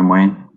from Wayne.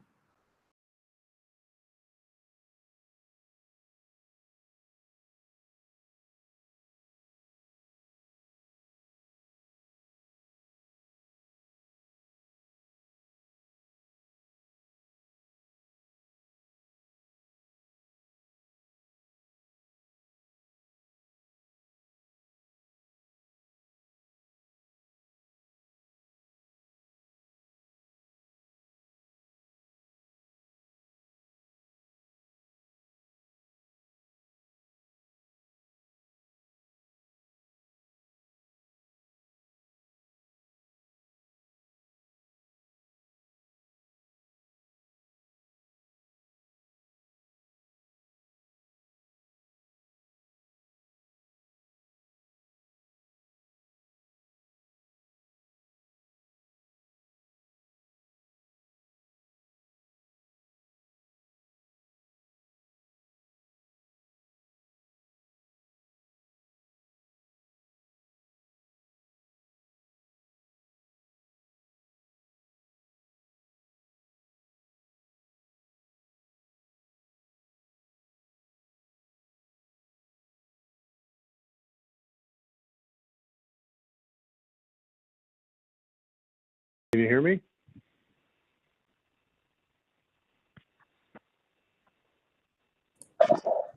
Can you hear me?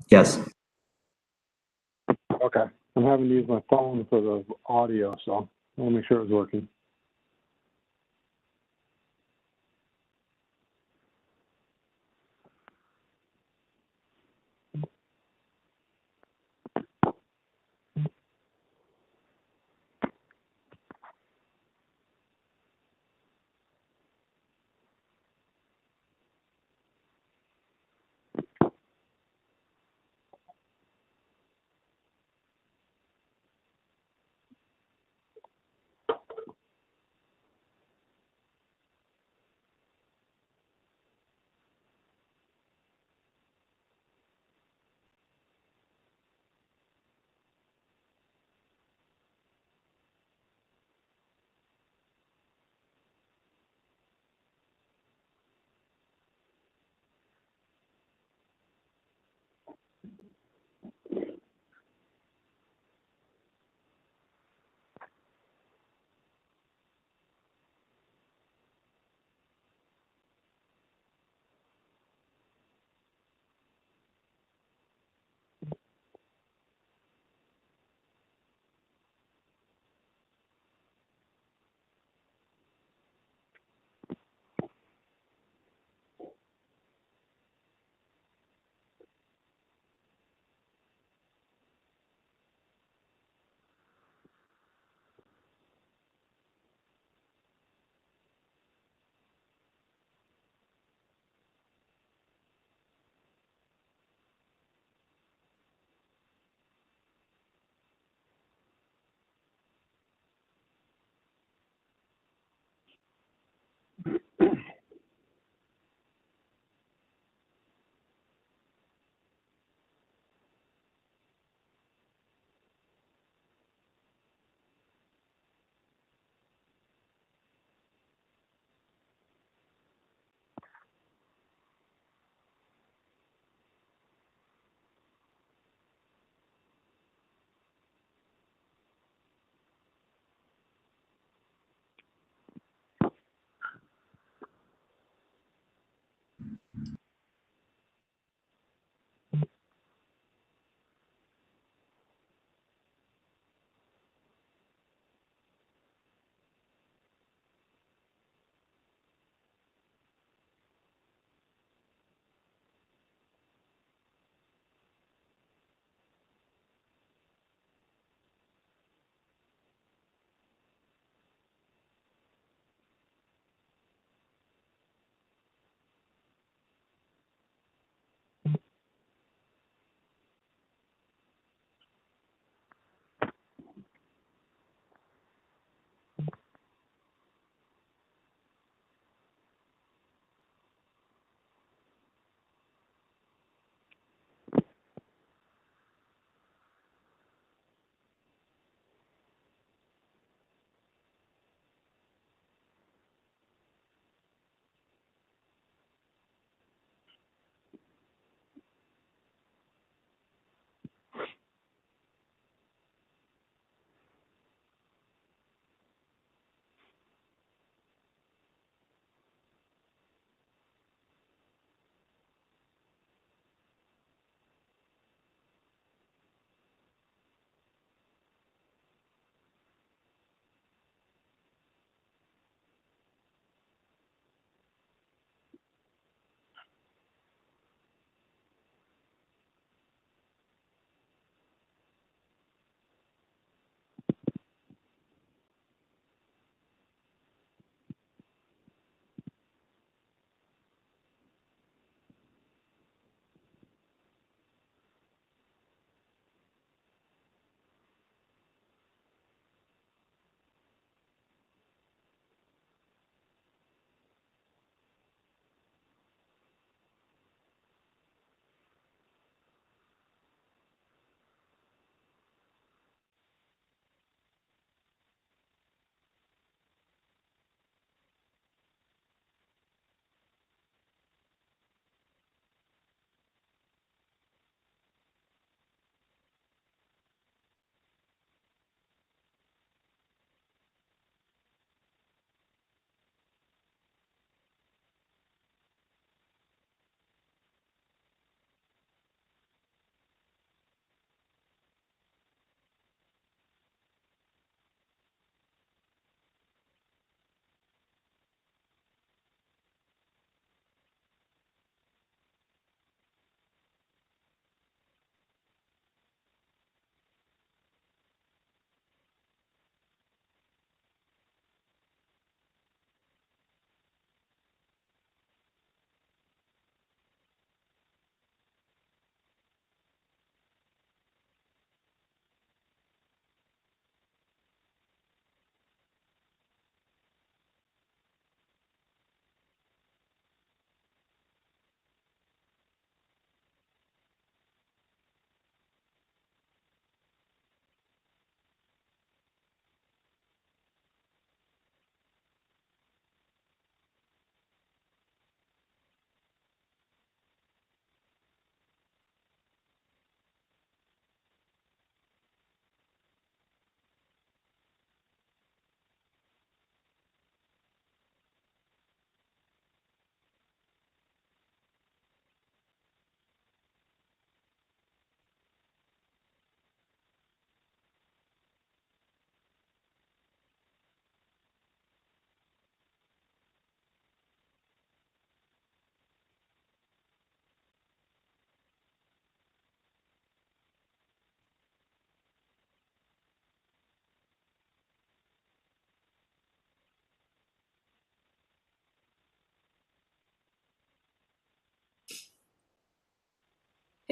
Yes. Okay. I'm having to use my phone for the audio, so I want to make sure it's working.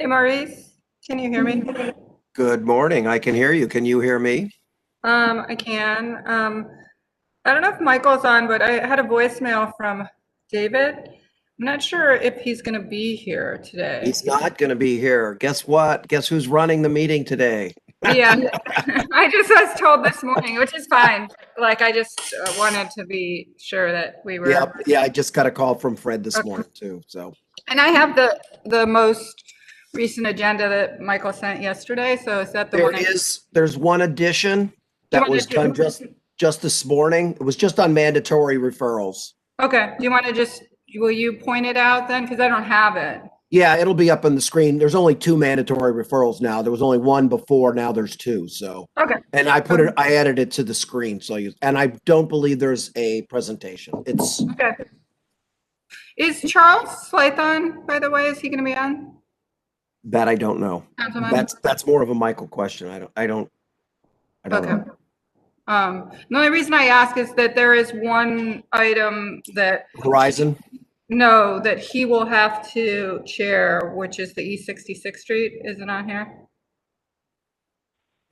Hey, Maurice, can you hear me? Good morning. I can hear you. Can you hear me? I can. I don't know if Michael's on, but I had a voicemail from David. I'm not sure if he's going to be here today. He's not going to be here. Guess what? Guess who's running the meeting today? Yeah, I just was told this morning, which is fine. Like, I just wanted to be sure that we were. Yep. Yeah, I just got a call from Fred this Okay. morning too. So, And I have the most recent agenda that Michael sent yesterday. So is that the one? there's one addition that was done just this morning. It was just on mandatory referrals. Okay. Do you want to will you point it out then? Because I don't have it. Yeah, it'll be up on the screen. There's only 2 mandatory referrals now. There was only one before. Now there's 2. So, Okay. and I added it to the screen. So and I don't believe there's a presentation. It's okay. Is Charles Slythe on, by the way? Is he going to be on? That I don't know. Councilman? That's more of a Michael question. I don't Okay. know. The only reason I ask is that there is one item that Horizon? No, that he will have to chair, which is the East 66th Street. Is it on here?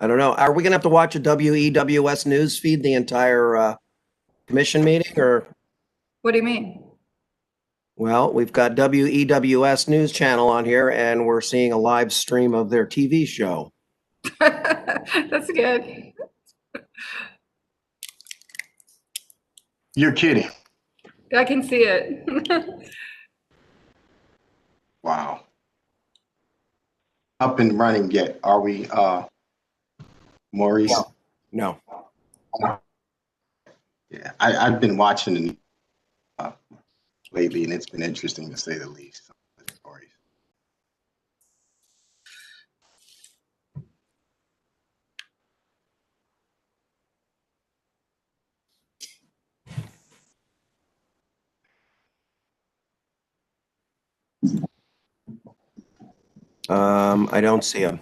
I don't know. Are we gonna have to watch a WEWS news feed the entire commission meeting, or? What do you mean? Well, we've got WEWS news channel on here, and we're seeing a live stream of their TV show. That's good. You're kidding. I can see it. Wow. Up and running yet, are we, Maurice? No. Yeah, I've been watching lately, and it's been interesting to say the least. Some of the stories. I don't see him.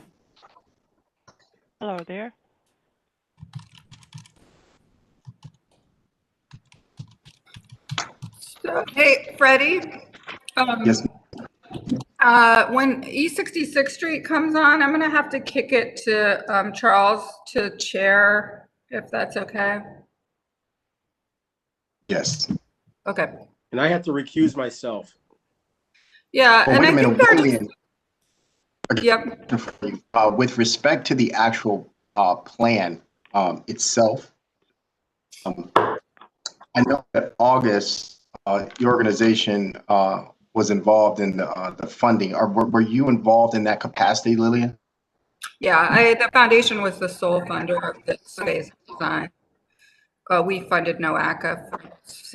Hello there. So, hey, Freddie. Yes. When East 66th Street comes on, I'm gonna have to kick it to Charles to chair, if that's okay. Yes. Okay. And I have to recuse myself. Yeah, Oh, and wait I a minute. think they're Wait a just, minute. yep. With respect to the actual plan itself, I know that August, your organization was involved in the funding. Were you involved in that capacity, Lillian? Yeah, the foundation was the sole funder of this phase design. We funded NOACA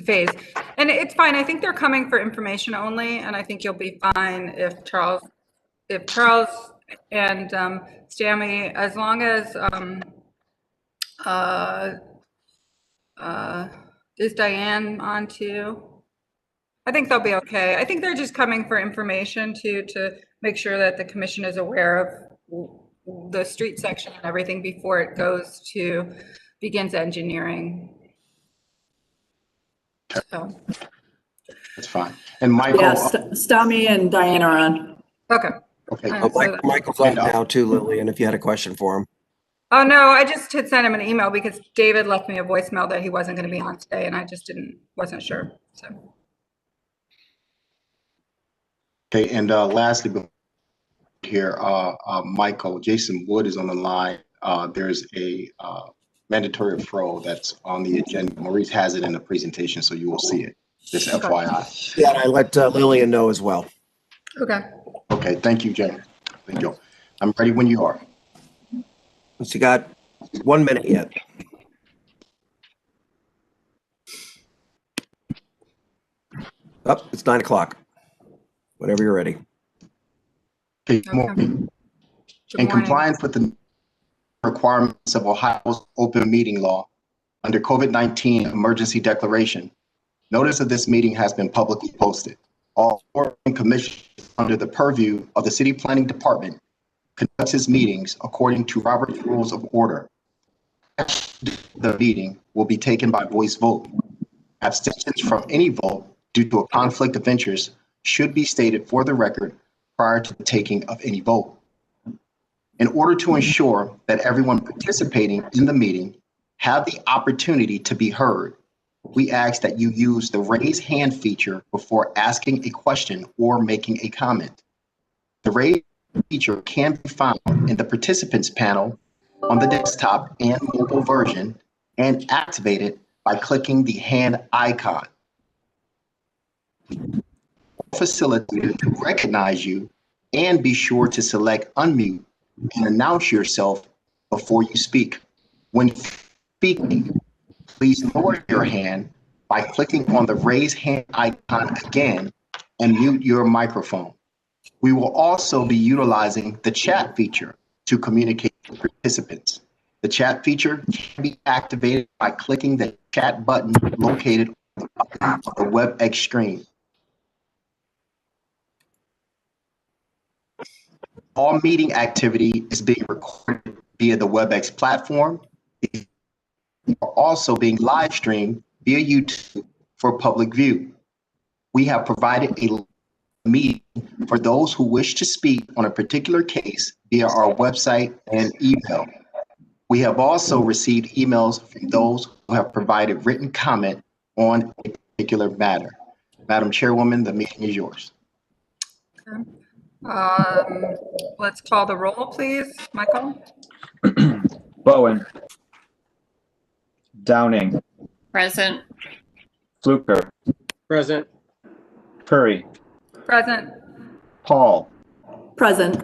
phase, and it's fine. I think they're coming for information only, and I think you'll be fine if Charles and Stammy, as long as is Diane on too? I think they'll be okay. I think they're just coming for information to make sure that the commission is aware of the street section and everything before it begins engineering. So. That's fine. And Michael. Yes, Stami and Diane are on. Okay. Okay. Michael's on now too, Lillian, if you had a question for him. Oh, no, I just had sent him an email because David left me a voicemail that he wasn't going to be on today, and I just wasn't sure. So. Okay, and lastly, here, Michael, Jason Wood is on the line. There's a mandatory referral that's on the agenda. Maurice has it in the presentation, so you will see it. Just FYI. Yeah, and I let Lillian know as well. Okay. Okay, thank you, Jay. Thank you. I'm ready when you are. So you got 1 minute yet. Oh, it's 9 o'clock. Whenever you're ready. Okay, in compliance with the requirements of Ohio's open meeting law under COVID-19 emergency declaration, notice of this meeting has been publicly posted. All board and commissions under the purview of the City Planning Department conducts its meetings according to Robert's Rules of Order. The meeting will be taken by voice vote. Abstentions from any vote due to a conflict of interest should be stated for the record prior to the taking of any vote. In order to ensure that everyone participating in the meeting have the opportunity to be heard, we ask that you use the raise hand feature before asking a question or making a comment. The raise feature can be found in the participants panel on the desktop and mobile version and activated by clicking the hand icon. Facilitator to recognize you and be sure to select unmute and announce yourself before you speak. When speaking, please lower your hand by clicking on the raise hand icon again and mute your microphone. We will also be utilizing the chat feature to communicate with participants. The chat feature can be activated by clicking the chat button located on the WebEx screen. All meeting activity is being recorded via the WebEx platform. It is also being live streamed via YouTube for public view. We have provided a meeting for those who wish to speak on a particular case via our website and email. We have also received emails from those who have provided written comment on a particular matter. Madam Chairwoman, the meeting is yours. Okay. Let's call the roll, please. Michael? Bowen. Downing. Present. Fluker. Present. Curry. Present. Paul. Present.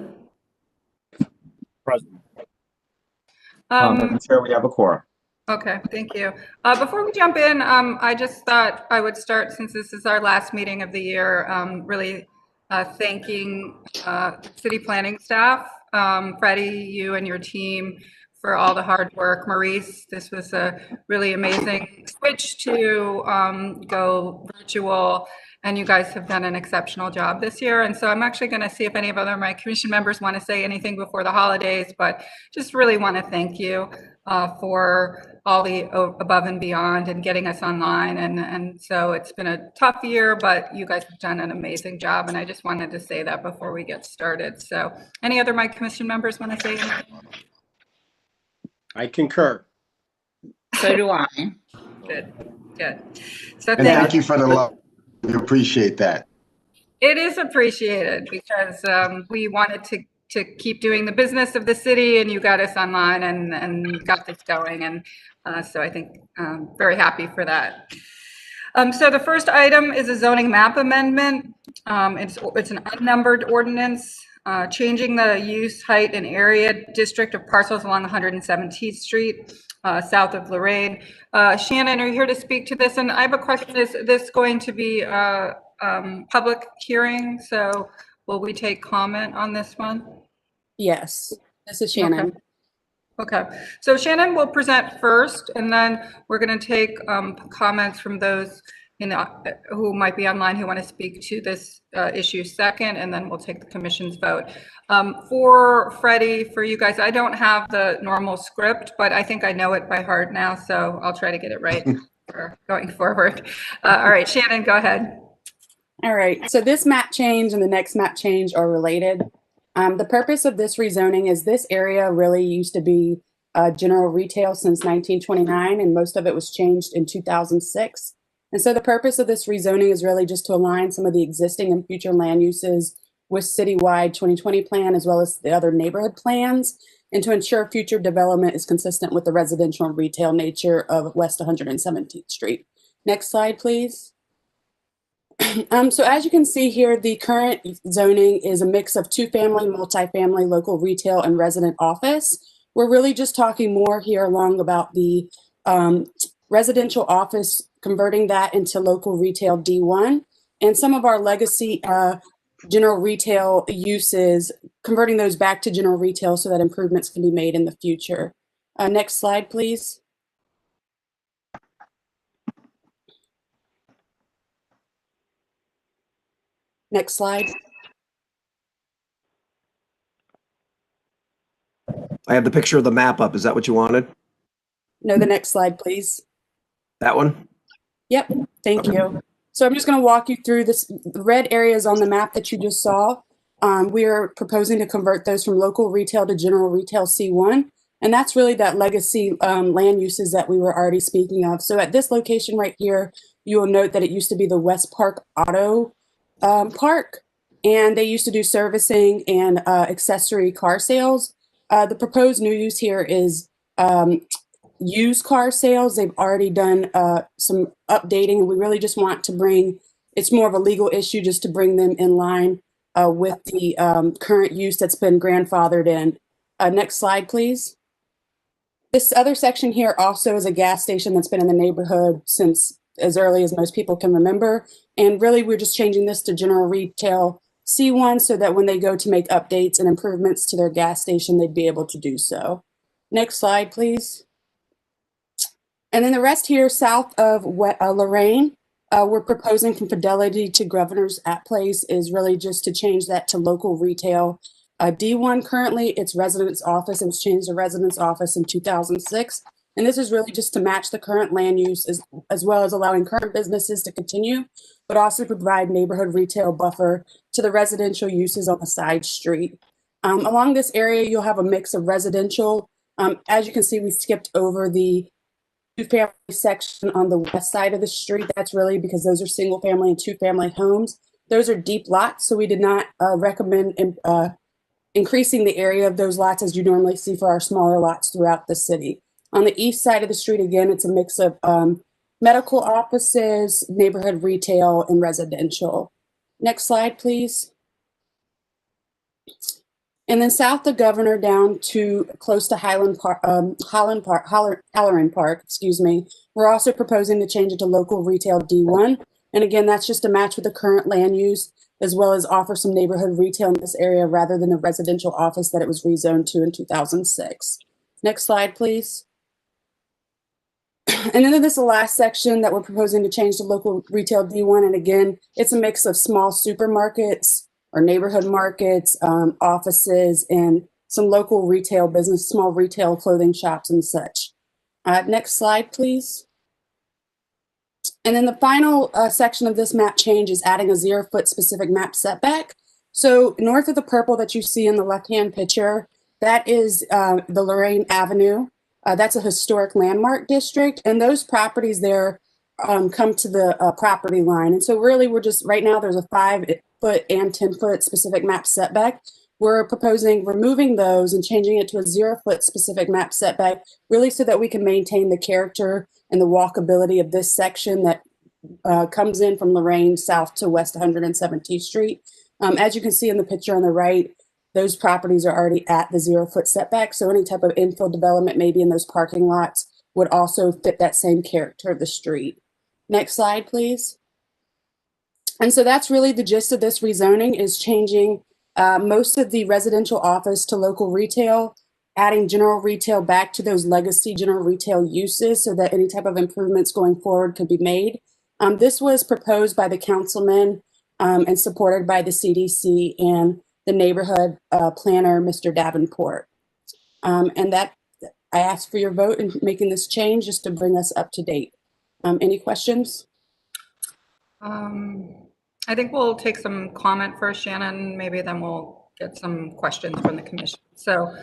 Madam Chair, we have a quorum. Okay, thank you. Before we jump in, I just thought I would start, since this is our last meeting of the year, really thanking city planning staff, Freddie, you and your team, for all the hard work. Maurice, this was a really amazing switch to go virtual, and you guys have done an exceptional job this year. And so I'm actually going to see if any of my commission members want to say anything before the holidays, but just really want to thank you for all the above and beyond and getting us online. And so it's been a tough year, but you guys have done an amazing job. And I just wanted to say that before we get started. So any other commission members want to say anything? I concur. So do I. Good, good. So And thank you for the love. We appreciate that. It is appreciated because we wanted to keep doing the business of the city, and you got us online and got this going. And so I think very happy for that. So the first item is a zoning map amendment. It's an unnumbered ordinance changing the use, height, and area district of parcels along 117th Street. South of Lorraine. Shannon, are you here to speak to this? And I have a question. Is this going to be a public hearing? So will we take comment on this one? Yes, this is Shannon. Okay. So Shannon will present first, and then we're going to take comments from those who might be online who want to speak to this issue second, and then we'll take the commission's vote. For Freddie, for you guys, I don't have the normal script, but I think I know it by heart now, so I'll try to get it right for going forward. All right, Shannon, go ahead. All right, so this map change and the next map change are related. The purpose of this rezoning is this area really used to be general retail since 1929, and most of it was changed in 2006. And so the purpose of this rezoning is really just to align some of the existing and future land uses with citywide 2020 plan, as well as the other neighborhood plans, and to ensure future development is consistent with the residential and retail nature of West 117th Street. Next slide, please. So as you can see here, the current zoning is a mix of two-family, multifamily, local retail, and resident office. We're really just talking more here along about the residential office, converting that into local retail D1, and some of our legacy general retail uses, converting those back to general retail so that improvements can be made in the future. Next slide, please. Next slide. I have the picture of the map up. Is that what you wanted? No, the next slide, please. That one? Yep, thank you. So I'm just going to walk you through this. The red areas on the map that you just saw We are proposing to convert those from local retail to general retail C1. And that's really that legacy land uses that we were already speaking of. So at this location right here, you will note that it used to be the West Park Auto Park, and they used to do servicing and accessory car sales. The proposed new use here is used car sales. They've already done some updating. We really just want to bring, it's more of a legal issue just to bring them in line with the current use that's been grandfathered in. Next slide, please. This other section here also is a gas station that's been in the neighborhood since as early as most people can remember. And really, we're just changing this to general retail C1 so that when they go to make updates and improvements to their gas station, they'd be able to do so. Next slide, please. And then the rest here south of Lorraine, we're proposing from Fidelity to Governor's at Place is really just to change that to local retail. D1 currently, it's residence office. It was changed to residence office in 2006. And this is really just to match the current land use as well as allowing current businesses to continue, but also provide neighborhood retail buffer to the residential uses on the side street. Along this area, you'll have a mix of residential. As you can see, we skipped over the two-family section on the west side of the street. That's really because those are single-family and two-family homes. Those are deep lots, so we did not recommend increasing the area of those lots as you normally see for our smaller lots throughout the city. On the east side of the street, again, it's a mix of medical offices, neighborhood retail, and residential. Next slide, please. And then south of Governor down to close to Halloran Park, excuse me, we're also proposing to change it to local retail D1. And again, that's just to match with the current land use, as well as offer some neighborhood retail in this area rather than the residential office that it was rezoned to in 2006. Next slide, please. And then this is the last section that we're proposing to change to local retail D1. And again, it's a mix of small supermarkets or neighborhood markets, offices, and some local retail business, small retail clothing shops and such. Next slide, please. And then the final section of this map change is adding a 0-foot specific map setback. So north of the purple that you see in the left-hand picture, that is the Lorraine Avenue. That's a historic landmark district, and those properties there come to the property line. And so really we're just, right now there's a 5-foot and 10-foot specific map setback. We're proposing removing those and changing it to a 0-foot specific map setback, really so that we can maintain the character and the walkability of this section that comes in from Lorraine south to West 117th Street. As you can see in the picture on the right, those properties are already at the 0-foot setback. So any type of infill development maybe in those parking lots would also fit that same character of the street. Next slide, please. And so that's really the gist of this rezoning, is changing most of the residential office to local retail, adding general retail back to those legacy general retail uses so that any type of improvements going forward could be made. This was proposed by the councilman and supported by the CDC and the neighborhood planner, Mr. Davenport. And that I ask for your vote in making this change just to bring us up to date. Any questions? I think we'll take some comment first, Shannon, maybe then we'll get some questions from the commission. So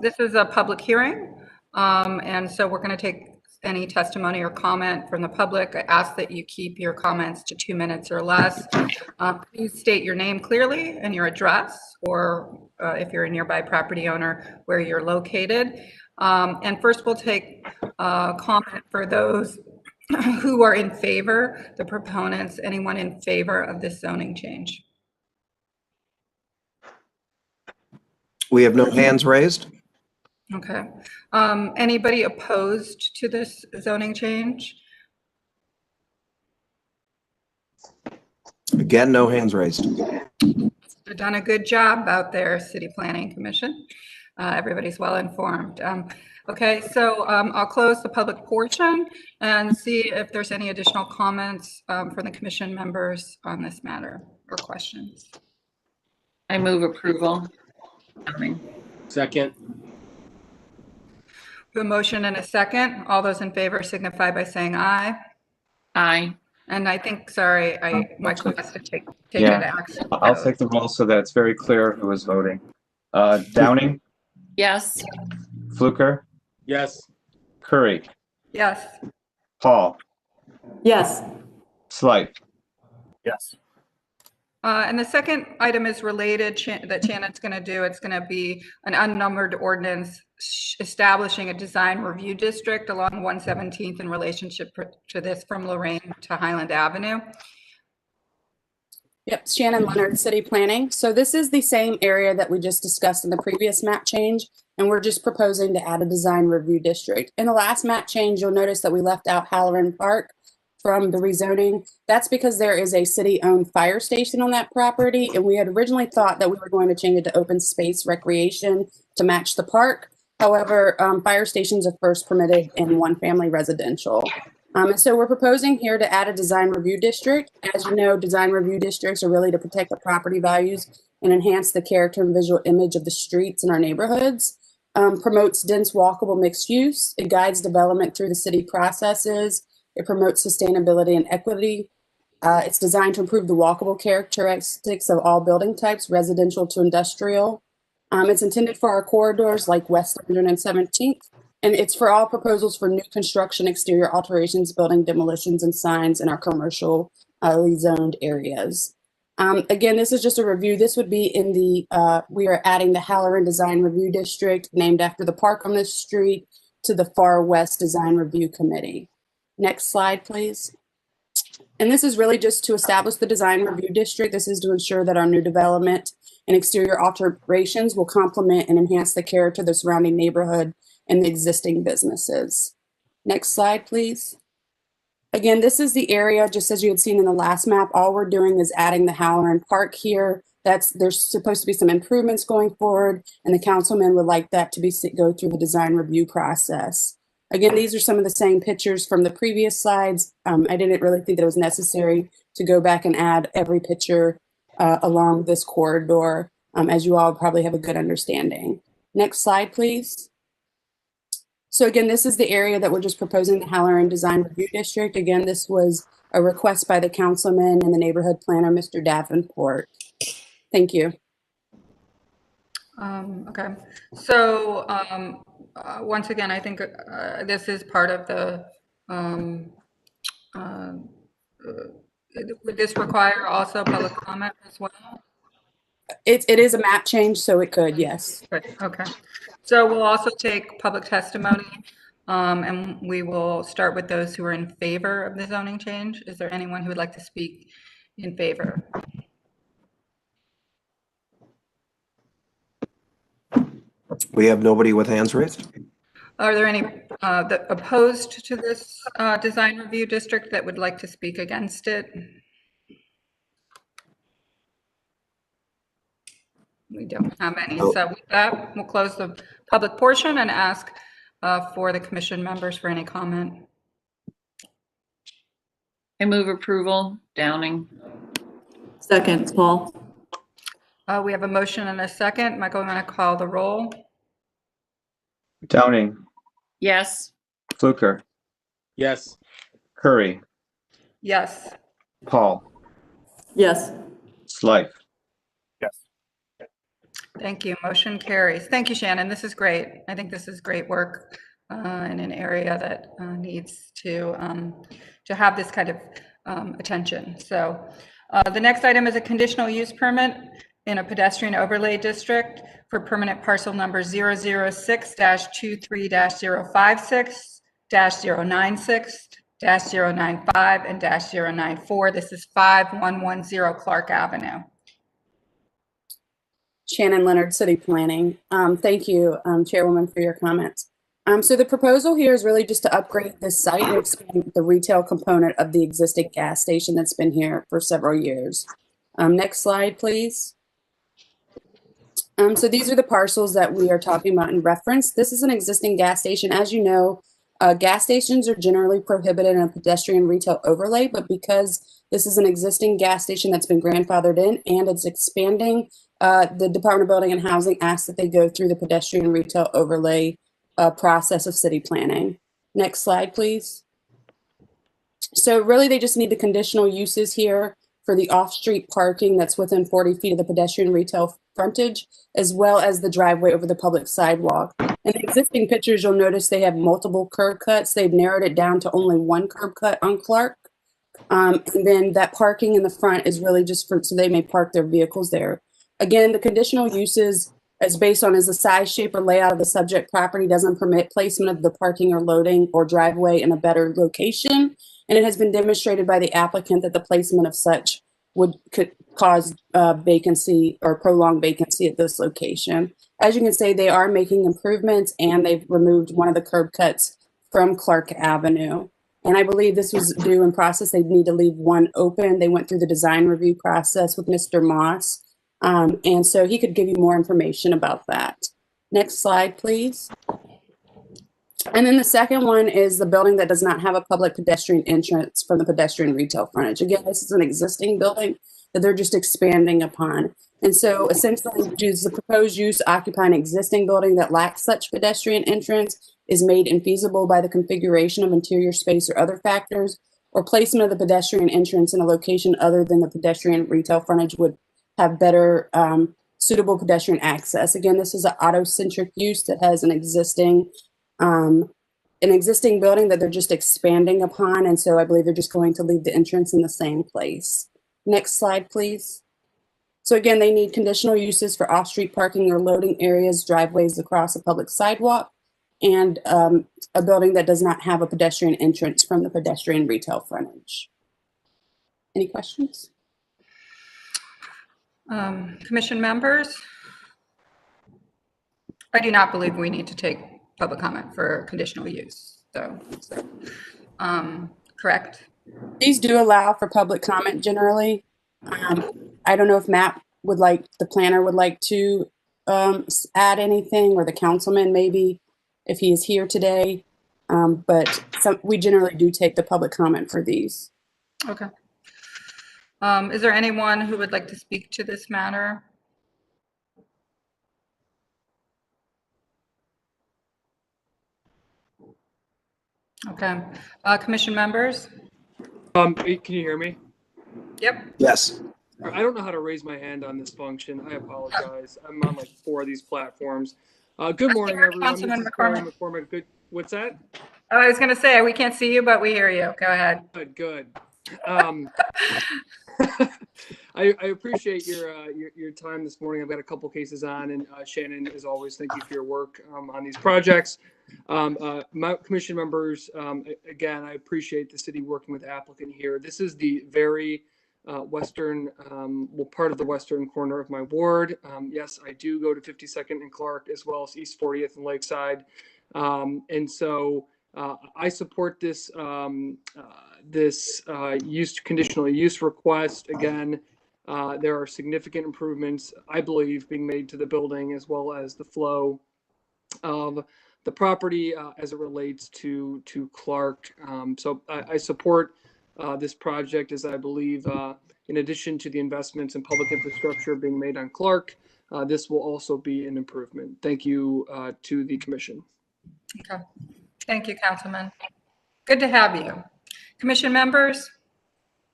this is a public hearing. And so we're going to take any testimony or comment from the public. I ask that you keep your comments to 2 minutes or less. Please state your name clearly and your address, or if you're a nearby property owner, where you're located. And first we'll take comment for those who are in favor, the proponents, anyone in favor of this zoning change. We have no hands raised. Okay. Anybody opposed to this zoning change? Again, no hands raised. You've done a good job out there, City Planning Commission. Everybody's well informed. Okay, so I'll close the public portion and see if there's any additional comments from the commission members on this matter or questions. I move approval. Second. A motion and a second. All those in favor signify by saying aye. Aye. And I think, sorry, Michael has to take it Yeah. to action. I'll take the roll so that it's very clear who is voting. Downing, Yes. Fluker, Yes. Curry, Yes. Paul, Yes. Slight. Yes. And the second item is related that Shannon's going to do. It's going to be an unnumbered ordinance establishing a design review district along 117th in relationship to this from Lorraine to Highland Avenue. Yep, Shannon Leonard, City Planning. So this is the same area that we just discussed in the previous map change, and we're just proposing to add a design review district. In the last map change, you'll notice that we left out Halloran Park from the rezoning. That's because there is a city-owned fire station on that property, and we had originally thought that we were going to change it to open space recreation to match the park. However, fire stations are first permitted in one-family residential. And so we're proposing here to add a design review district. As you know, design review districts are really to protect the property values and enhance the character and visual image of the streets in our neighborhoods. Promotes dense walkable mixed use. It guides development through the city processes. It promotes sustainability and equity. It's designed to improve the walkable characteristics of all building types, residential to industrial. It's intended for our corridors like West 117th. And it's for all proposals for new construction, exterior alterations, building demolitions, and signs in our commercially zoned areas. Again, this is just a review. This would be in the, we are adding the Halloran Design Review District, named after the park on this street, to the Far West Design Review Committee. Next slide, please. And this is really just to establish the Design Review District. This is to ensure that our new development and exterior alterations will complement and enhance the character of the surrounding neighborhood and the existing businesses. Next slide, please. Again, this is the area, just as you had seen in the last map. All we're doing is adding the Halloran Park here. There's supposed to be some improvements going forward, and the councilman would like that to go through the design review process. Again, these are some of the same pictures from the previous slides. I didn't really think that it was necessary to go back and add every picture along this corridor, as you all probably have a good understanding. Next slide, please. So again, this is the area that we're just proposing the Halloran Design Review District. Again, this was a request by the councilman and the neighborhood planner, Mr. Davenport. Thank you. Okay, so once again, I think this is part of the, would this require also public comment as well? It is a map change, so it could, yes. Good, okay. So we'll also take public testimony, and we will start with those who are in favor of the zoning change. Is there anyone who would like to speak in favor? We have nobody with hands raised? Are there any that opposed to this design review district that would like to speak against it? We don't have any. So with that, we'll close the public portion and ask for the commission members for any comment. I move approval. Downing. Second, Paul. We have a motion and a second. Michael, I'm going to call the roll. Downing, Yes. Fluker, Yes. Curry, Yes. Paul, Yes. Slight. Yes. Thank you. Motion carries. Thank you, Shannon. This is great. I think this is great work in an area that needs to have this kind of attention. So the next item is a conditional use permit in a pedestrian overlay district for permanent parcel number 006-233-056-096-095 and -094. This is 5110 Clark Avenue. Shannon Leonard, City Planning. Thank you, Chairwoman, for your comments. So the proposal here is really just to upgrade this site and expand the retail component of the existing gas station that's been here for several years. Next slide, please. So these are the parcels that we are talking about in reference. This is an existing gas station. As you know, gas stations are generally prohibited in a pedestrian retail overlay, but because this is an existing gas station that's been grandfathered in and it's expanding, the Department of Building and Housing asked that they go through the pedestrian retail overlay process of city planning. Next slide, please. So really, they just need the conditional uses here for the off-street parking that's within 40 feet of the pedestrian retail frontage, as well as the driveway over the public sidewalk. In the existing pictures, you'll notice they have multiple curb cuts. They've narrowed it down to only one curb cut on Clark. And then that parking in the front is really just for, so they may park their vehicles there. Again, the conditional uses is based on is the size, shape, or layout of the subject property doesn't permit placement of the parking or loading or driveway in a better location. And it has been demonstrated by the applicant that the placement of such could cause vacancy or prolonged vacancy at this location. As you can see, they are making improvements and they've removed one of the curb cuts from Clark Avenue. And I believe this was due in process. They need to leave one open. They went through the design review process with Mr. Moss. And so he could give you more information about that. Next slide, please. And then the second one is the building that does not have a public pedestrian entrance from the pedestrian retail frontage. Again, this is an existing building that they're just expanding upon. And so essentially, the proposed use occupy an existing building that lacks such pedestrian entrance is made infeasible by the configuration of interior space or other factors, or placement of the pedestrian entrance in a location other than the pedestrian retail frontage would have better suitable pedestrian access. Again, this is an auto-centric use that has an existing building that they're just expanding upon. And so I believe they're just going to leave the entrance in the same place. Next slide, please. So again, they need conditional uses for off-street parking or loading areas, driveways across a public sidewalk, and a building that does not have a pedestrian entrance from the pedestrian retail frontage. Any questions? Commission members? I do not believe we need to take public comment for conditional use. So correct? These do allow for public comment generally. I don't know if Matt would like, the planner would like to add anything, or the councilman maybe, if he is here today. But we generally do take the public comment for these. Okay. Is there anyone who would like to speak to this matter? Okay. Commission members? Can you hear me? Yep. Yes. I don't know how to raise my hand on this function. I apologize. I'm on like 4 of these platforms. Good morning, everyone. Councilman This is Barry McCormick. McCormick. Good. What's that? I was going to say, we can't see you, but we hear you. Go ahead. Good. I appreciate your time this morning. I've got a couple cases on, and Shannon, as always, thank you for your work on these projects. My commission members, again, I appreciate the city working with the applicant here. This is the very western, part of the western corner of my ward. Yes, I do go to 52nd and Clark, as well as East 40th and Lakeside, and so I support this conditional use request. Again, there are significant improvements, I believe, being made to the building, as well as the flow of the property as it relates to Clark. So I support this project, as I believe, in addition to the investments in public infrastructure being made on Clark, this will also be an improvement. Thank you to the commission. Okay. Thank you, Councilman. Good to have you. Commission members?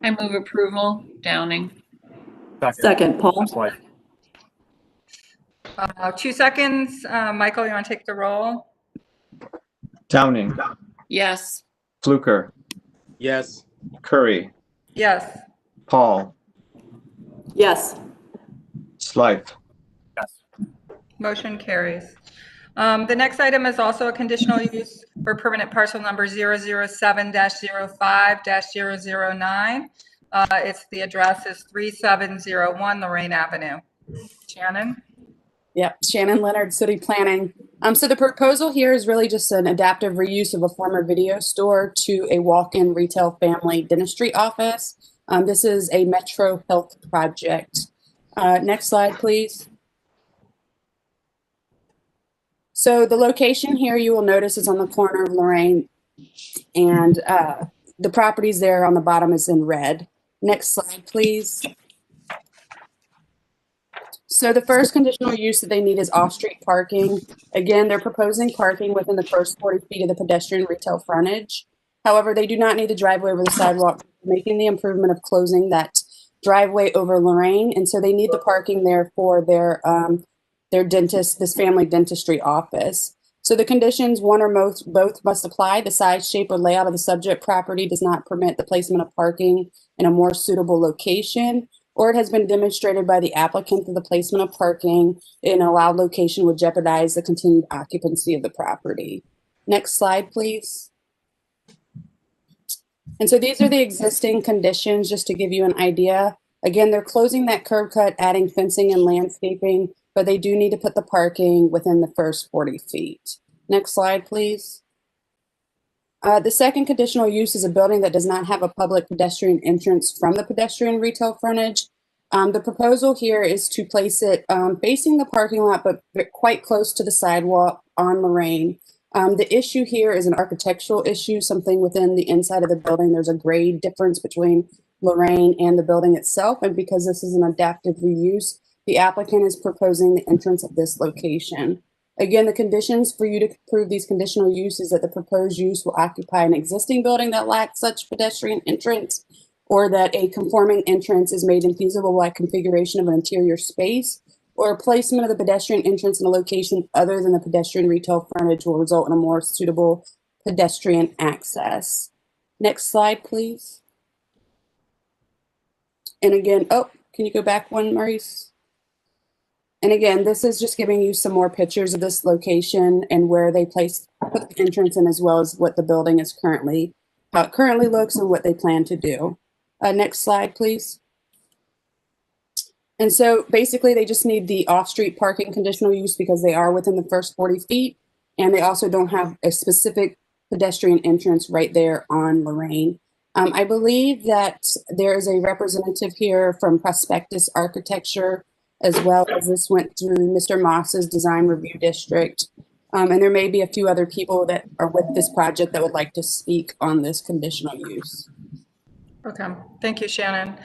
I move approval. Downing. Second, Paul. 2 seconds. Michael, you want to take the roll? Downing, Yes. Fluker, Yes. Curry, Yes. Paul, Yes. Slife. Motion carries. The next item is also a conditional use for permanent parcel number 007-05-009. It's the address is 3701 Lorraine Avenue. Shannon? Yep, Shannon Leonard, City Planning. So the proposal here is really just an adaptive reuse of a former video store to a walk-in retail family dentistry office. This is a Metro Health project. Next slide, please. So the location here, you will notice, is on the corner of Lorraine, and the properties there on the bottom is in red. Next slide, please. So the first conditional use that they need is off-street parking. Again, they're proposing parking within the first 40 feet of the pedestrian retail frontage. However, they do not need the driveway over the sidewalk, making the improvement of closing that driveway over Lorraine. And so they need the parking there for their dentist, this family dentistry office. So the conditions, one or both must apply. The size, shape, or layout of the subject property does not permit the placement of parking in a more suitable location, or it has been demonstrated by the applicant that the placement of parking in an allowed location would jeopardize the continued occupancy of the property. Next slide, please. And so these are the existing conditions, just to give you an idea. Again, they're closing that curb cut, adding fencing and landscaping, but they do need to put the parking within the first 40 feet. Next slide, please. The second conditional use is a building that does not have a public pedestrian entrance from the pedestrian retail frontage. The proposal here is to place it facing the parking lot, but quite close to the sidewalk on Lorraine. The issue here is an architectural issue, something within the inside of the building. There's a grade difference between Lorraine and the building itself. And because this is an adaptive reuse, the applicant is proposing the entrance at this location. Again, the conditions for you to approve these conditional use is that the proposed use will occupy an existing building that lacks such pedestrian entrance, or that a conforming entrance is made infeasible by configuration of an interior space, or placement of the pedestrian entrance in a location other than the pedestrian retail frontage will result in a more suitable pedestrian access. Next slide, please. And again, oh, can you go back one, Maurice? And again, this is just giving you some more pictures of this location and where they put the entrance in, as well as what the building is currently, how it currently looks and what they plan to do. Next slide, please. And so basically they just need the off-street parking conditional use because they are within the first 40 feet. And they also don't have a specific pedestrian entrance right there on Lorraine. I believe that there is a representative here from Prospectus Architecture, as well as this went through Mr. Moss's design review district. And there may be a few other people that are with this project that would like to speak on this conditional use. Okay, thank you, Shannon.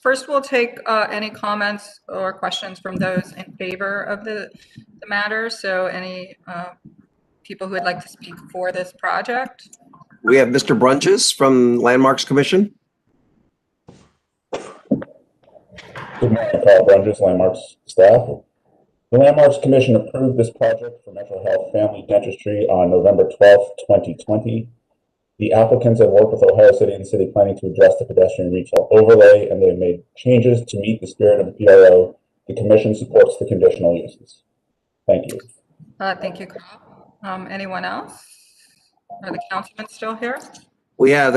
First, we'll take any comments or questions from those in favor of the matter. So any people who would like to speak for this project? We have Mr. Brunches from Landmarks Commission. Good morning, Carl Brunges, Landmarks staff. The Landmarks Commission approved this project for Metro Health Family Dentistry on November 12th, 2020. The applicants have worked with Ohio City and City Planning to address the pedestrian retail overlay, and they have made changes to meet the spirit of the PRO. The Commission supports the conditional uses. Thank you. Thank you, Carl. Anyone else? Are the councilmen still here? We have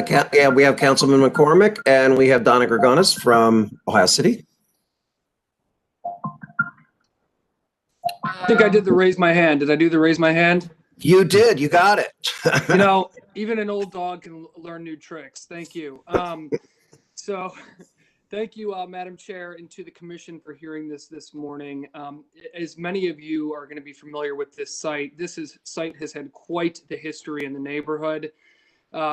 we have Councilman McCormick, and we have Donna Gregonis from Ohio City. I think I did the raise my hand. Did I do the raise my hand? You did. You got it. You know, even an old dog can learn new tricks. Thank you. So thank you, Madam Chair, and to the commission for hearing this morning. As many of you are going to be familiar with this site, site has had quite the history in the neighborhood.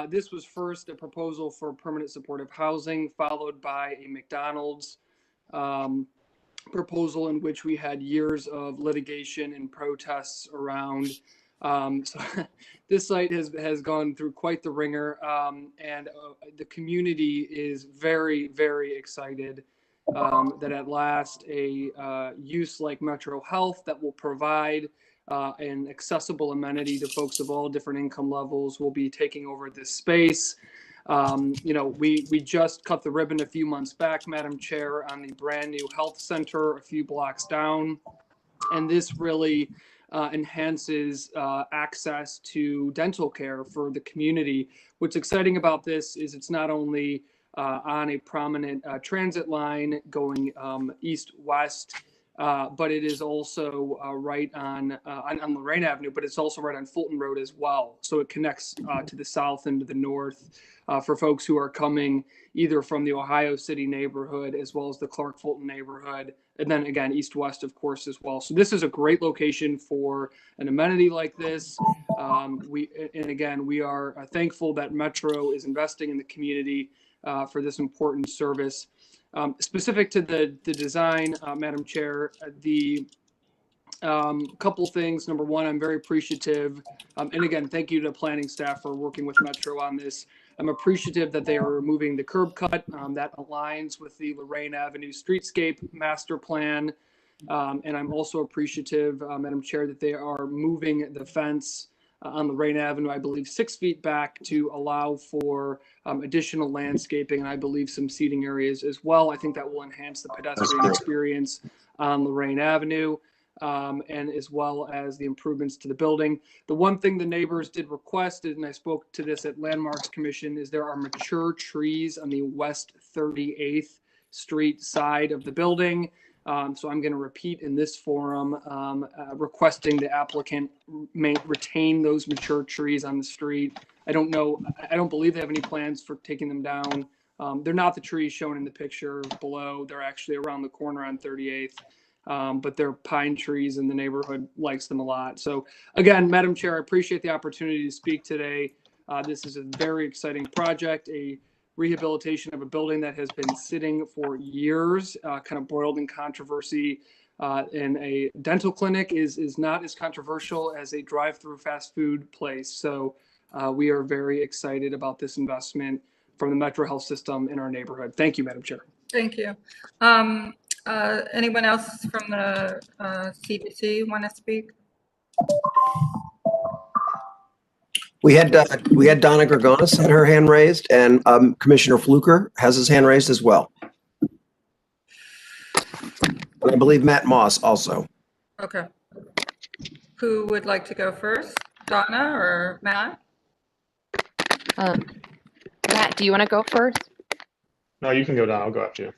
This was first a proposal for permanent supportive housing, followed by a McDonald's proposal in which we had years of litigation and protests around. So this site has gone through quite the ringer, and the community is very, very excited that at last a use like Metro Health that will provide an accessible amenity to folks of all different income levels will be taking over this space. You know, we just cut the ribbon a few months back, Madam Chair, on the brand new health center a few blocks down, and this really enhances access to dental care for the community. What's exciting about this is it's not only on a prominent transit line going east-west, but it is also right on Lorraine Avenue, but it's also right on Fulton Road as well. So it connects to the south and to the north for folks who are coming either from the Ohio City neighborhood as well as the Clark Fulton neighborhood, and then again, east-west, of course, as well. So this is a great location for an amenity like this. We are thankful that Metro is investing in the community for this important service. Specific to the design, Madam Chair, the Couple things. Number one, I'm very appreciative. And again, thank you to planning staff for working with Metro on this. I'm appreciative that they are removing the curb cut. That aligns with the Lorraine Avenue streetscape master plan. And I'm also appreciative, Madam Chair, that they are moving the fence on Lorraine Avenue, I believe 6 feet back to allow for additional landscaping and I believe some seating areas as well. I think that will enhance the pedestrian experience on Lorraine Avenue. And as well as the improvements to the building. The one thing the neighbors did request, and I spoke to this at Landmarks Commission, is there are mature trees on the West 38th Street side of the building. So I'm going to repeat in this forum, requesting the applicant retain those mature trees on the street. I don't believe they have any plans for taking them down. They're not the trees shown in the picture below. They're actually around the corner on 38th. But they're pine trees and the neighborhood likes them a lot. So again, Madam Chair, I appreciate the opportunity to speak today. This is a very exciting project, a rehabilitation of a building that has been sitting for years, kind of boiled in controversy. And a dental clinic is not as controversial as a drive-through fast food place. So we are very excited about this investment from the Metro Health System in our neighborhood. Thank you, Madam Chair. Thank you. Anyone else from the CDC want to speak? We had Donna Gregonis had her hand raised, and Commissioner Fluker has his hand raised as well. And I believe Matt Moss also. Okay. Who would like to go first? Donna or Matt? Matt, do you want to go first? No, you can go down. I'll go after you.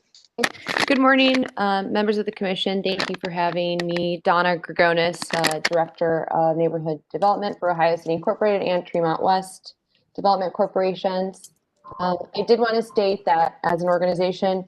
Good morning, members of the commission. Thank you for having me. Donna Gregonis, Director of Neighborhood Development for Ohio City Incorporated and Tremont West Development Corporations. I did want to state that as an organization,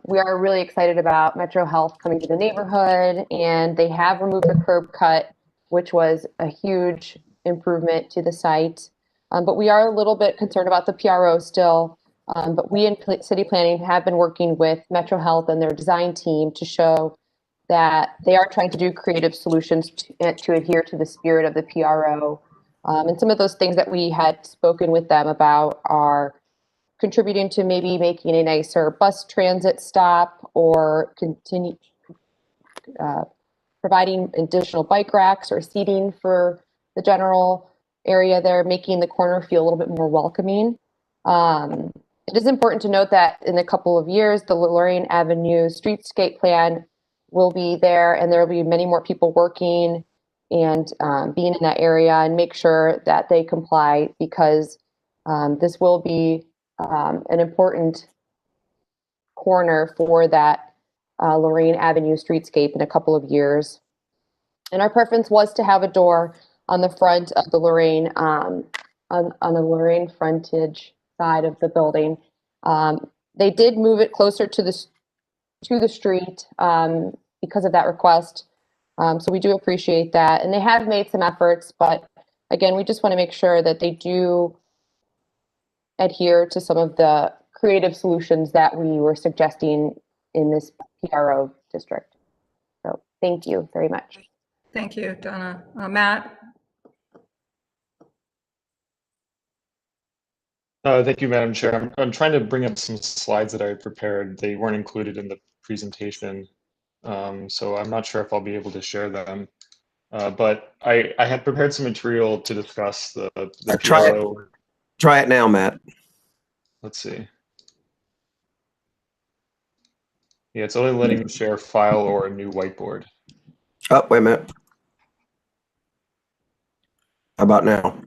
we are really excited about Metro Health coming to the neighborhood, and they have removed the curb cut, which was a huge improvement to the site. But we are a little bit concerned about the PRO still. But we in city planning have been working with Metro Health and their design team to show that they are trying to do creative solutions to adhere to the spirit of the PRO. And some of those things that we had spoken with them about are contributing to maybe making a nicer bus transit stop or continue providing additional bike racks or seating for the general area there, making the corner feel a little bit more welcoming. It is important to note that in a couple of years, the Lorraine Avenue streetscape plan will be there, and there will be many more people working and being in that area, and make sure that they comply, because this will be an important corner for that Lorraine Avenue streetscape in a couple of years. And our preference was to have a door on the front of the Lorraine, on the Lorraine frontage side of the building. They did move it closer to the street because of that request. So we do appreciate that. And they have made some efforts, but again, we just want to make sure that they do adhere to some of the creative solutions that we were suggesting in this PRO district. So thank you very much. Thank you, Donna. Matt? Thank you, Madam Chair. I'm trying to bring up some slides that I prepared. They weren't included in the presentation, so I'm not sure if I'll be able to share them. But I had prepared some material to discuss the PRO. Try it now, Matt. Let's see. Yeah, it's only letting you share file or a new whiteboard. Oh, wait a minute. How about now?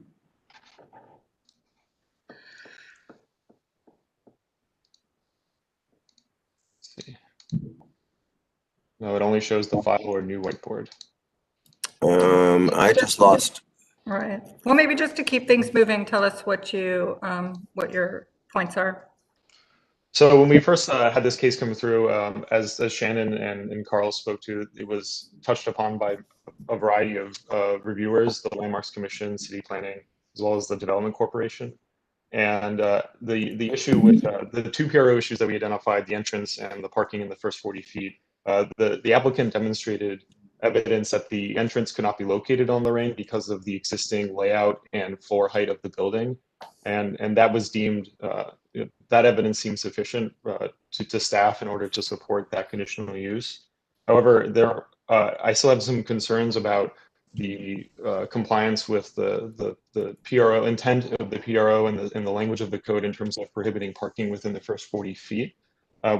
No, it only shows the file or new whiteboard. I just lost. Right. Well, maybe just to keep things moving, tell us what your points are. So when we first had this case come through, as Shannon and Carl spoke to, it was touched upon by a variety of reviewers, the Landmarks Commission, City Planning, as well as the Development Corporation. And the issue with the two PRO issues that we identified, the entrance and the parking in the first 40 feet, the applicant demonstrated evidence that the entrance could not be located on Lorraine because of the existing layout and floor height of the building. And that was deemed, that evidence seems sufficient to staff in order to support that conditional use. However, I still have some concerns about the compliance with the PRO intent of the PRO and the language of the code in terms of prohibiting parking within the first 40 feet.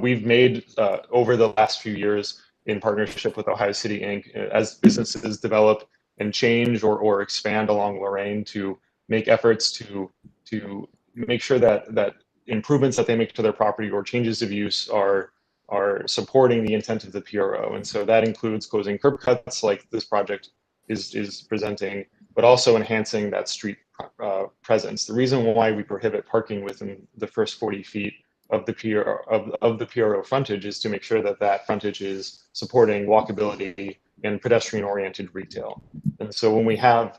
We've made over the last few years in partnership with Ohio City Inc. as businesses develop and change or expand along Lorraine to make efforts to make sure that improvements that they make to their property or changes of use are supporting the intent of the PRO. And so that includes closing curb cuts like this project is presenting, but also enhancing that street presence. The reason why we prohibit parking within the first 40 feet of the PRO frontage is to make sure that that frontage is supporting walkability and pedestrian-oriented retail. And so when we have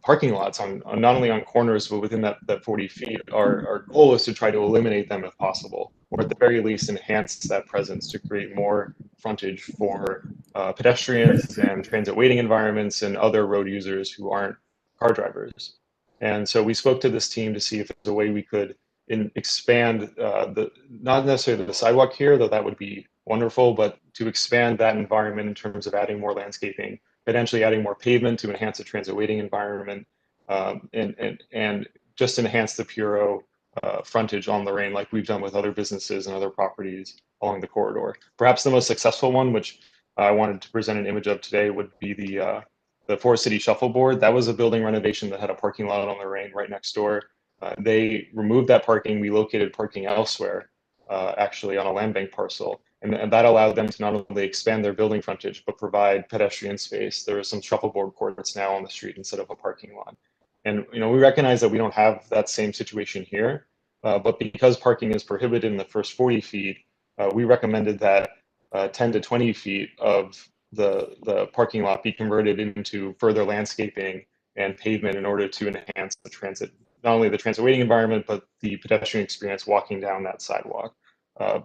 parking lots on not only on corners but within that 40 feet, our goal is to try to eliminate them if possible, or at the very least enhance that presence to create more frontage for pedestrians and transit waiting environments and other road users who aren't car drivers. And so we spoke to this team to see if there's a way we could expand not necessarily the sidewalk here, though that would be wonderful, but to expand that environment in terms of adding more landscaping, potentially adding more pavement to enhance the transit waiting environment, and just enhance the PRO frontage on Lorraine like we've done with other businesses and other properties along the corridor. Perhaps the most successful one, which I wanted to present an image of today, would be the Forest City Shuffleboard. That was a building renovation that had a parking lot on Lorraine right next door. They removed that parking. We located parking elsewhere, actually on a land bank parcel. And that allowed them to not only expand their building frontage, but provide pedestrian space. There are some shuffleboard courts now on the street instead of a parking lot. And we recognize that we don't have that same situation here, but because parking is prohibited in the first 40 feet, we recommended that 10 to 20 feet of the parking lot be converted into further landscaping and pavement in order to enhance the transit, not only the transit waiting environment, but the pedestrian experience walking down that sidewalk.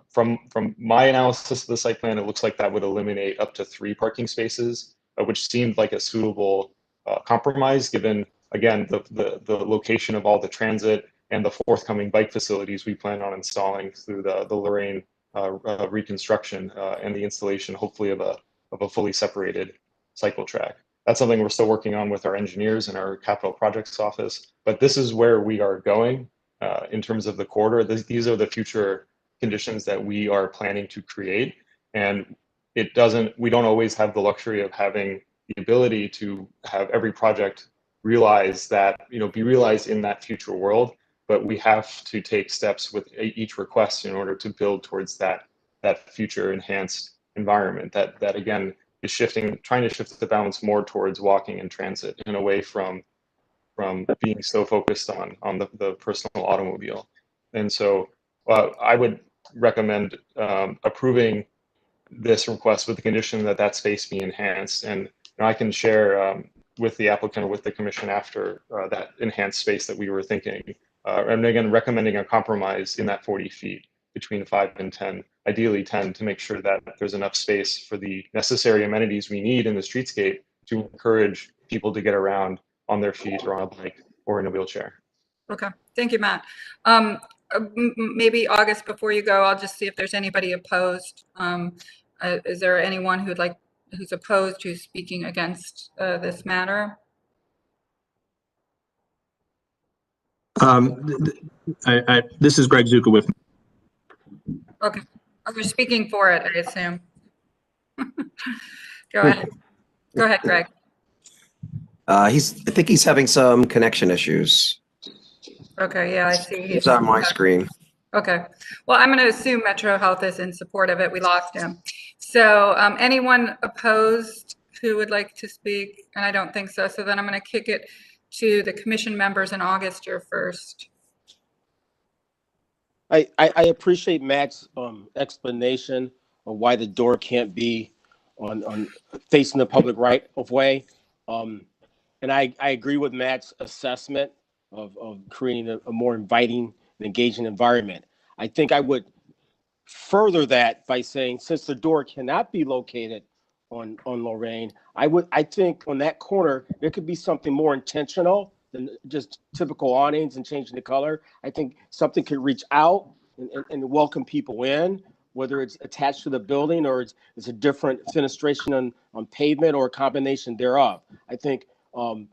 From my analysis of the site plan, it looks like that would eliminate up to 3 parking spaces, which seemed like a suitable compromise given, again, the location of all the transit and the forthcoming bike facilities we plan on installing through the Lorraine reconstruction and the installation, hopefully, of a fully separated cycle track. That's something we're still working on with our engineers and our capital projects office, but this is where we are going in terms of the corridor. These are the future conditions that we are planning to create, and we don't always have the luxury of having the ability to have every project realize that, be realized in that future world, but we have to take steps with each request in order to build towards that future enhanced environment that again is trying to shift the balance more towards walking and transit and away from being so focused on the personal automobile. And so I would recommend approving this request with the condition that space be enhanced. And I can share with the applicant or with the commission after that enhanced space that we were thinking. And again, recommending a compromise in that 40 feet between 5 and 10, ideally 10, to make sure that there's enough space for the necessary amenities we need in the streetscape to encourage people to get around on their feet or on a bike or in a wheelchair. Okay, thank you, Matt. Maybe August, before you go, I'll just see if there's anybody opposed. Is there anyone who's opposed, who's speaking against this matter? This is Greg Zuka with. Okay, you're speaking for it, I assume. Go ahead. Go ahead, Greg. I think he's having some connection issues. Okay, yeah, I see. He's on my screen. Okay, well, I'm going to assume Metro Health is in support of it. We lost him. So anyone opposed who would like to speak? And I don't think so. So then I'm going to kick it to the commission members. In August, you're first. I appreciate Matt's explanation of why the door can't be on facing the public right of way. And I agree with Matt's assessment of creating a more inviting and engaging environment. I think I would further that by saying, since the door cannot be located on Lorraine. I think on that corner, there could be something more intentional than just typical awnings and changing the color. I think something could reach out and welcome people in, whether it's attached to the building or it's a different fenestration on pavement or a combination thereof. I think, I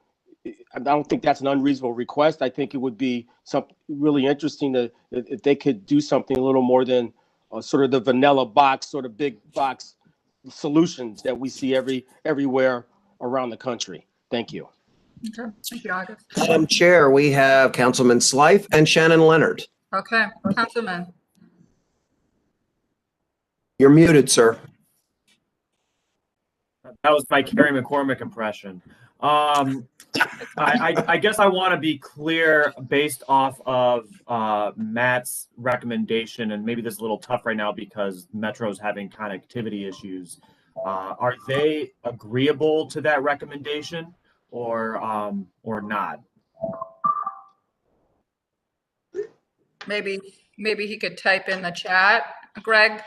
don't think that's an unreasonable request. I think it would be something really interesting if they could do something a little more than sort of the vanilla box, sort of big box solutions that we see everywhere around the country. Thank you. Okay, thank you, August. Madam Chair, we have Councilman Slife and Shannon Leonard. Okay, Councilman. You're muted, sir. That was my Kerry McCormick impression. I guess I want to be clear based off of Matt's recommendation, and maybe this is a little tough right now because Metro's having connectivity issues. Are they agreeable to that recommendation or not? Maybe he could type in the chat. Greg,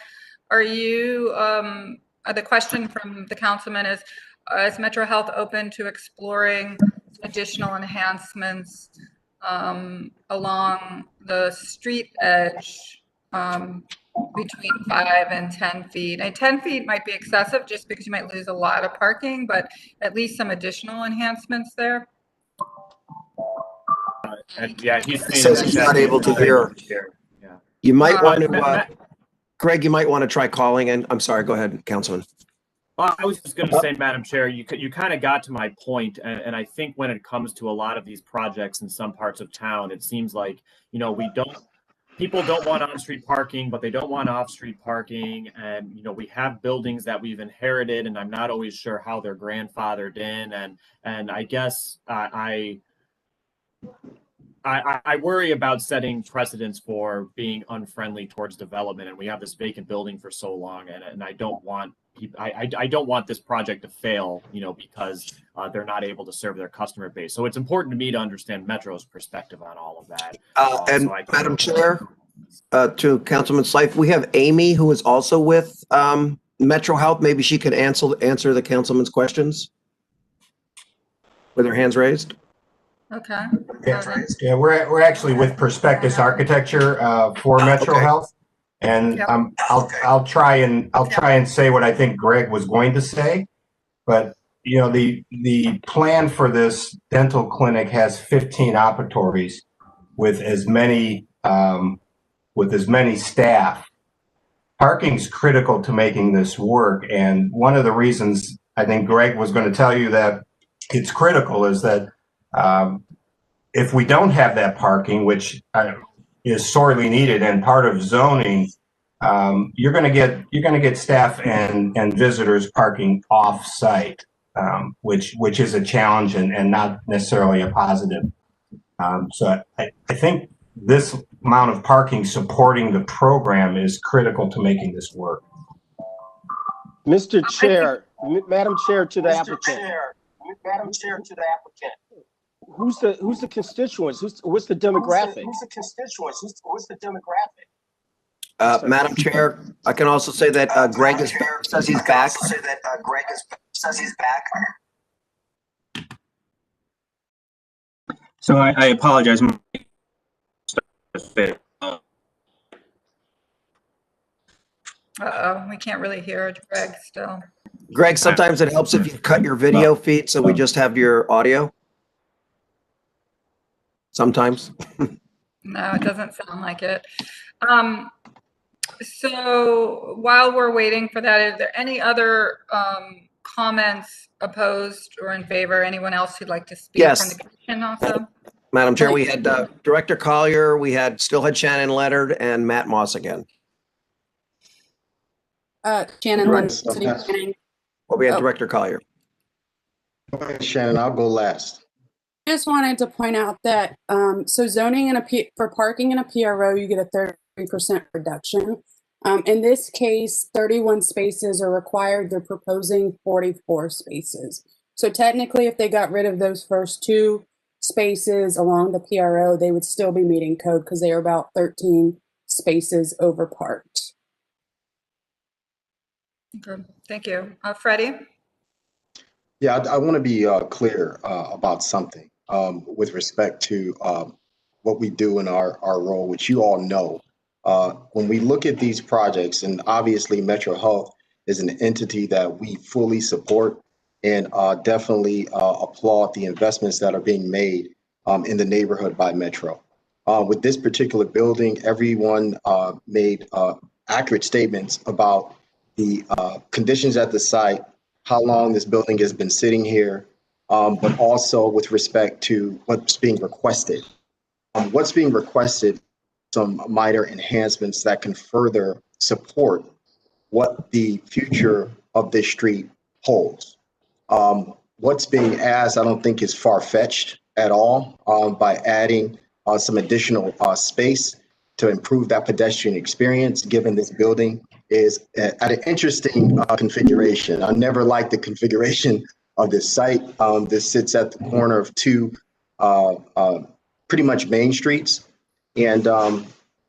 are you, the question from the councilman is Metro Health open to exploring additional enhancements along the street edge between 5 and 10 feet? And 10 feet might be excessive just because you might lose a lot of parking, but at least some additional enhancements there. And yeah, he says he's not able to hear. Yeah. You might want to, Greg, you might want to try calling in. I'm sorry, go ahead, Councilman. Well, I was just going to say, Madam Chair, you kind of got to my point, and I think when it comes to a lot of these projects in some parts of town, it seems like, you know, people don't want on-street parking, but they don't want off-street parking, and you know, we have buildings that we've inherited, and I'm not always sure how they're grandfathered in, and I guess I worry about setting precedents for being unfriendly towards development, and we have this vacant building for so long, and I don't want I don't want this project to fail, you know, because they're not able to serve their customer base. So it's important to me to understand Metro's perspective on all of that. And Madam Chair, to Councilman Slife, we have Amy who is also with Metro Health. Maybe she could answer the councilman's questions with her hands raised. Okay. Yeah, we're actually with Perspectus Architecture for Metro Health, and I'll try and say what I think Greg was going to say, but you know, the plan for this dental clinic has 15 operatories with as many staff. Parking's critical to making this work, and one of the reasons I think Greg was going to tell you that it's critical is that if we don't have that parking, which is sorely needed and part of zoning, you're going to get staff and visitors parking off-site, which is a challenge and not necessarily a positive. So I think this amount of parking supporting the program is critical to making this work. Mr. Chair, Madam Chair to the applicant. Madam Chair to the applicant. Who's the constituents? What's the demographic? Who's the constituents? What's the demographic? Madam Chair, I can also say that Greg says he's back. So I apologize. We can't really hear Greg still. Greg, sometimes it helps if you cut your video feed so we just have your audio. Sometimes. No, it doesn't sound like it. So while we're waiting for that, is there any other comments opposed or in favor? Anyone else who'd like to speak from the commission also? Madam Chair, we had Director Collier, still had Shannon Leonard and Matt Moss again. Shannon Leonard, City Planning. Well, we had Director Collier. Shannon, I'll go last. Just wanted to point out that so zoning for parking in a PRO, you get a 30% reduction. In this case, 31 spaces are required. They're proposing 44 spaces. So technically, if they got rid of those first 2 spaces along the PRO, they would still be meeting code because they are about 13 spaces over parked. Okay, thank you. Freddie? Yeah, I want to be clear about something with respect to what we do in our role, which you all know. When we look at these projects, and obviously Metro Health is an entity that we fully support and definitely applaud the investments that are being made in the neighborhood by Metro. With this particular building, everyone made accurate statements about the conditions at the site, how long this building has been sitting here, but also with respect to what's being requested. What's being requested, some minor enhancements that can further support what the future of this street holds. What's being asked, I don't think is far-fetched at all by adding some additional space to improve that pedestrian experience, given this building is at an interesting configuration. I never liked the configuration of this site. This sits at the corner of two pretty much main streets. And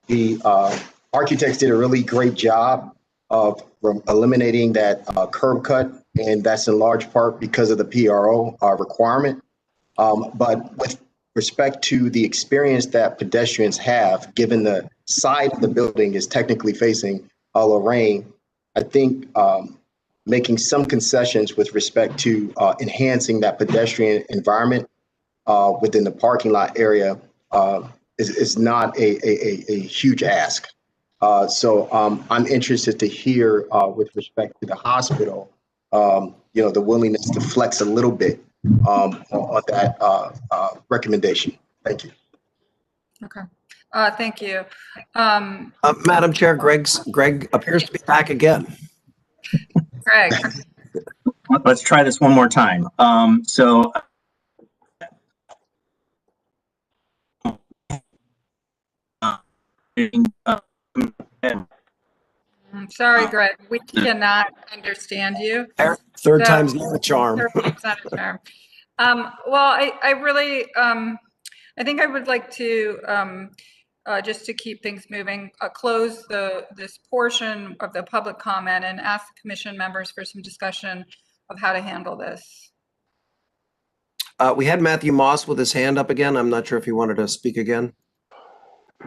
the architects did a really great job of eliminating that curb cut, and that's in large part because of the PRO requirement. But with respect to the experience that pedestrians have, given the side of the building is technically facing Lorraine, I think making some concessions with respect to enhancing that pedestrian environment within the parking lot area is not a huge ask. So I'm interested to hear with respect to the hospital, the willingness to flex a little bit on that recommendation. Thank you. Okay, thank you. Madam Chair, Greg appears to be back again. Greg. Let's try this one more time. I'm sorry, Greg, we cannot understand you. Third time's not a charm. Third time's not a charm. Well, I really, I think I would like to, just to keep things moving, close this portion of the public comment and ask the commission members for some discussion of how to handle this. We had Matthew Moss with his hand up again. I'm not sure if he wanted to speak again.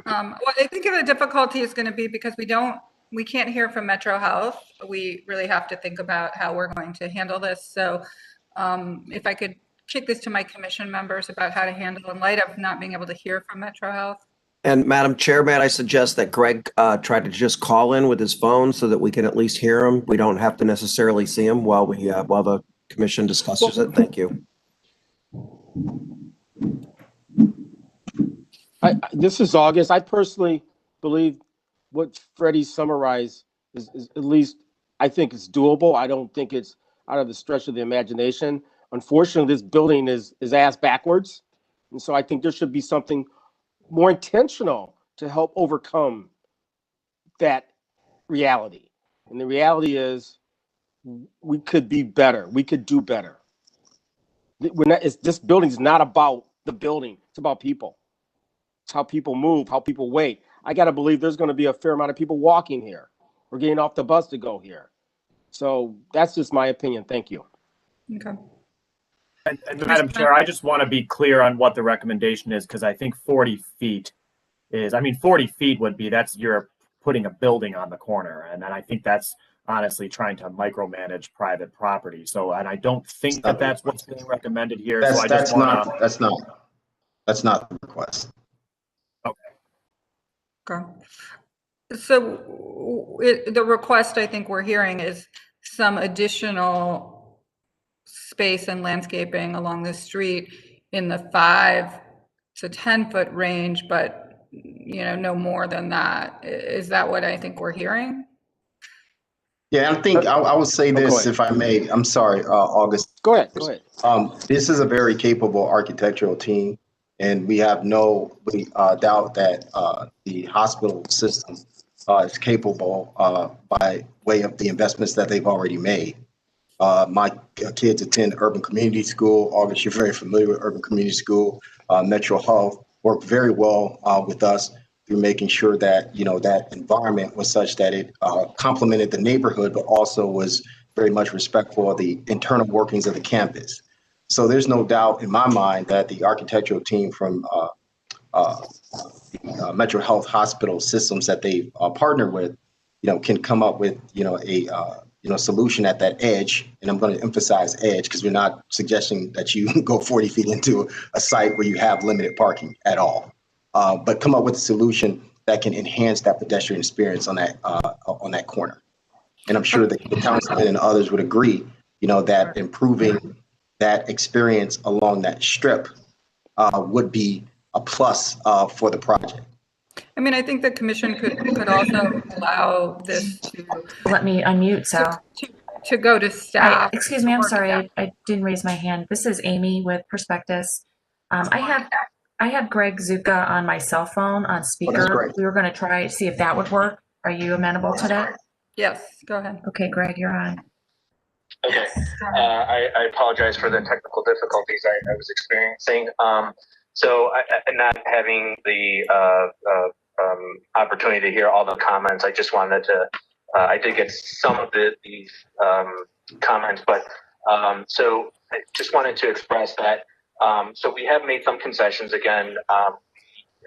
Well, I think the difficulty is going to be because we can't hear from Metro Health. We really have to think about how we're going to handle this. So if I could kick this to my commission members about how to handle in light of not being able to hear from Metro Health. And Madam Chair, may I suggest that Greg try to just call in with his phone so that we can at least hear him. We don't have to necessarily see him while the commission discusses it. Thank you. This is August. I personally believe what Freddie summarized is at least, I think it's doable. I don't think it's out of the stretch of the imagination. Unfortunately, this building is ass backwards. And so I think there should be something more intentional to help overcome that reality. And the reality is we could be better. We could do better. This building's not about the building. It's about people. It's how people move, how people wait. I got to believe there's going to be a fair amount of people walking here or getting off the bus to go here. So that's just my opinion. Thank you. Okay. And Madam Chair, I just want to be clear on what the recommendation is, because I think 40 feet is, 40 feet would be, you're putting a building on the corner. And then I think that's honestly trying to micromanage private property. So, and I don't think that's what's being recommended here. That's not the request. Okay. So the request I think we're hearing is some additional space and landscaping along the street in the 5 to 10 foot range, but no more than that. Is that what I think we're hearing? Yeah, I think I would say this, if I may. I'm sorry, August. Go ahead. This is a very capable architectural team, and we have no doubt that the hospital system is capable by way of the investments that they've already made. My kids attend Urban Community School. August, you're very familiar with Urban Community School. Metro Health worked very well with us through making sure that, that environment was such that it complemented the neighborhood, but also was very much respectful of the internal workings of the campus. So there's no doubt in my mind that the architectural team from Metro Health Hospital systems that they partner with, can come up with, a solution at that edge. And I'm going to emphasize edge because we're not suggesting that you go 40 feet into a site where you have limited parking at all. But come up with a solution that can enhance that pedestrian experience on that corner. And I'm sure that the councilman and others would agree, that improving that experience along that strip would be a plus for the project. I mean, I think the commission could also allow this to. Let me unmute, so. To go to staff. Excuse me, I'm sorry, I didn't raise my hand. This is Amy with Prospectus. I have Greg Zuka on my cell phone on speaker. We were going to try to see if that would work. Are you amenable to that? Yes, go ahead. Okay, Greg, you're on. Okay, I apologize for the technical difficulties I was experiencing. So not having the opportunity to hear all the comments, I just wanted to, I did get some of these comments, but so I just wanted to express that. So we have made some concessions again,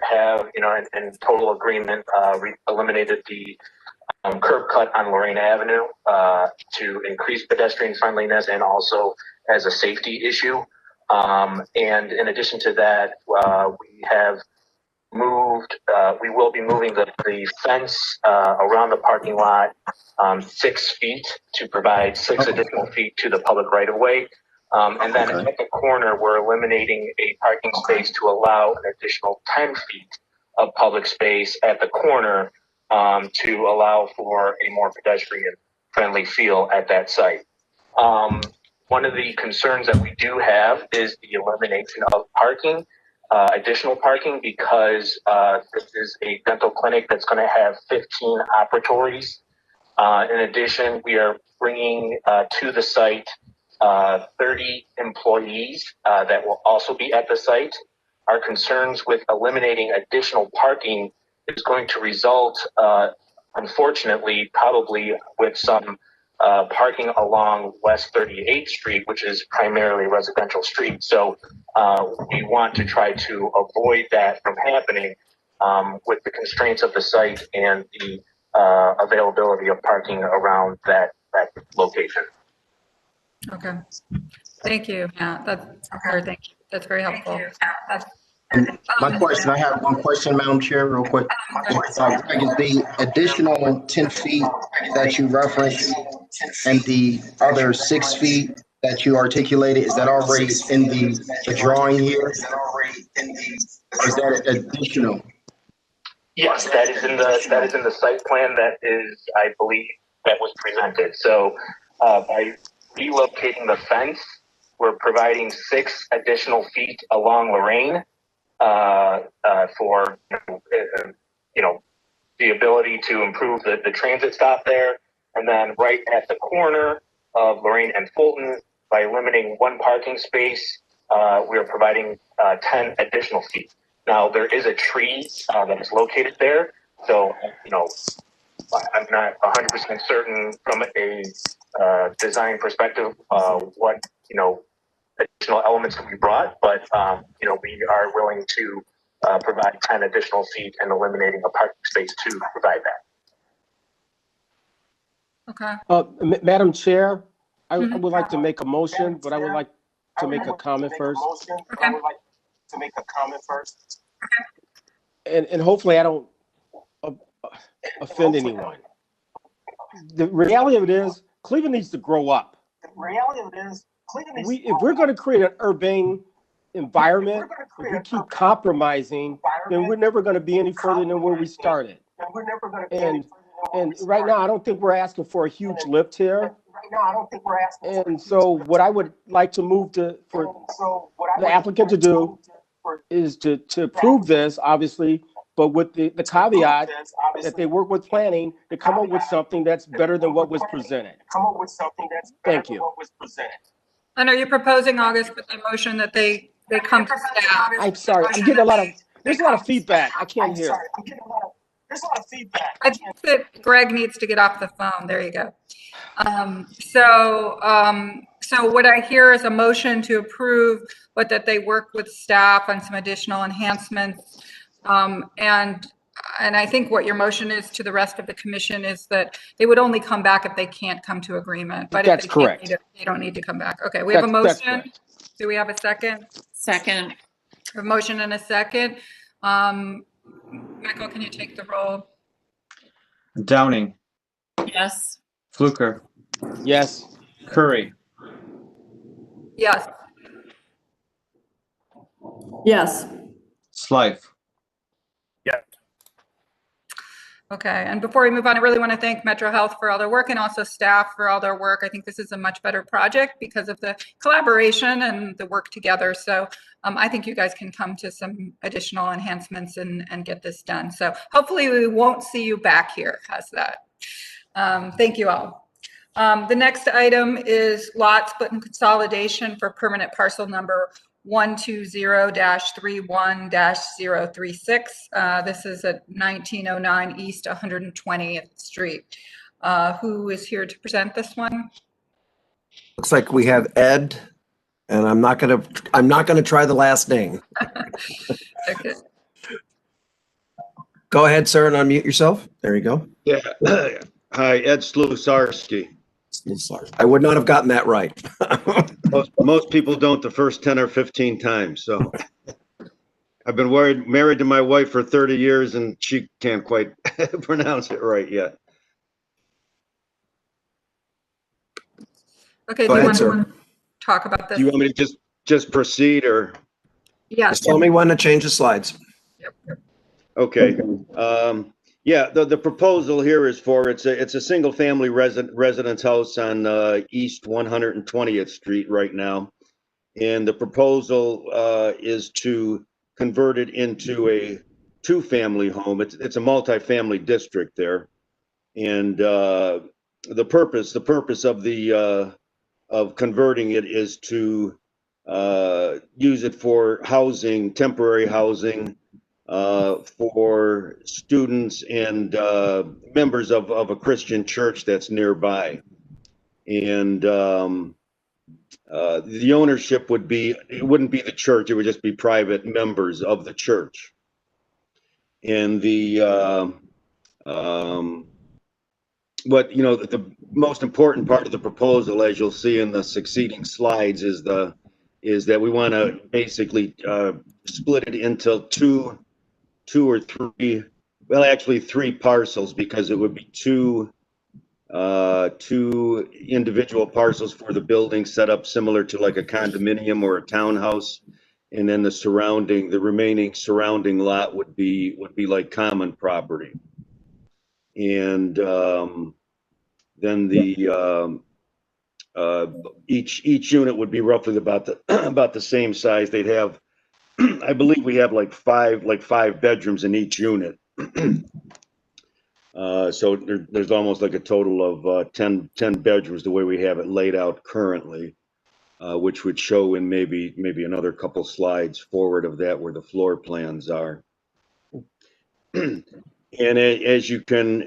have, in total agreement, eliminated the curb cut on Lorraine Avenue to increase pedestrian friendliness and also as a safety issue. And in addition to that, we have moved, we will be moving the fence around the parking lot 6 feet to provide 6 additional feet to the public right of way. And then at the corner, we're eliminating a parking space to allow an additional 10 feet of public space at the corner to allow for a more pedestrian friendly feel at that site. One of the concerns that we do have is the elimination of parking, additional parking, because this is a dental clinic that's going to have 15 operatories. In addition, we are bringing to the site 30 employees that will also be at the site. Our concerns with eliminating additional parking is going to result, unfortunately, probably with some parking along West 38th Street, which is primarily a residential street. So we want to try to avoid that from happening with the constraints of the site and the availability of parking around that location. Okay. Thank you, Matt. Thank you. That's very helpful. My question, I have one question, Madam Chair, real quick. The additional 10 feet that you referenced and the other 6 feet that you articulated, is that already in the drawing here? Or is that additional? Yes, that is in the site plan that is, I believe, that was presented. So by relocating the fence, we're providing 6 additional feet along Lorraine for the ability to improve the transit stop there, and then right at the corner of Lorraine and Fulton, by limiting 1 parking space, we are providing 10 additional feet. Now there is a tree that is located there, so I'm not 100% certain from a design perspective what additional elements can be brought, but we are willing to provide 10 additional feet and eliminating a parking space to provide that. Okay. Madam Chair, I would like to make a motion, but I would like to make a comment first. Okay. And hopefully I don't offend anyone. The reality of it is, Cleveland needs to grow up. If we're going to create an urban environment, if we keep compromising, then we're never going to be any further than where we started. And right now, I don't think we're asking for a huge lift here. And so what I would like to move for the applicant to do is to approve this, obviously, but with the caveat that they work with planning to come up with something that's better than what was presented. Thank you. And are you proposing, August, with the motion that they come to staff? I'm sorry, I'm getting a lot of There's a lot of feedback. I can't hear. There's a lot of feedback. I think that Greg needs to get off the phone. There you go. So what I hear is a motion to approve, but that they work with staff on some additional enhancements. And I think what your motion is to the rest of the commission is that they would only come back if they can't come to agreement. But That's if they can't, correct. they don't need to come back. Okay, we have a That's motion. correct. Do we have a second? Second. A motion and a second. Michael, can you take the roll? Downing, Yes. Fluker, Yes. Curry, Yes. Yes. Slife. Okay, and before we move on, I really want to thank Metro Health for all their work and also staff for all their work. I think this is a much better project because of the collaboration and the work together. So I think you guys can come to some additional enhancements and get this done. So hopefully we won't see you back here. How's that? Thank you all. The next item is lot split and consolidation for permanent parcel number 120-31-036. This is at 1909 East 120th Street. Who is here to present this one? Looks like we have Ed, and I'm not gonna try the last name. Okay. Go ahead, sir, and unmute yourself. There you go. Yeah. Hi, Ed Slusarski. I would not have gotten that right. Most people don't the first 10 or 15 times. So I've been married to my wife for 30 years and she can't quite pronounce it right yet. Okay, Go do you ahead, want to talk about this? Do you want me to just proceed or? Yes. Just tell me when to change the slides. Okay. Yeah, the proposal here is for, it's a single family residence house on East 120th Street right now. And the proposal is to convert it into a 2-family home. It's a multi-family district there. And the purpose of converting it is to use it for housing, temporary housing, for students and members of a Christian church that's nearby. And the ownership would be, it wouldn't be the church, it would just be private members of the church. And but you know, the most important part of the proposal, as you'll see in the succeeding slides, is that we want to basically split it into two or three, well, actually 3 parcels, because it would be two individual parcels for the building set up similar to like a condominium or a townhouse, and then the remaining surrounding lot would be like common property. And then each unit would be roughly about the same size. They'd have, I believe we have like five bedrooms in each unit. So there's almost like a total of 10 bedrooms the way we have it laid out currently, which would show in maybe another couple slides forward of that where the floor plans are. And as you can,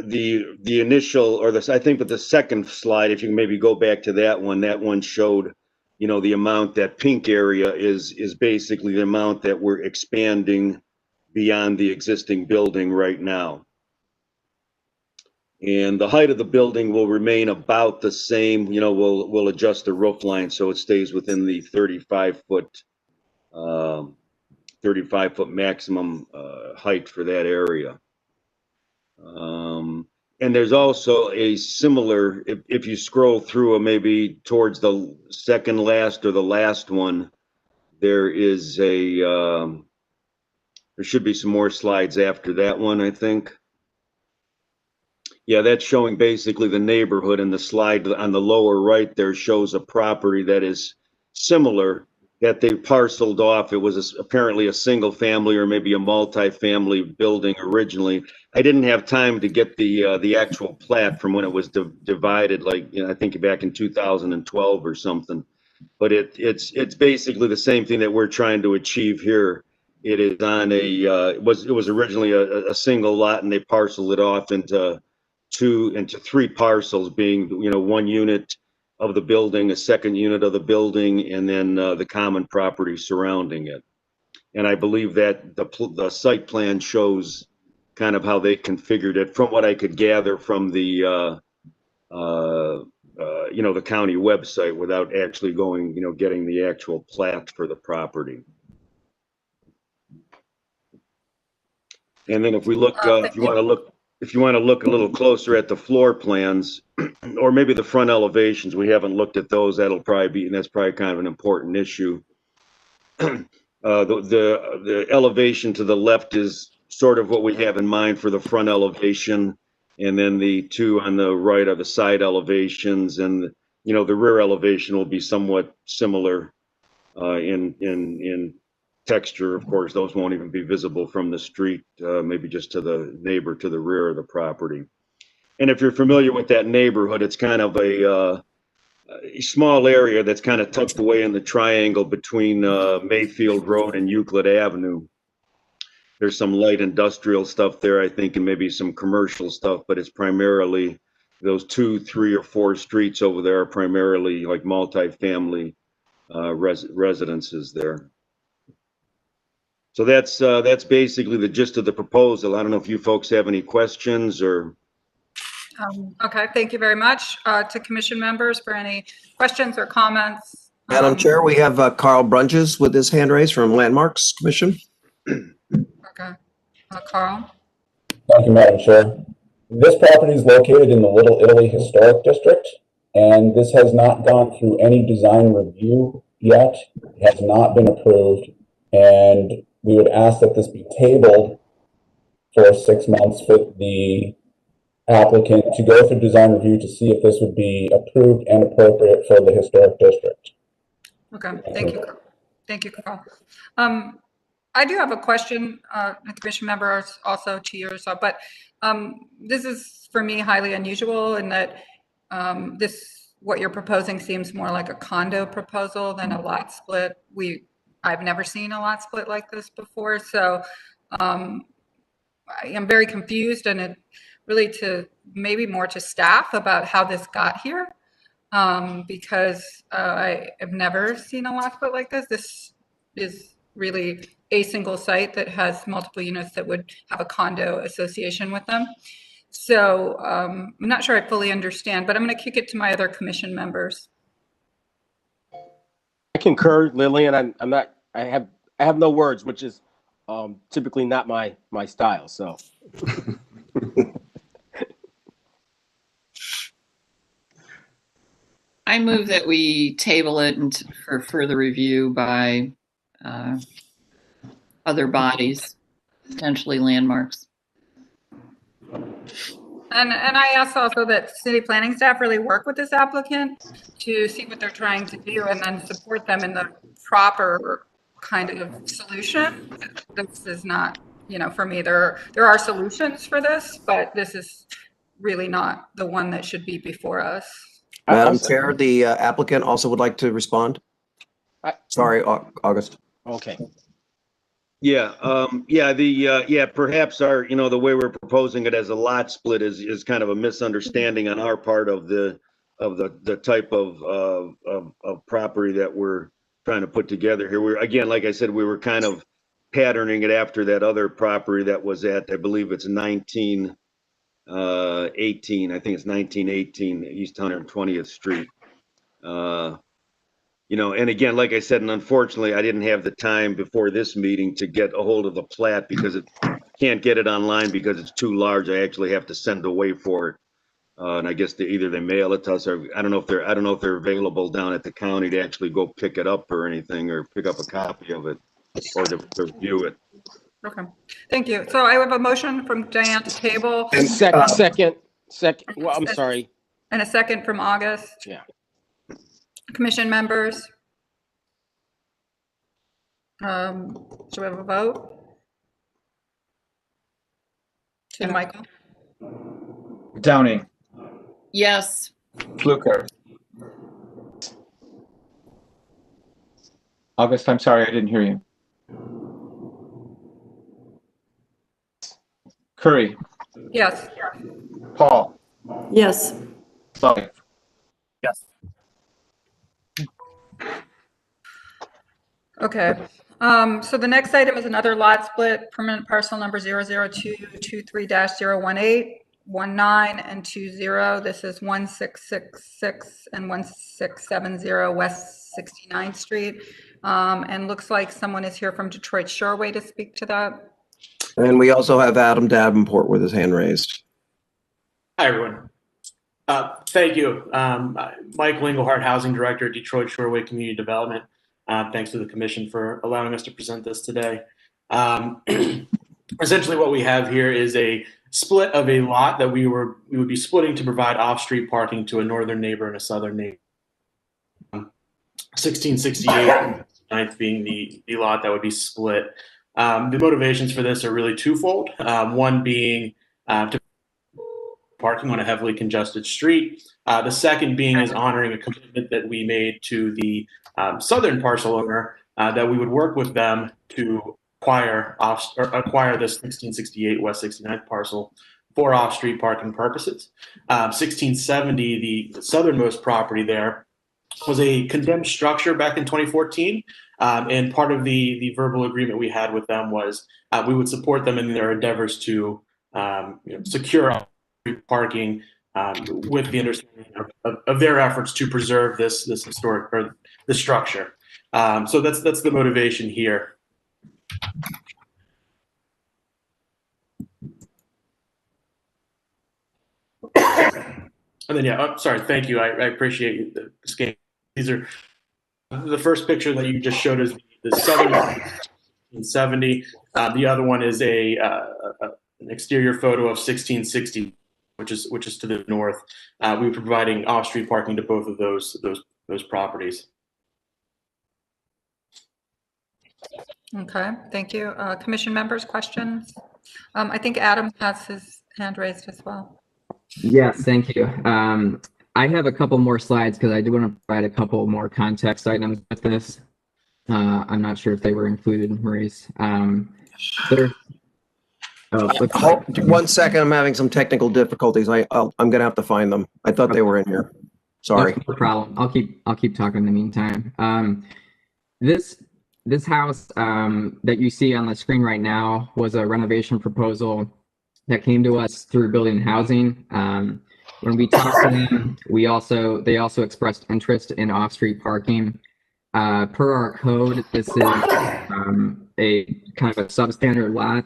the initial, or I think that the second slide, if you can maybe go back to that one showed, you know, the amount, that pink area is basically the amount that we're expanding beyond the existing building right now. And the height of the building will remain about the same. You know, we'll adjust the roof line so it stays within the 35-foot maximum height for that area. And there's also a similar, if you scroll through maybe towards the second last or the last one, there is there should be some more slides after that one, I think. Yeah, that's showing basically the neighborhood, and the slide on the lower right there shows a property that is similar that they parceled off. It was apparently a single family or maybe a multi-family building originally. I didn't have time to get the actual plat from when it was divided, like, you know, I think back in 2012 or something. But it's basically the same thing that we're trying to achieve here. It is on it was originally a single lot, and they parceled it off into three parcels, being, you know, one unit of the building, a second unit of the building, and then the common property surrounding it. And I believe that the site plan shows kind of how they configured it, from what I could gather from the you know, the county website, without actually going, you know, getting the actual plat for the property. And then if we look, if you want to look a little closer at the floor plans, or maybe the front elevations, we haven't looked at those. That'll probably be, and that's probably kind of an important issue. The elevation to the left is sort of what we have in mind for the front elevation, and then the two on the right are the side elevations, and you know, the rear elevation will be somewhat similar in texture. Of course, those won't even be visible from the street, maybe just to the neighbor to the rear of the property. And if you're familiar with that neighborhood, it's kind of a small area that's kind of tucked away in the triangle between Mayfield Road and Euclid Avenue. There's some light industrial stuff there, I think, and maybe some commercial stuff, but it's primarily those 2, 3, or 4 streets over there are primarily like multi-family residences there. So that's basically the gist of the proposal. I don't know if you folks have any questions or. Okay, thank you very much to commission members for any questions or comments. Madam Chair, we have Carl Brunges with his hand raised from Landmarks Commission. Okay, Carl. Thank you, Madam Chair. This property is located in the Little Italy Historic District, and this has not gone through any design review yet. It has not been approved, and we would ask that this be tabled for 6 months for the applicant to go through design review to see if this would be approved and appropriate for the historic district. Okay, thank you. Thank you, Carl. I do have a question, commission members, also to yourself, but this is for me highly unusual in that what you're proposing seems more like a condo proposal than a lot split. I've never seen a lot split like this before, so I am very confused, and it really to maybe more to staff about how this got here, because I have never seen a lot split like this. This is really a single site that has multiple units that would have a condo association with them. So I'm not sure I fully understand, but I'm going to kick it to my other commission members. I concur, Lillian. I have no words, which is typically not my style. So. I move that we table it for further review by other bodies, potentially Landmarks. And I ask also that city planning staff really work with this applicant to see what they're trying to do and then support them in the proper kind of solution. This is not, you know, for me, there are solutions for this, but this is really not the one that should be before us. Madam Chair, the applicant also would like to respond. Sorry, August. Okay. Yeah, perhaps the way we're proposing it as a lot split is kind of a misunderstanding on our part of the type of property that we're trying to put together here. We're, again, like I said, we were kind of patterning it after that other property that was at, I believe it's 1918. I think it's 1918 East 120th Street. And again, like I said, and unfortunately, I didn't have the time before this meeting to get a hold of the plat because it can't get it online because it's too large. I actually have to send away for it, and I guess either they mail it to us, or I don't know if they're available down at the county to actually go pick it up or anything, or pick up a copy of it, or to view it. Okay, thank you. So I have a motion from Diane to table. And second. Well, I'm sorry. And a second from August. Yeah. Commission members. Should we have a vote? To Michael. Downing. Yes. Fluker. August, I'm sorry, I didn't hear you. Curry, Yes. Paul, Yes. Slythe. Yes. Okay. So the next item is another lot split, permanent parcel number 00223-018, 19 and 20. This is 1666 and 1670 West 69th Street. And looks like someone is here from Detroit Shoreway to speak to that. And we also have Adam Davenport with his hand raised. Hi, everyone. Thank you. Michael Engelhardt, Housing Director, Detroit Shoreway Community Development. Thanks to the commission for allowing us to present this today. Essentially what we have here is a split of a lot that we would be splitting to provide off-street parking to a northern neighbor and a southern neighbor. 1668, 9th being the lot that would be split. The motivations for this are really twofold. One being to parking on a heavily congested street. The second being is honoring a commitment that we made to the southern parcel owner that we would work with them to acquire this 1668 West 69th parcel for off-street parking purposes. 1670, the southernmost property there, was a condemned structure back in 2014. And part of the verbal agreement we had with them was we would support them in their endeavors to secure parking with the understanding of their efforts to preserve this historic or the structure. So that's the motivation here. And then, yeah, sorry, thank you. I appreciate the scan. These are the first picture that you just showed is the southern 1670. The other one is an exterior photo of 1660, which is to the north. We were providing off-street parking to both of those properties. Okay, thank you. Commission members, questions? I think Adam has his hand raised as well. Yes, thank you. I have a couple more slides because I do want to provide a couple more context items with this. I'm not sure if they were included, Maurice. One second, I'm having some technical difficulties. I'm gonna have to find them. I thought they were in here. Sorry. No problem. I'll keep talking in the meantime. This house that you see on the screen right now was a renovation proposal that came to us through Building and Housing. When we talked to them, they also expressed interest in off-street parking. Per our code, this is a kind of a substandard lot.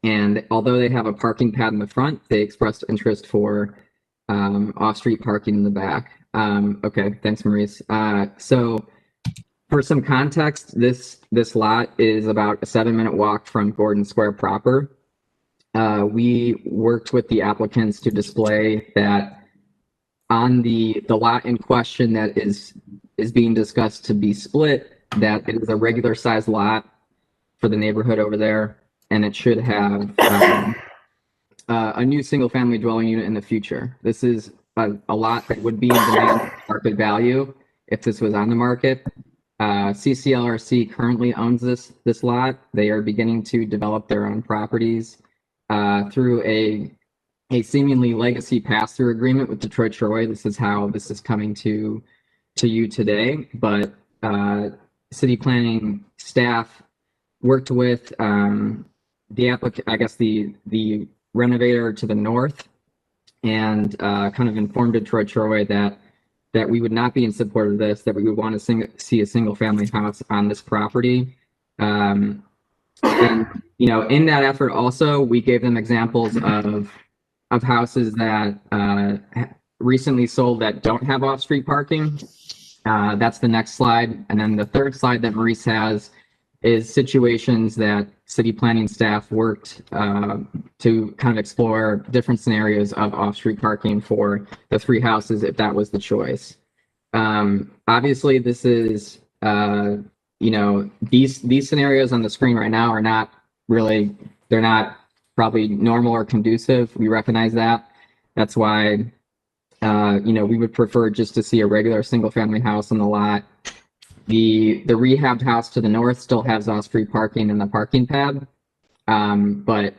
And although they have a parking pad in the front, they expressed interest for off-street parking in the back. Okay, thanks, Maurice. So for some context, this lot is about a 7-minute walk from Gordon Square proper. We worked with the applicants to display that on the lot in question that is being discussed to be split, that it is a regular size lot for the neighborhood over there, and it should have a new single family dwelling unit in the future. This is a lot that would be in demand market value if this was on the market. CCLRC currently owns this lot. They are beginning to develop their own properties through a seemingly legacy pass-through agreement with Detroit Shoreway. This is how this is coming to you today. But city planning staff worked with the applicant, I guess the renovator to the north, and kind of informed Detroit Shoreway that we would not be in support of this, that we would want to see a single family house on this property. And, in that effort also, we gave them examples of houses that recently sold that don't have off-street parking. That's the next slide. And then the third slide that Maurice has is situations that city planning staff worked to kind of explore different scenarios of off-street parking for the 3 houses if that was the choice. Obviously, this is, these scenarios on the screen right now are not really, they're not probably normal or conducive. We recognize that. That's why, we would prefer just to see a regular single family house on the lot. The rehabbed house to the north still has off-street parking in the parking pad. But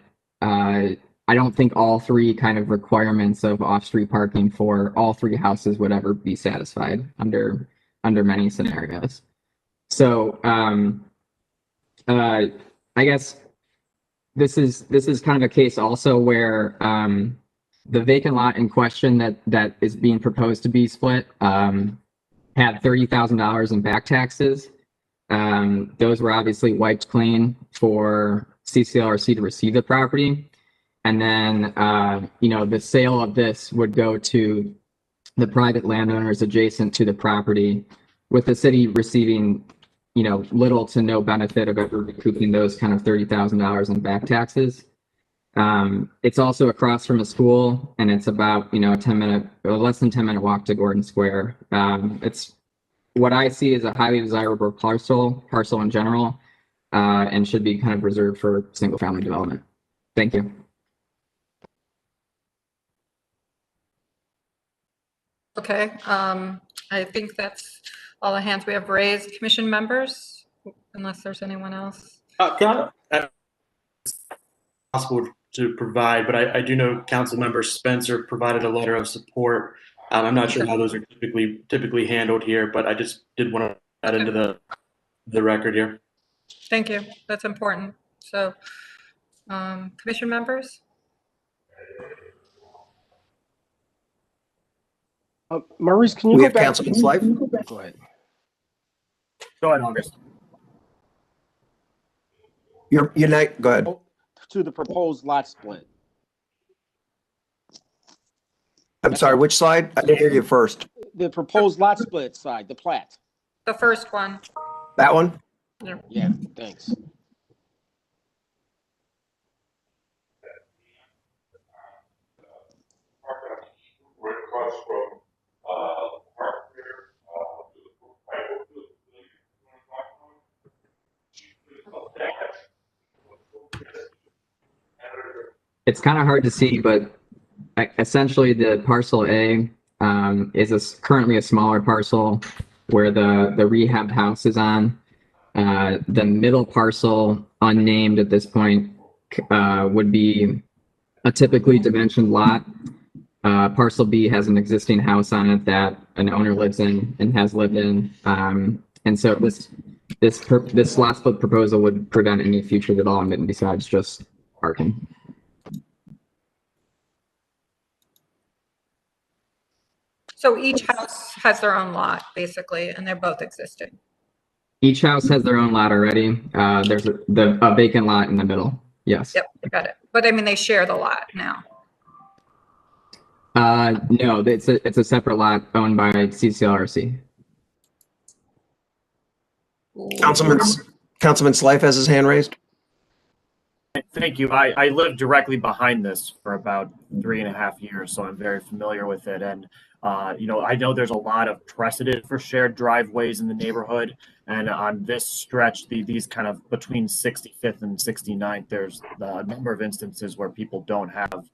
I don't think all three kind of requirements of off-street parking for all three houses would ever be satisfied under many scenarios. So I guess this is kind of a case also where the vacant lot in question that is being proposed to be split had $30,000 in back taxes. Those were obviously wiped clean for CCLRC to receive the property. And then, the sale of this would go to the private landowners adjacent to the property, with the city receiving, little to no benefit of ever recouping those kind of $30,000 in back taxes. It's also across from a school, and it's about, less than 10-minute walk to Gordon Square. It's what I see as a highly desirable parcel in general, and should be kind of reserved for single family development. Thank you. Okay, I think that's all the hands we have raised. Commission members, unless there's anyone else. Possible to provide, but I do know Council Member Spencer provided a letter of support. I'm not sure how those are typically handled here, but I just did want to add into the record here. Thank you. That's important. So, commission members. Maurice, can you We go have back? Councilman Slife. Go ahead. Go ahead, August. Go ahead. To the proposed lot split. I'm sorry, which slide? I didn't hear you first. The proposed lot split side, the plat. The first one. That one? Yeah, thanks. It's kind of hard to see, but essentially the parcel A is currently a smaller parcel where the rehab house is on. The middle parcel, unnamed at this point, would be a typically dimensioned lot. Parcel B has an existing house on it that an owner lives in and has lived in. And so this lot split proposal would prevent any future development besides just parking. So each house has their own lot, basically, and they're both existing. Each house has their own lot already. There's a vacant lot in the middle. Yes. Yep, got it. But I mean, they share the lot now. No, it's a separate lot owned by CCLRC. Councilman Slife has his hand raised. Thank you. I lived directly behind this for about 3.5 years, so I'm very familiar with it. And I know there's a lot of precedent for shared driveways in the neighborhood. And on this stretch, these kind of between 65th and 69th, there's a number of instances where people don't have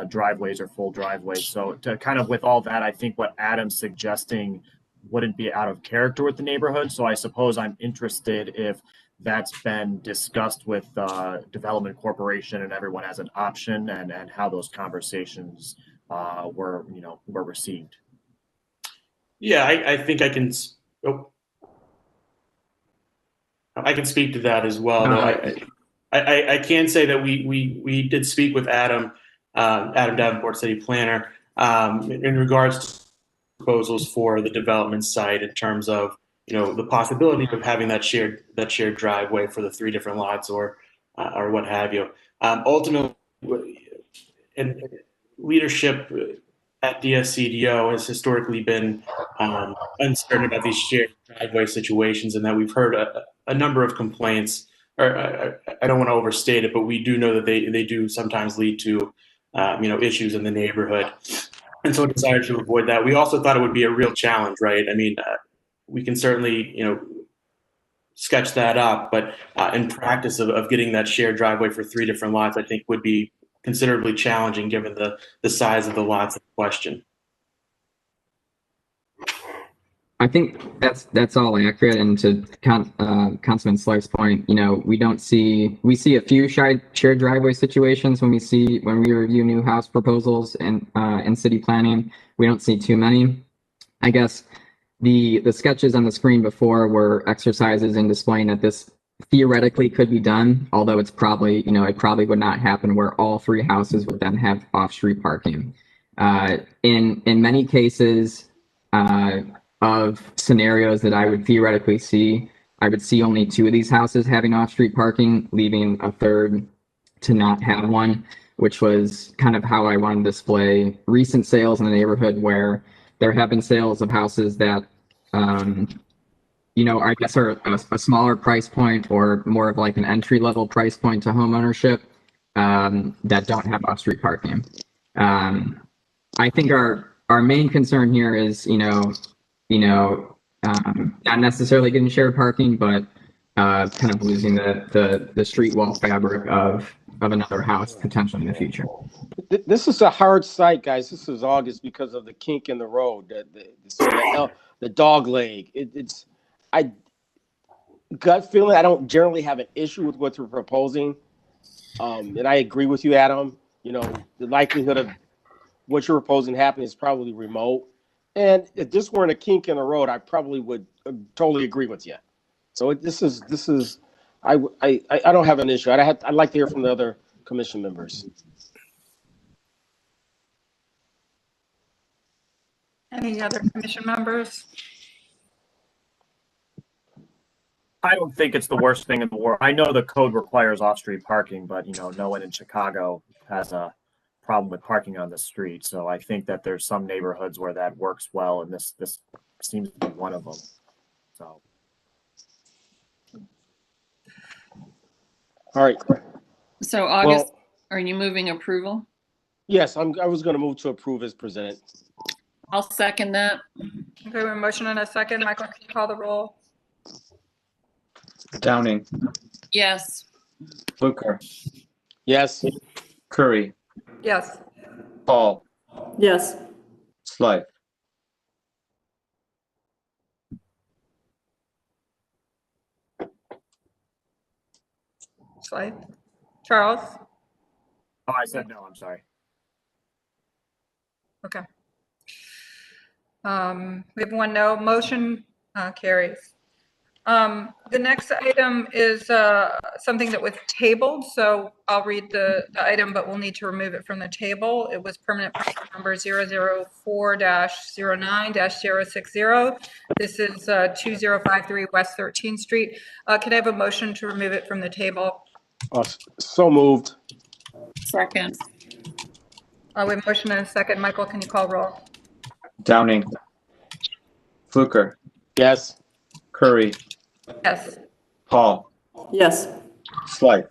driveways or full driveways. So to kind of with all that, I think what Adam's suggesting wouldn't be out of character with the neighborhood. So I suppose I'm interested if that's been discussed with Development Corporation and everyone as an option, and how those conversations were received. Yeah, I think I can. I can speak to that as well. I can say that we did speak with Adam Davenport, City Planner, in regards to proposals for the development site in terms of the possibility of having that shared driveway for the 3 different lots or what have you. Ultimately, and leadership at DSCDO has historically been uncertain about these shared driveway situations, and that we've heard a number of complaints. Or I don't want to overstate it, but we do know that they do sometimes lead to issues in the neighborhood, and so a desire to avoid that. We also thought it would be a real challenge, right? I mean, we can certainly sketch that up, but in practice of getting that shared driveway for 3 different lots, I think would be considerably challenging given the size of the lots in question. I think that's all accurate. And to Councilman Slice's point, we see a few shared driveway situations when we review new house proposals and in city planning. We don't see too many. I guess the sketches on the screen before were exercises in displaying that this theoretically could be done, although it's probably, it probably would not happen where all three houses would then have off-street parking. In many cases, of scenarios that I would theoretically see, I would see only two of these houses having off-street parking, leaving a third to not have one, which was kind of how I wanted to display recent sales in the neighborhood where there have been sales of houses that, I guess are a smaller price point or more of like an entry-level price point to home ownership that don't have off-street parking. I think our main concern here is, not necessarily getting shared parking, but kind of losing the street wall fabric of another house potentially in the future. This is a hard site, guys. This is August because of the kink in the road, the dog leg. I gut feeling I don't generally have an issue with what you're proposing, and I agree with you, Adam. The likelihood of what you're proposing happening is probably remote. And if this weren't a kink in the road, I probably would totally agree with you. So this is, I don't have an issue. I'd like to hear from the other commission members. Any other commission members? I don't think it's the worst thing in the world. I know the code requires off-street parking, but no one in Chicago has a problem with parking on the street. So I think that there's some neighborhoods where that works well, and this seems to be one of them. So, all right. So August, are you moving approval? Yes, I was going to move to approve as presented. I'll second that. Okay, we have a motion and a second. Michael, can you call the roll? Downing, Yes. Fluker, Yes. Curry, Yes. Paul, Yes. Slife. Slide. Charles? oh, I said no. I'm sorry. Okay. We have one no. Motion carries. The next item is something that was tabled, so I'll read the item, but we'll need to remove it from the table. It was permanent project number 004-09-060. This is 2053 West 13th Street. Can I have a motion to remove it from the table? So moved. Second. We have a motion and a second. Michael, can you call roll? Downing, Fluker, Yes. Curry, Yes. Paul, Yes. Slife.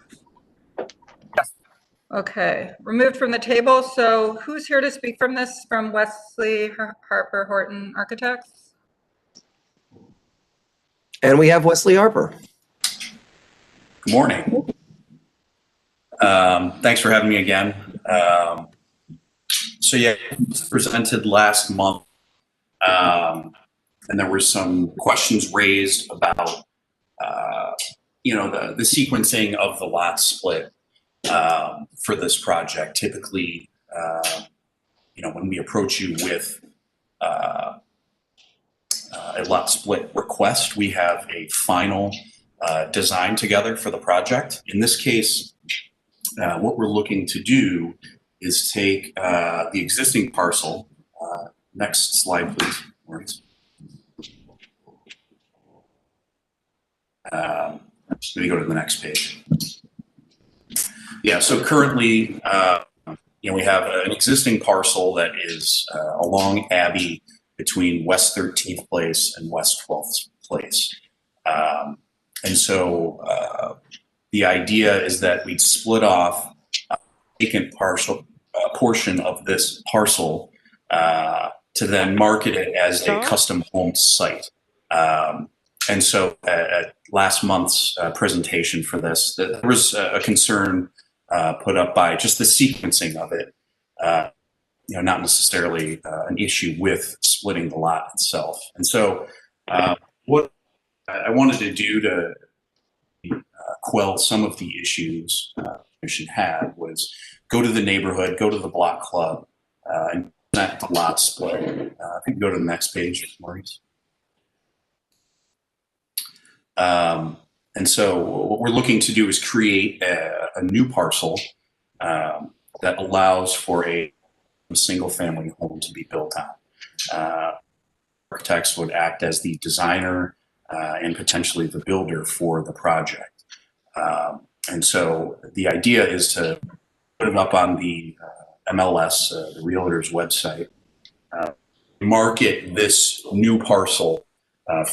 Okay, removed from the table. So who's here to speak from this, from Wesley Harper Horton Architects? And we have Wesley Harper. Good morning. Thanks for having me again. So yeah, it was presented last month, and there were some questions raised about, the sequencing of the lot split for this project. Typically, when we approach you with a lot split request, we have a final design together for the project. In this case, what we're looking to do is take the existing parcel. Next slide, please. Let me go to the next page. Yeah, so currently, we have an existing parcel that is along Abbey between West 13th Place and West 12th Place. And so the idea is that we'd split off a vacant portion of this parcel to then market it as a custom home site. And so at last month's presentation for this, there was a concern put up by just the sequencing of it. not necessarily an issue with splitting the lot itself. And so what I wanted to do to quell some of the issues the commission had was go to the neighborhood, go to the block club, and present the lot split. I think go to the next page, Maurice. And so what we're looking to do is create a new parcel that allows for a single family home to be built on. Architects would act as the designer and potentially the builder for the project. And so the idea is to put it up on the MLS, the realtor's website, market this new parcel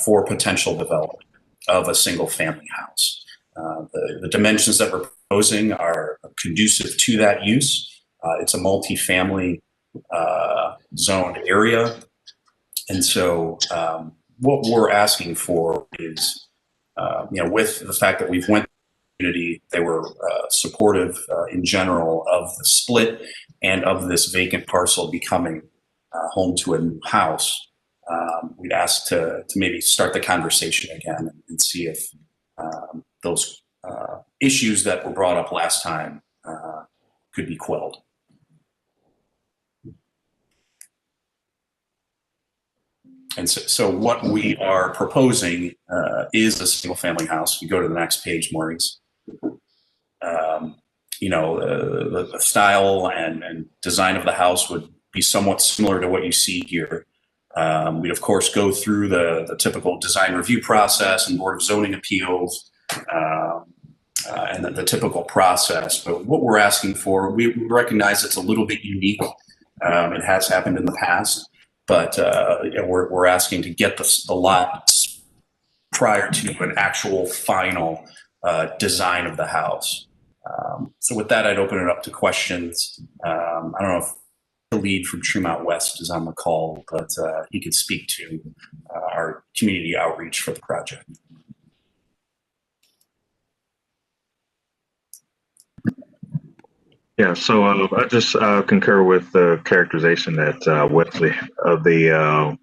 for potential development of a single family house. The dimensions that we're proposing are conducive to that use. It's a multi-family zoned area. And so what we're asking for is, with the fact that we've went to the community, they were supportive in general of the split and of this vacant parcel becoming home to a new house. We'd ask to maybe start the conversation again and see if those issues that were brought up last time could be quelled. And so what we are proposing is a single family house. We go to the next page, Maurice. The style and design of the house would be somewhat similar to what you see here. We'd of course go through the typical design review process and Board of Zoning Appeals and the typical process. But what we're asking for, we recognize it's a little bit unique. It has happened in the past. But we're asking to get the lot prior to an actual final design of the house. So with that, I'd open it up to questions. I don't know if the lead from Tremont West is on the call, but he could speak to our community outreach for the project. Yeah, so I just concur with the characterization that Wesley of the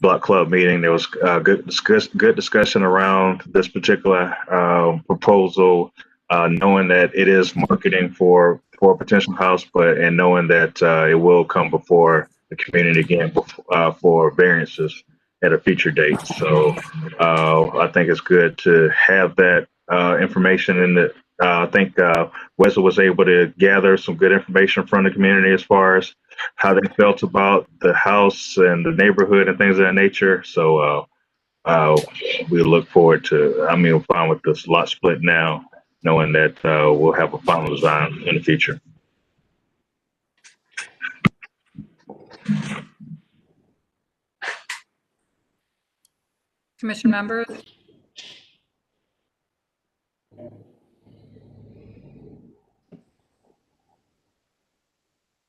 block club meeting. There was good discussion around this particular proposal, knowing that it is marketing for a potential house, and knowing that it will come before the community again for variances at a future date. So I think it's good to have that information in the. I think Wesley was able to gather some good information from the community as far as how they felt about the house and the neighborhood and things of that nature. So we look forward to, fine with this lot split now, knowing that we'll have a final design in the future. Commission members?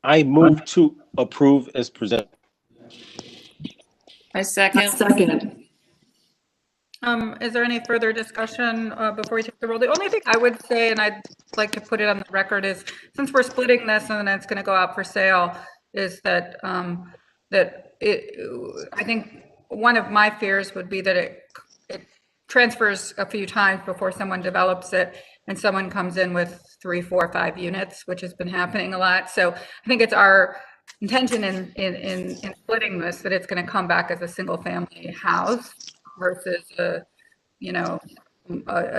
I move to approve as presented. I second. Second. Is there any further discussion before we take the roll? The only thing I would say, and I'd like to put it on the record, is since we're splitting this and then it's going to go out for sale, is that I think one of my fears would be that it transfers a few times before someone develops it and someone comes in with 3, 4, 5 units, which has been happening a lot. So I think it's our intention in splitting this that it's going to come back as a single family house versus a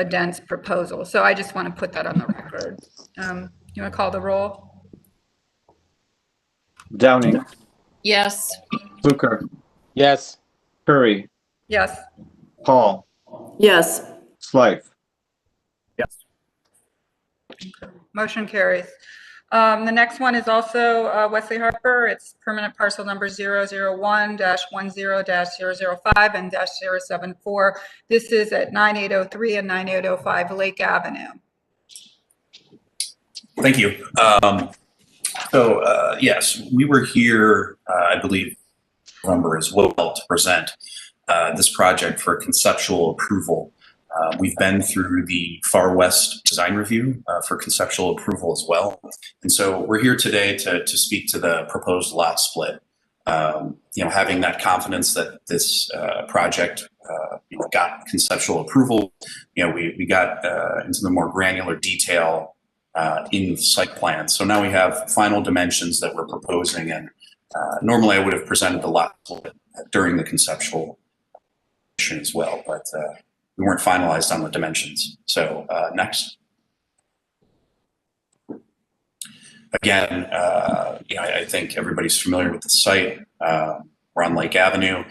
dense proposal. So I just want to put that on the record. You want to call the roll? Downing. Yes. Fluker. Yes. Curry. Yes. Paul. Yes. Slife. Yes. Motion carries. The next one is also Wesley Harper. It's permanent parcel number 001-10-005 and -074. This is at 9803 and 9805 Lake Avenue. Thank you. Yes, we were here, I believe, November as well to present this project for conceptual approval We've been through the Far West design review for conceptual approval as well. And so we're here today to speak to the proposed lot split. Having that confidence that this project got conceptual approval, we got into the more granular detail in the site plan. So now we have final dimensions that we're proposing, and normally I would have presented the lot split during the conceptual as well, but we weren't finalized on the dimensions. So next. Again, I think everybody's familiar with the site. We're on Lake Avenue.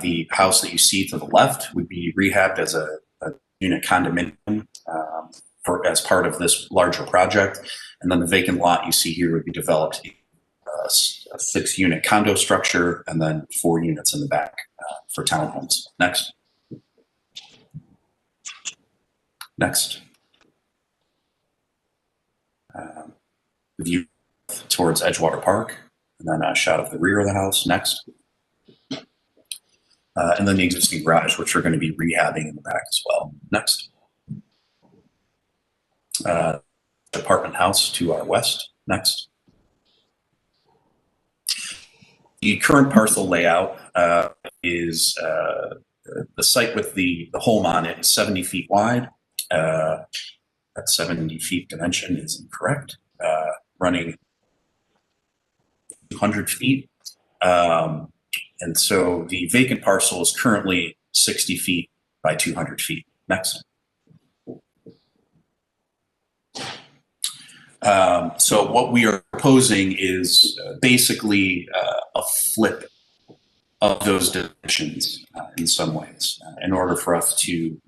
The house that you see to the left would be rehabbed as a unit condominium as part of this larger project. And then the vacant lot you see here would be developed a 6-unit condo structure and then 4 units in the back for townhomes. Next. Next. The view towards Edgewater Park, and then a shot of the rear of the house. Next. And then the existing garage, which we're going to be rehabbing in the back as well. Next. Apartment house to our west. Next. The current parcel layout is the site with the home on it is 70 feet wide. That 70 feet dimension is incorrect. Running 200 feet. And so the vacant parcel is currently 60 feet by 200 feet. Next. So what we are proposing is basically a flip of those dimensions in some ways in order for us to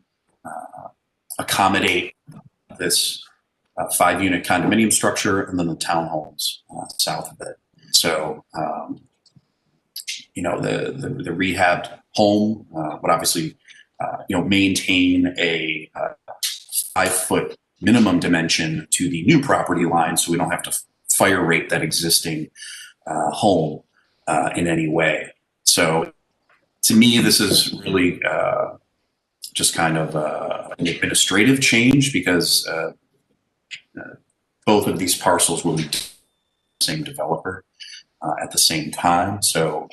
accommodate this 5-unit condominium structure and then the townhomes south of it. So, the rehabbed home would obviously, maintain a 5-foot minimum dimension to the new property line, so we don't have to fire rate that existing home in any way. So, to me, this is really just kind of an administrative change because both of these parcels will be the same developer at the same time. So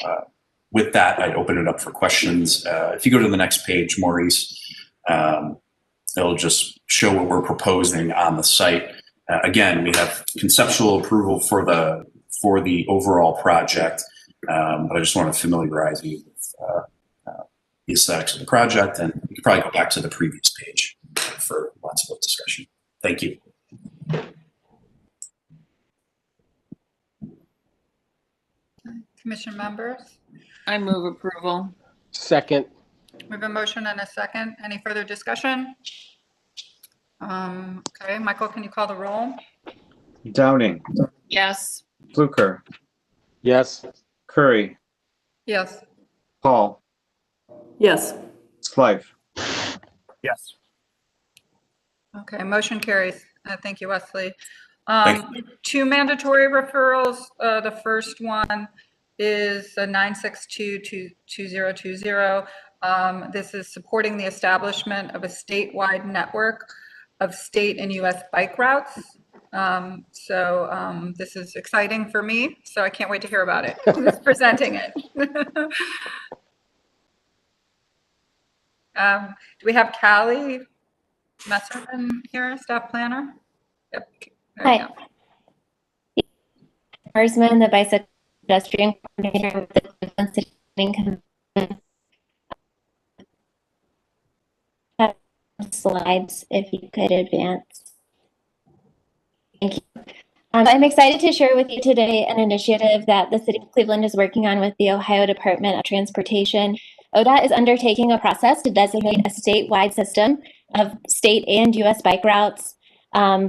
with that, I'd open it up for questions. If you go to the next page, Maurice, it'll just show what we're proposing on the site. Again, we have conceptual approval for the overall project, but I just want to familiarize you with the aesthetics of the project, and you can probably go back to the previous page for lots of discussion. Thank you. Commission members? I move approval. Second. We have a motion and a second. Any further discussion? Okay, Michael, can you call the roll? Downing, Yes. Fluker, Yes. Curry, Yes. Paul, Yes. Slife. Yes. Okay, motion carries. Thank you, Wesley. Thank 2 mandatory referrals. The first one is 962-2020. This is supporting the establishment of a statewide network of state and U.S. bike routes. This is exciting for me, so I can't wait to hear about it. Who's presenting it? Do we have Callie Messerman here, staff planner? Yep. Hi. Marsman, the bicycle pedestrian coordinator with the Cleveland City Planning Commission. Slides, if you could advance. Thank you. I'm excited to share with you today an initiative that the City of Cleveland is working on with the Ohio Department of Transportation. ODOT is undertaking a process to designate a statewide system of state and U.S. bike routes.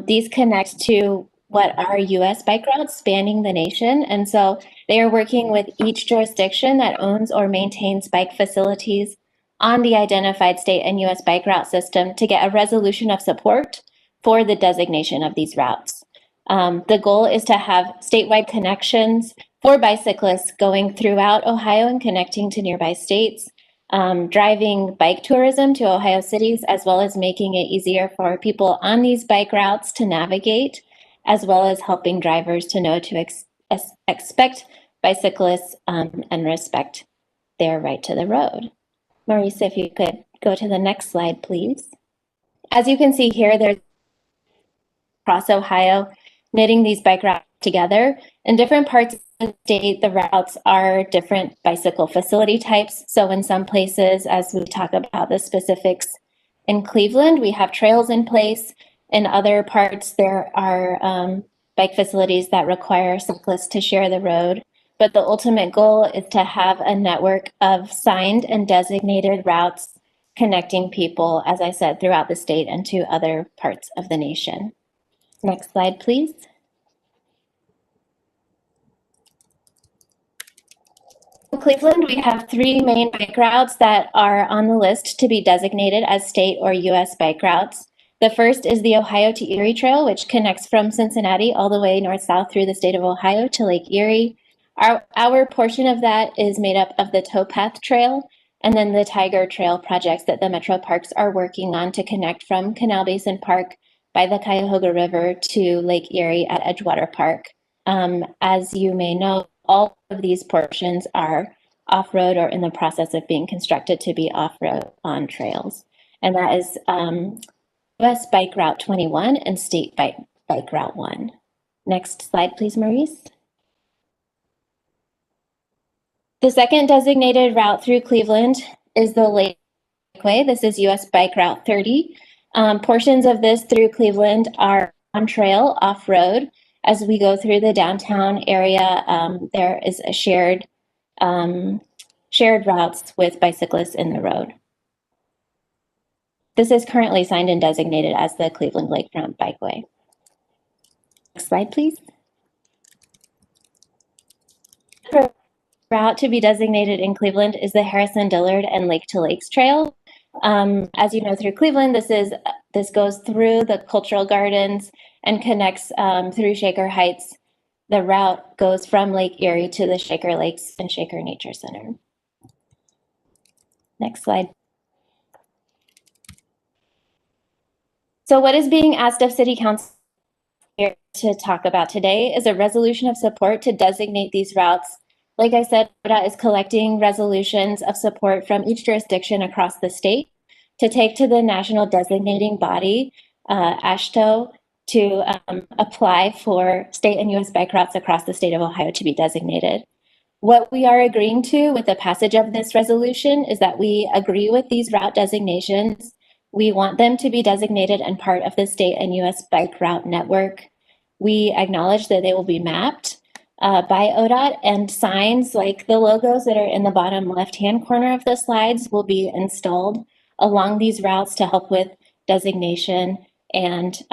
These connect to what are U.S. bike routes spanning the nation. And so they are working with each jurisdiction that owns or maintains bike facilities on the identified state and U.S. bike route system to get a resolution of support for the designation of these routes. The goal is to have statewide connections for bicyclists going throughout Ohio and connecting to nearby states. driving bike tourism to Ohio cities, as well as making it easier for people on these bike routes to navigate, as well as helping drivers to know to expect bicyclists and respect their right to the road. Maurice, if you could go to the next slide, please. As you can see here, there's across Ohio, knitting these bike routes together. In different parts of the state, the routes are different bicycle facility types. So in some places, as we talk about the specifics in Cleveland, we have trails in place. In other parts, there are bike facilities that require cyclists to share the road. But the ultimate goal is to have a network of signed and designated routes connecting people, as I said, throughout the state and to other parts of the nation. Next slide, please. In Cleveland, we have 3 main bike routes that are on the list to be designated as state or U.S. bike routes. The first is the Ohio to Erie Trail, which connects from Cincinnati all the way north-south through the state of Ohio to Lake Erie. Our portion of that is made up of the Towpath Trail and then the Tiger Trail projects that the Metro Parks are working on to connect from Canal Basin Park by the Cuyahoga River to Lake Erie at Edgewater Park. As you may know, all of these portions are off-road or in the process of being constructed to be off-road on trails. And that is US Bike Route 21 and State Bike Route 1. Next slide, please, Maurice. The second designated route through Cleveland is the Lakeway. This is US Bike Route 30. Portions of this through Cleveland are on trail, off-road. As we go through the downtown area, there is a shared routes with bicyclists in the road. This is currently signed and designated as the Cleveland Lakefront Bikeway. Next slide, please. The route to be designated in Cleveland is the Harrison Dillard and Lake to Lakes Trail. As you know, through Cleveland, this goes through the Cultural Gardens and connects through Shaker Heights. The route goes from Lake Erie to the Shaker Lakes and Shaker Nature Center. Next slide. So what is being asked of City Council here to talk about today is a resolution of support to designate these routes. Like I said, ODOT is collecting resolutions of support from each jurisdiction across the state to take to the national designating body, AASHTO, to apply for state and US bike routes across the state of Ohio to be designated. What we are agreeing to with the passage of this resolution is that we agree with these route designations. We want them to be designated and part of the state and US bike route network. We acknowledge that they will be mapped by ODOT, and signs like the logos that are in the bottom left-hand corner of the slides will be installed along these routes to help with designation and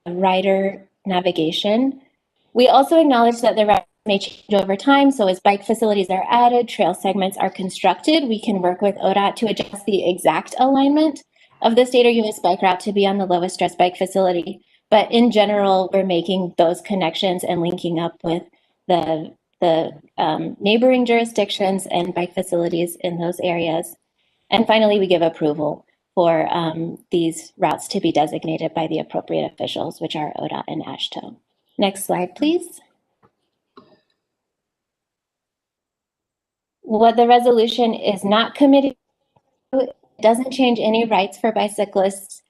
rider navigation. We also acknowledge that the routes may change over time, so as bike facilities are added, trail segments are constructed, we can work with ODOT to adjust the exact alignment of the state or US bike route to be on the lowest stress bike facility. But in general, we're making those connections and linking up with the neighboring jurisdictions and bike facilities in those areas. And finally, we give approval for these routes to be designated by the appropriate officials, which are ODOT and AASHTO. Next slide, please. What the resolution is not committed to, it doesn't change any rights for bicyclists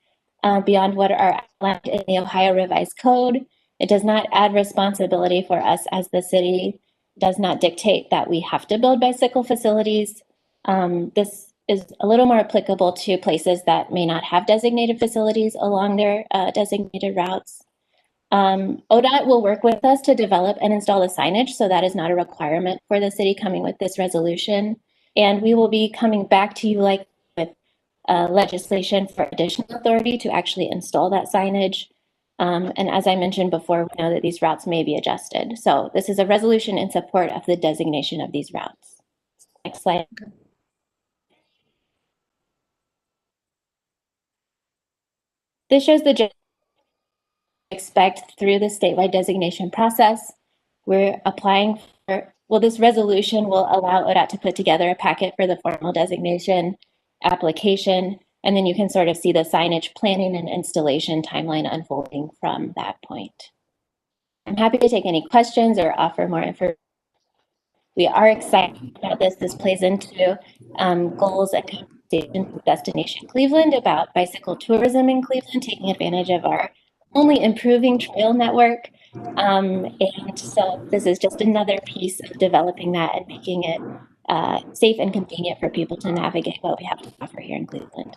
beyond what are outlined in the Ohio Revised Code. It does not add responsibility for us as the city, does not dictate that we have to build bicycle facilities. This is a little more applicable to places that may not have designated facilities along their designated routes. ODOT will work with us to develop and install the signage, so that is not a requirement for the city coming with this resolution. And we will be coming back to you like with legislation for additional authority to actually install that signage. And as I mentioned before, we know that these routes may be adjusted. So this is a resolution in support of the designation of these routes. Next slide. This shows the expect through the statewide designation process. We're applying for well, this resolution will allow ODOT to put together a packet for the formal designation application, and then you can sort of see the signage planning and installation timeline unfolding from that point. I'm happy to take any questions or offer more information. We are excited about this. This plays into goals and conversations with Destination Cleveland about bicycle tourism in Cleveland, taking advantage of our only improving trail network. And so this is just another piece of developing that and making it safe and convenient for people to navigate what we have to offer here in Cleveland.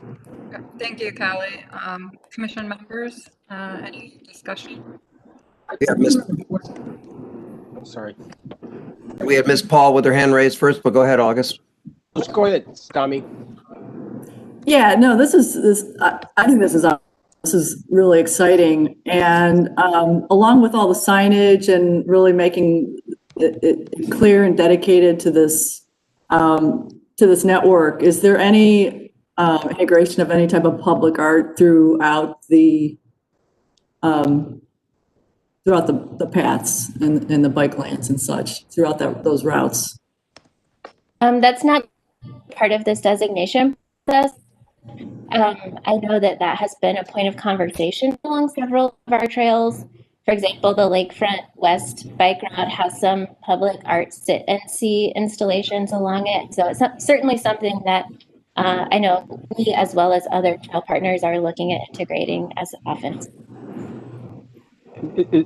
Thank you, Callie. Commission members, any discussion? Yeah, I'm sorry. We had Ms. Paul with her hand raised first, but go ahead, August. Let's go ahead, Tommy. Yeah, no, I think this is really exciting. And along with all the signage and really making it clear and dedicated to this network, is there any integration of any type of public art throughout the paths and the bike lanes and such throughout those routes? That's not part of this designation process. I know that has been a point of conversation along several of our trails. For example, the Lakefront West bike route has some public art sit and see installations along it. So it's certainly something that I know we, as well as other trail partners, are looking at integrating as often as.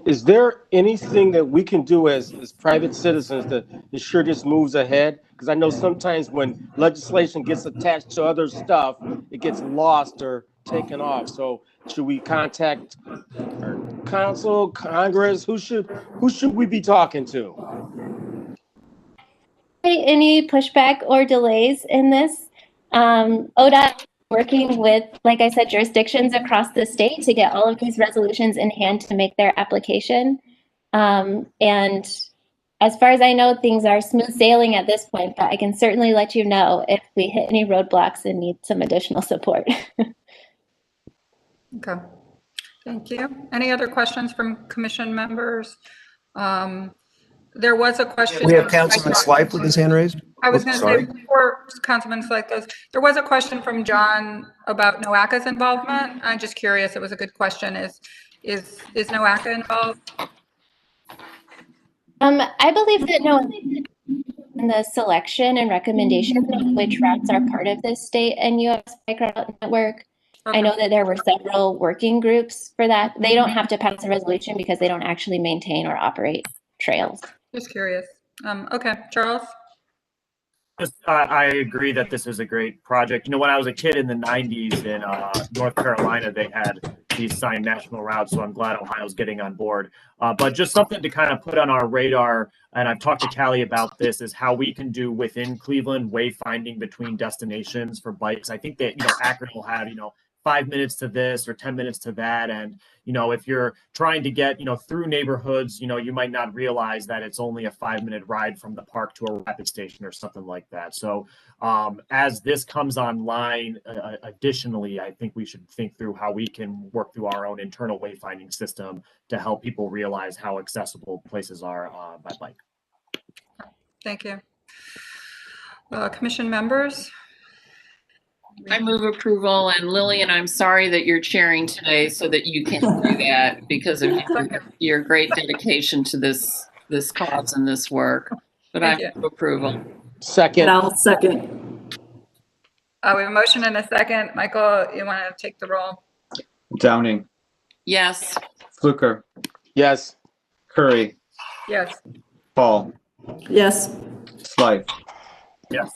Is there anything that we can do as private citizens to ensure this moves ahead? Because I know sometimes when legislation gets attached to other stuff, it gets lost or taken off. So should we contact our council, Congress? Who should we be talking to? Any pushback or delays in this? ODOT working with, like I said, jurisdictions across the state to get all of these resolutions in hand to make their application. And as far as I know, things are smooth sailing at this point, but I can certainly let you know if we hit any roadblocks and need some additional support. Okay, thank you. Any other questions from commission members? There was a question. We have Councilman Slife with his hand raised. I was going to say before Councilman Slife goes, there was a question from John about NOACA's involvement. I'm just curious. It was a good question. Is NOACA involved? I believe that no, in the selection and recommendation of which routes are part of the state and U.S. Bike Route Network. Okay. I know that there were several working groups for that. They don't have to pass a resolution because they don't actually maintain or operate trails. Just curious. Okay, Charles? I agree that this is a great project. You know, when I was a kid in the 90s in North Carolina, they had these signed national routes, so I'm glad Ohio's getting on board. But just something to kind of put on our radar, and I've talked to Callie about this, is how we can do within Cleveland wayfinding between destinations for bikes. I think that, Akron will have, 5 minutes to this or 10 minutes to that. And, if you're trying to get, through neighborhoods, you might not realize that it's only a 5-minute ride from the park to a rapid station or something like that. So as this comes online, additionally, I think we should think through how we can work through our own internal wayfinding system to help people realize how accessible places are by bike. Thank you. Commission members? I move approval, and Lillian, I'm sorry that you're chairing today so that you can do that because of your great dedication to this cause and this work. But I move approval. Second. And I'll second. We have a motion and a second. Michael, you want to take the roll? Downing. Yes. Fluker. Yes. Curry. Yes. Paul. Yes. Slife. Yes.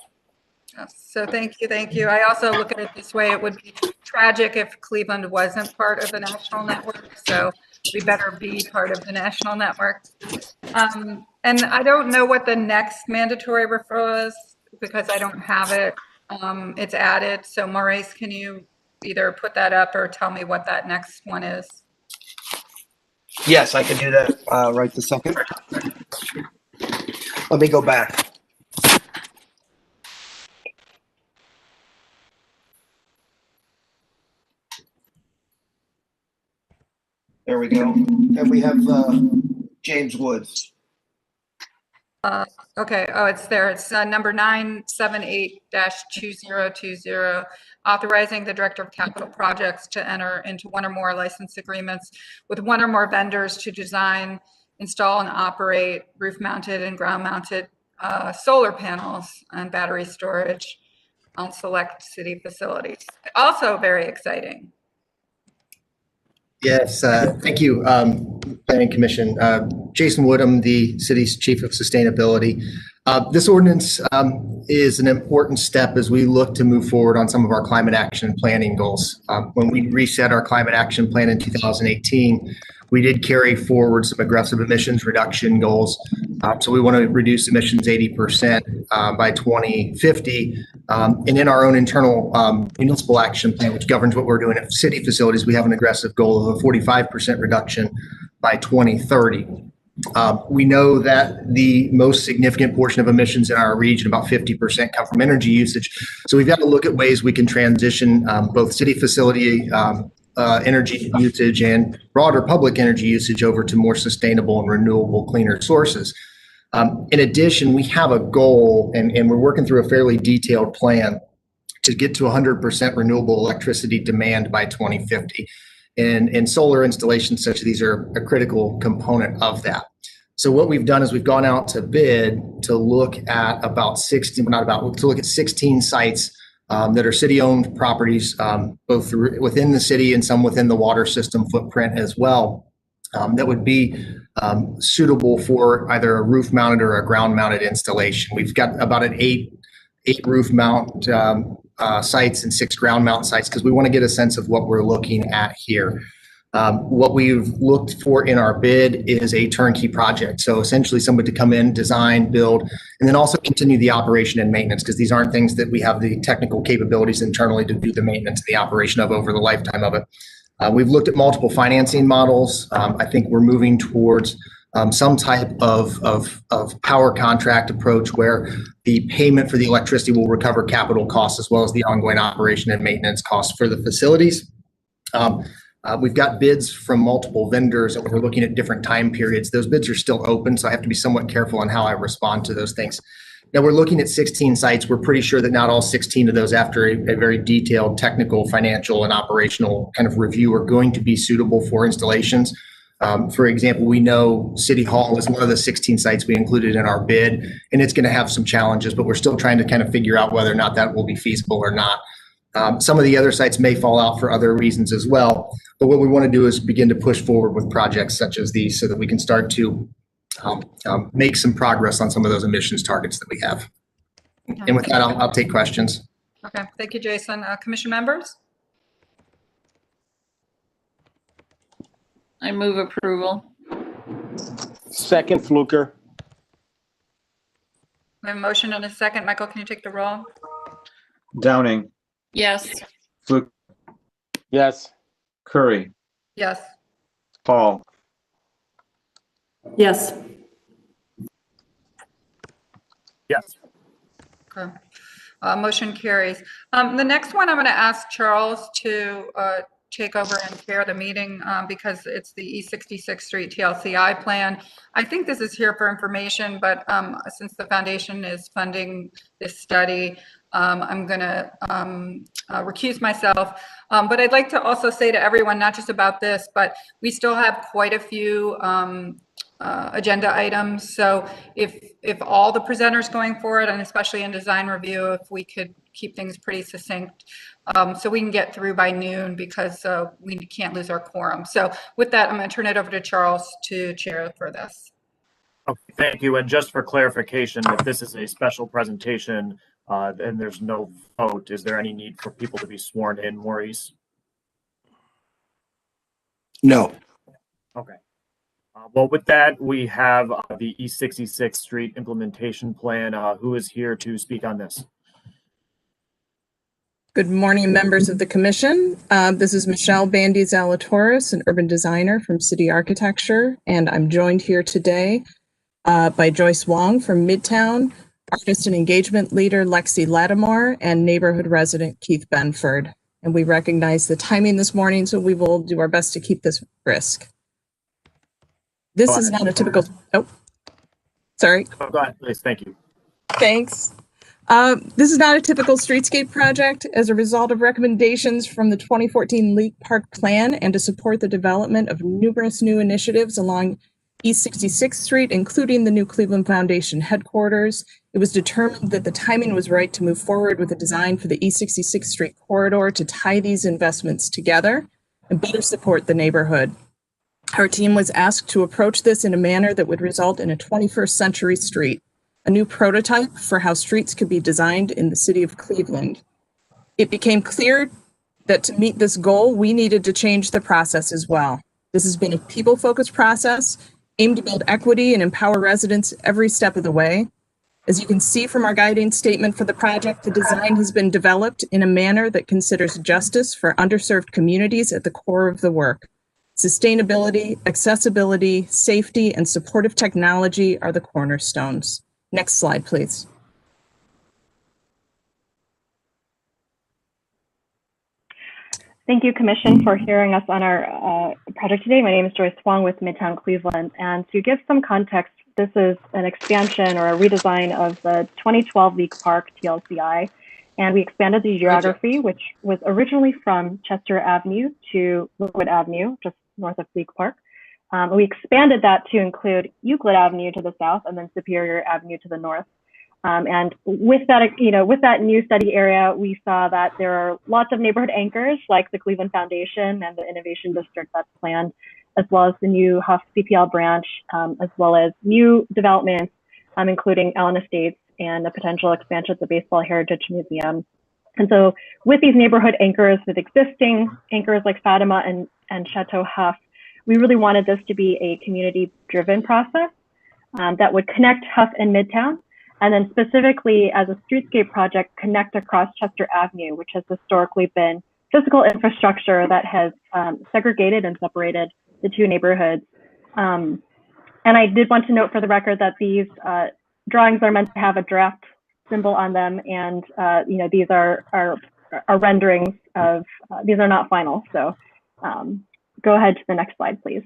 So thank you. I also look at it this way. It would be tragic if Cleveland wasn't part of the national network. So we better be part of the national network. And I don't know what the next mandatory referral is because I don't have it. It's added. So Maurice, can you either put that up or tell me what that next one is? Yes, I can do that right this second. Let me go back. There we go. And we have James Woods. Okay, oh, it's there. It's number 978-2020, authorizing the Director of Capital Projects to enter into one or more license agreements with one or more vendors to design, install, and operate roof-mounted and ground-mounted solar panels and battery storage on select city facilities. Also very exciting. Yes, thank you, Planning Commission. Jason Woodham, the city's Chief of Sustainability. This ordinance is an important step as we look to move forward on some of our climate action planning goals. When we reset our climate action plan in 2018, we did carry forward some aggressive emissions reduction goals. So we want to reduce emissions 80% by 2050. And in our own internal municipal action plan, which governs what we're doing at city facilities, we have an aggressive goal of a 45% reduction by 2030. We know that the most significant portion of emissions in our region, about 50%, come from energy usage. So we've got to look at ways we can transition both city facility energy usage and broader public energy usage over to more sustainable and renewable, cleaner sources. In addition, we have a goal, and we're working through a fairly detailed plan to get to 100% renewable electricity demand by 2050. And solar installations such as these are a critical component of that. So what we've done is we've gone out to bid to look at to look at 16 sites that are city-owned properties, both within the city and some within the water system footprint as well, that would be suitable for either a roof-mounted or a ground-mounted installation. We've got about eight roof-mount sites and 6 ground-mount sites because we want to get a sense of what we're looking at here. What we've looked for in our bid is a turnkey project. So essentially somebody to come in, design, build, and then also continue the operation and maintenance because these aren't things that we have the technical capabilities internally to do the maintenance and the operation of over the lifetime of it. We've looked at multiple financing models. I think we're moving towards some type of power contract approach where the payment for the electricity will recover capital costs as well as the ongoing operation and maintenance costs for the facilities. We've got bids from multiple vendors and we're looking at different time periods. Those bids are still open, so I have to be somewhat careful on how I respond to those things. Now we're looking at 16 sites. We're pretty sure that not all 16 of those, after a very detailed technical, financial, and operational kind of review, are going to be suitable for installations. For example, we know City Hall is one of the 16 sites we included in our bid, and it's going to have some challenges, but we're still trying to kind of figure out whether or not that will be feasible or not. Some of the other sites may fall out for other reasons as well, but what we want to do is begin to push forward with projects such as these so that we can start to make some progress on some of those emissions targets that we have. And with that, I'll take questions. Okay, thank you, Jason. Commission members? I move approval. Second, Fluker. We have a motion and a second. Michael, can you take the roll? Downing, Yes. Fluke, Yes. Curry, Yes. Paul, Yes. Yes. Okay. Motion carries. The next one, I'm going to ask Charles to take over and chair the meeting because it's the East 66th Street TLCI plan. I think this is here for information, but since the foundation is funding this study, I'm going to recuse myself. But I'd like to also say to everyone, not just about this, but we still have quite a few agenda items. So if all the presenters going forward, and especially in design review, if we could keep things pretty succinct so we can get through by noon because we can't lose our quorum. So with that, I'm going to turn it over to Charles to chair for this. Okay, thank you. And just for clarification, if this is a special presentation and there's no vote, is there any need for people to be sworn in, Maurice? No. Okay. Well, with that, we have the East 66th Street implementation plan. Who is here to speak on this? Good morning, members of the commission. This is Michelle Bandy Zalatoris, an urban designer from City Architecture, and I'm joined here today by Joyce Wong from Midtown, artist and engagement leader Lexi Lattimore, and neighborhood resident Keith Benford. And we recognize the timing this morning, so we will do our best to keep this brisk. This is not a typical, Sorry. Oh, go ahead, please. Thank you. Thanks. This is not a typical streetscape project. As a result of recommendations from the 2014 Leak Park Plan and to support the development of numerous new initiatives along East 66th Street, including the new Cleveland Foundation headquarters, it was determined that the timing was right to move forward with a design for the East 66th Street corridor to tie these investments together and better support the neighborhood. Our team was asked to approach this in a manner that would result in a 21st century street, a new prototype for how streets could be designed in the city of Cleveland. It became clear that to meet this goal, we needed to change the process as well. This has been a people-focused process aimed to build equity and empower residents every step of the way. As you can see from our guiding statement for the project, the design has been developed in a manner that considers justice for underserved communities at the core of the work. Sustainability, accessibility, safety, and supportive technology are the cornerstones. Next slide, please. Thank you, Commission, for hearing us on our project today. My name is Joyce Wong with Midtown Cleveland. And to give some context, this is an expansion or a redesign of the 2012 Leak Park TLCI. And we expanded the geography, which was originally from Chester Avenue to Lakewood Avenue, just north of Leak Park. We expanded that to include Euclid Avenue to the south and then Superior Avenue to the north. And with that, with that new study area, we saw that there are lots of neighborhood anchors like the Cleveland Foundation and the Innovation District that's planned, as well as the new Huff CPL branch, as well as new developments, including Allen Estates and a potential expansion of the Baseball Heritage Museum. And so with these neighborhood anchors, with existing anchors like Fatima and Chateau Huff, we really wanted this to be a community-driven process that would connect Huff and Midtown, and then specifically as a streetscape project, connect across Chester Avenue, which has historically been physical infrastructure that has segregated and separated the two neighborhoods. And I did want to note for the record that these drawings are meant to have a draft symbol on them, and these are renderings of, these are not final. So go ahead to the next slide, please.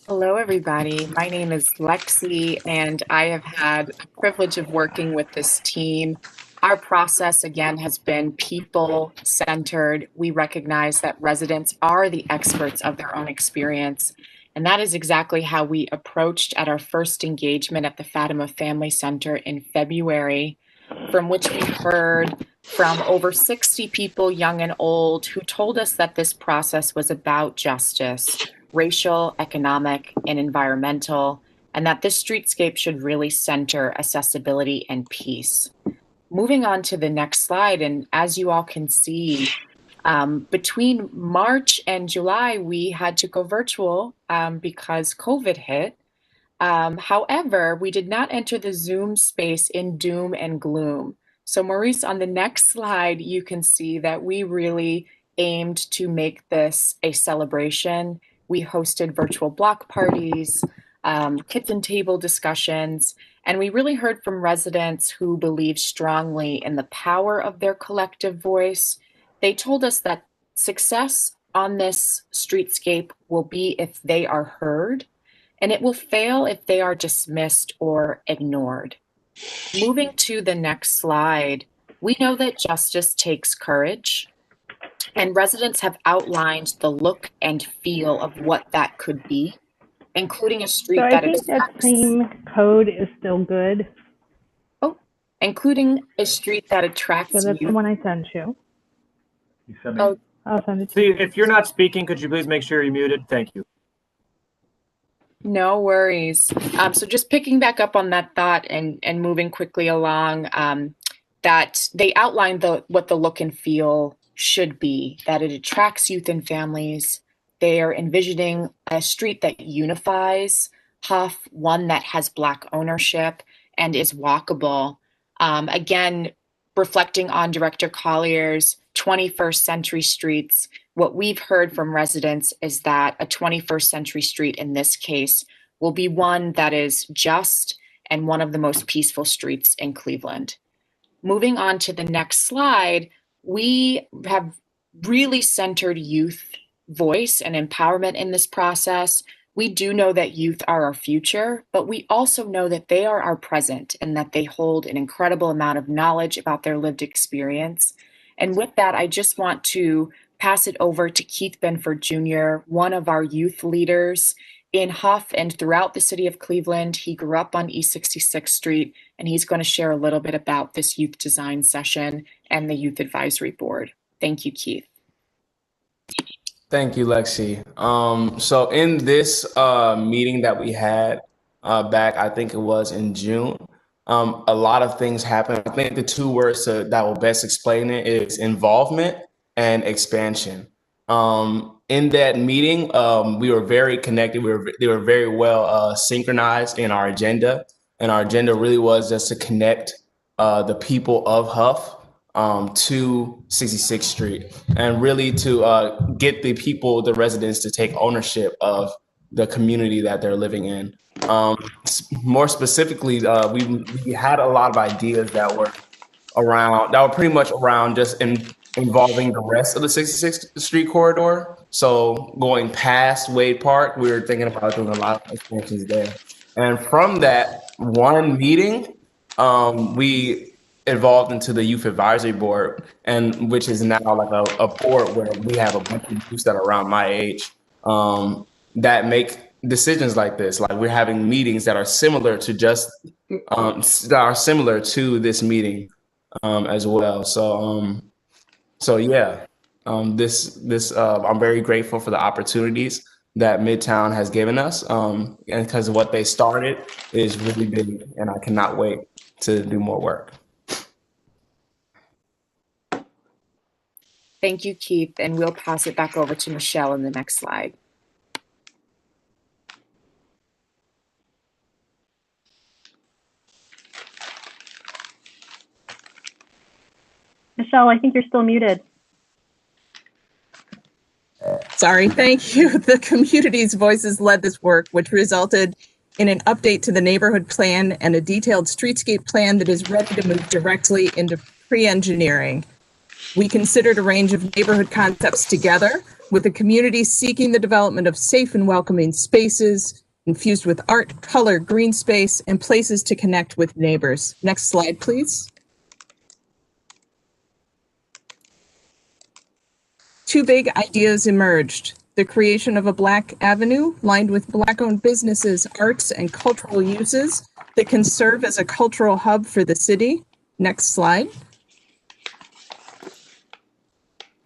Hello, everybody. My name is Lexi, and I have had the privilege of working with this team. Our process, again, has been people-centered. We recognize that residents are the experts of their own experience, and that is exactly how we approached at our first engagement at the Fatima Family Center in February, from which we heard from over 60 people, young and old, who told us that this process was about justice, racial, economic, and environmental, and that this streetscape should really center accessibility and peace. Moving on to the next slide, and as you all can see, between March and July, we had to go virtual because COVID hit. However, we did not enter the Zoom space in doom and gloom. So Maurice, on the next slide, you can see that we really aimed to make this a celebration. We hosted virtual block parties, kitchen table discussions, and we really heard from residents who believe strongly in the power of their collective voice. They told us that success on this streetscape will be if they are heard, and it will fail if they are dismissed or ignored. Moving to the next slide, we know that justice takes courage, and residents have outlined the look and feel of what that could be, including a street So I that think that attracts, same code is still good. including a street that attracts So that's the youth. one I sent you. Oh, I'll send it to you. See, if you're not speaking, could you please make sure you're muted? Thank you. no worries. So just picking back up on that thought and moving quickly along, that they outlined what the look and feel should be, that it attracts youth and families. They are envisioning a street that unifies Huff, one that has Black ownership and is walkable. Again, reflecting on Director Collier's 21st century streets, what we've heard from residents is that a 21st century street in this case will be one that is just and one of the most peaceful streets in Cleveland. Moving on to the next slide, we have really centered youth voice and empowerment in this process. We do know that youth are our future, but we also know that they are our present and that they hold an incredible amount of knowledge about their lived experience. And with that, I just want to pass it over to Keith Benford Jr., one of our youth leaders in Huff and throughout the city of Cleveland. He grew up on East 66th Street, and he's going to share a little bit about this youth design session and the Youth Advisory Board. Thank you, Keith. Thank you, Lexi. So in this meeting that we had back, I think it was in June, a lot of things happened. I think the two words that will best explain it is involvement and expansion. In that meeting, we were very connected. They were very well synchronized in our agenda. And our agenda really was just to connect the people of Huff to 66th Street, and really to get the people, the residents, to take ownership of the community that they're living in. More specifically, we had a lot of ideas that were pretty much around just involving the rest of the 66th Street corridor. So going past Wade Park, we were thinking about doing a lot of expansions there. And from that one meeting, we evolved into the Youth Advisory Board, and which is now like a board where we have a bunch of youths that are around my age that make decisions like this. Like, we're having meetings that are similar to this meeting as well. So yeah, I'm very grateful for the opportunities that Midtown has given us, and because what they started is really big, and I cannot wait to do more work. Thank you, Keith, and we'll pass it back over to Michelle in the next slide. Michelle, I think you're still muted. Sorry, thank you. The community's voices led this work, which resulted in an update to the neighborhood plan and a detailed streetscape plan that is ready to move directly into pre-engineering. We considered a range of neighborhood concepts together, with the community seeking the development of safe and welcoming spaces, infused with art, color, green space, and places to connect with neighbors. Next slide, please. Two big ideas emerged: the creation of a Black Avenue lined with Black-owned businesses, arts, and cultural uses that can serve as a cultural hub for the city. Next slide.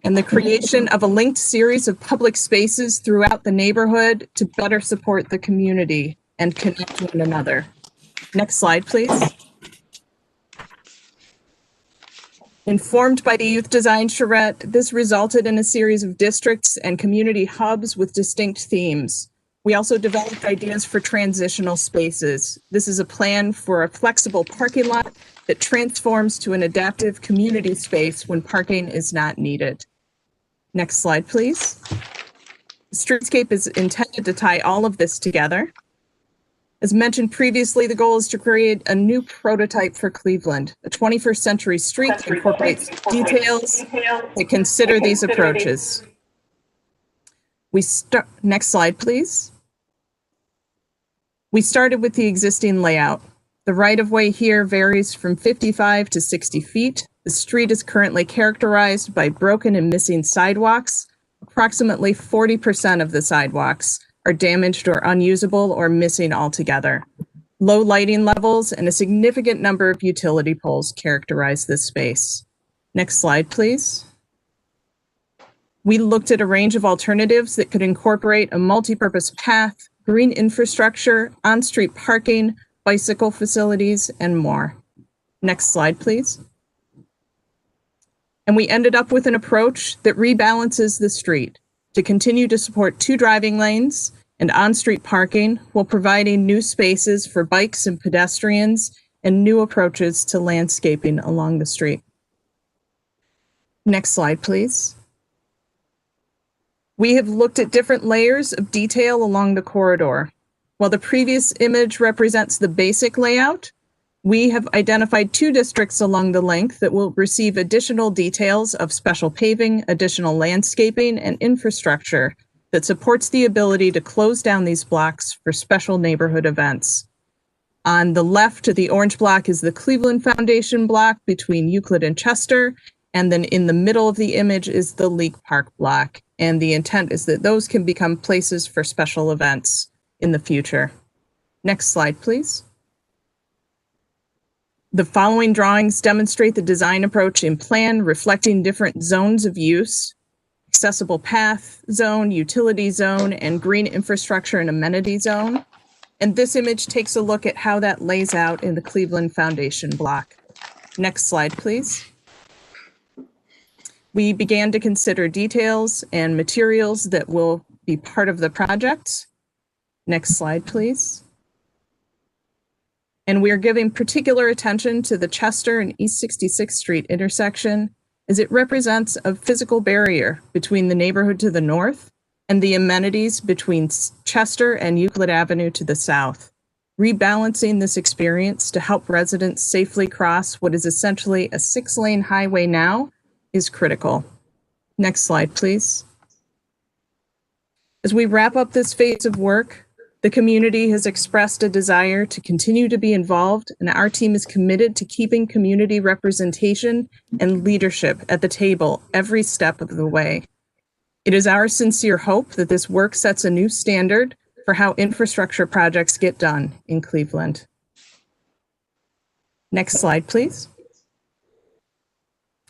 And the creation of a linked series of public spaces throughout the neighborhood to better support the community and connect one another. Next slide, please. Informed by the youth design charrette, this resulted in a series of districts and community hubs with distinct themes. We also developed ideas for transitional spaces. This is a plan for a flexible parking lot that transforms to an adaptive community space when parking is not needed. Next slide, please. The streetscape is intended to tie all of this together. As mentioned previously, the goal is to create a new prototype for Cleveland, a 21st century street that incorporates details that consider these approaches. Next slide, please. We started with the existing layout. The right-of-way here varies from 55 to 60 feet. The street is currently characterized by broken and missing sidewalks. Approximately 40% of the sidewalks are damaged or unusable or missing altogether. Low lighting levels and a significant number of utility poles characterize this space. Next slide, please. We looked at a range of alternatives that could incorporate a multi-purpose path, green infrastructure, on-street parking, bicycle facilities, and more. Next slide, please. And we ended up with an approach that rebalances the street to continue to support 2 driving lanes and on-street parking while providing new spaces for bikes and pedestrians and new approaches to landscaping along the street. Next slide, please. We have looked at different layers of detail along the corridor. While the previous image represents the basic layout, we have identified 2 districts along the length that will receive additional details of special paving, additional landscaping, and infrastructure that supports the ability to close down these blocks for special neighborhood events. On the left, the orange block is the Cleveland Foundation block between Euclid and Chester. And then in the middle of the image is the League Park block. And the intent is that those can become places for special events in the future. Next slide, please. The following drawings demonstrate the design approach in plan, reflecting different zones of use: accessible path zone, utility zone, and green infrastructure and amenity zone. And this image takes a look at how that lays out in the Cleveland Foundation block. Next slide, please. We began to consider details and materials that will be part of the project. Next slide, please. And we are giving particular attention to the Chester and East 66th Street intersection, as it represents a physical barrier between the neighborhood to the north and the amenities between Chester and Euclid Avenue to the south. Rebalancing this experience to help residents safely cross what is essentially a 6-lane highway now is critical. Next slide, please. As we wrap up this phase of work, the community has expressed a desire to continue to be involved, and our team is committed to keeping community representation and leadership at the table every step of the way. It is our sincere hope that this work sets a new standard for how infrastructure projects get done in Cleveland. Next slide, please.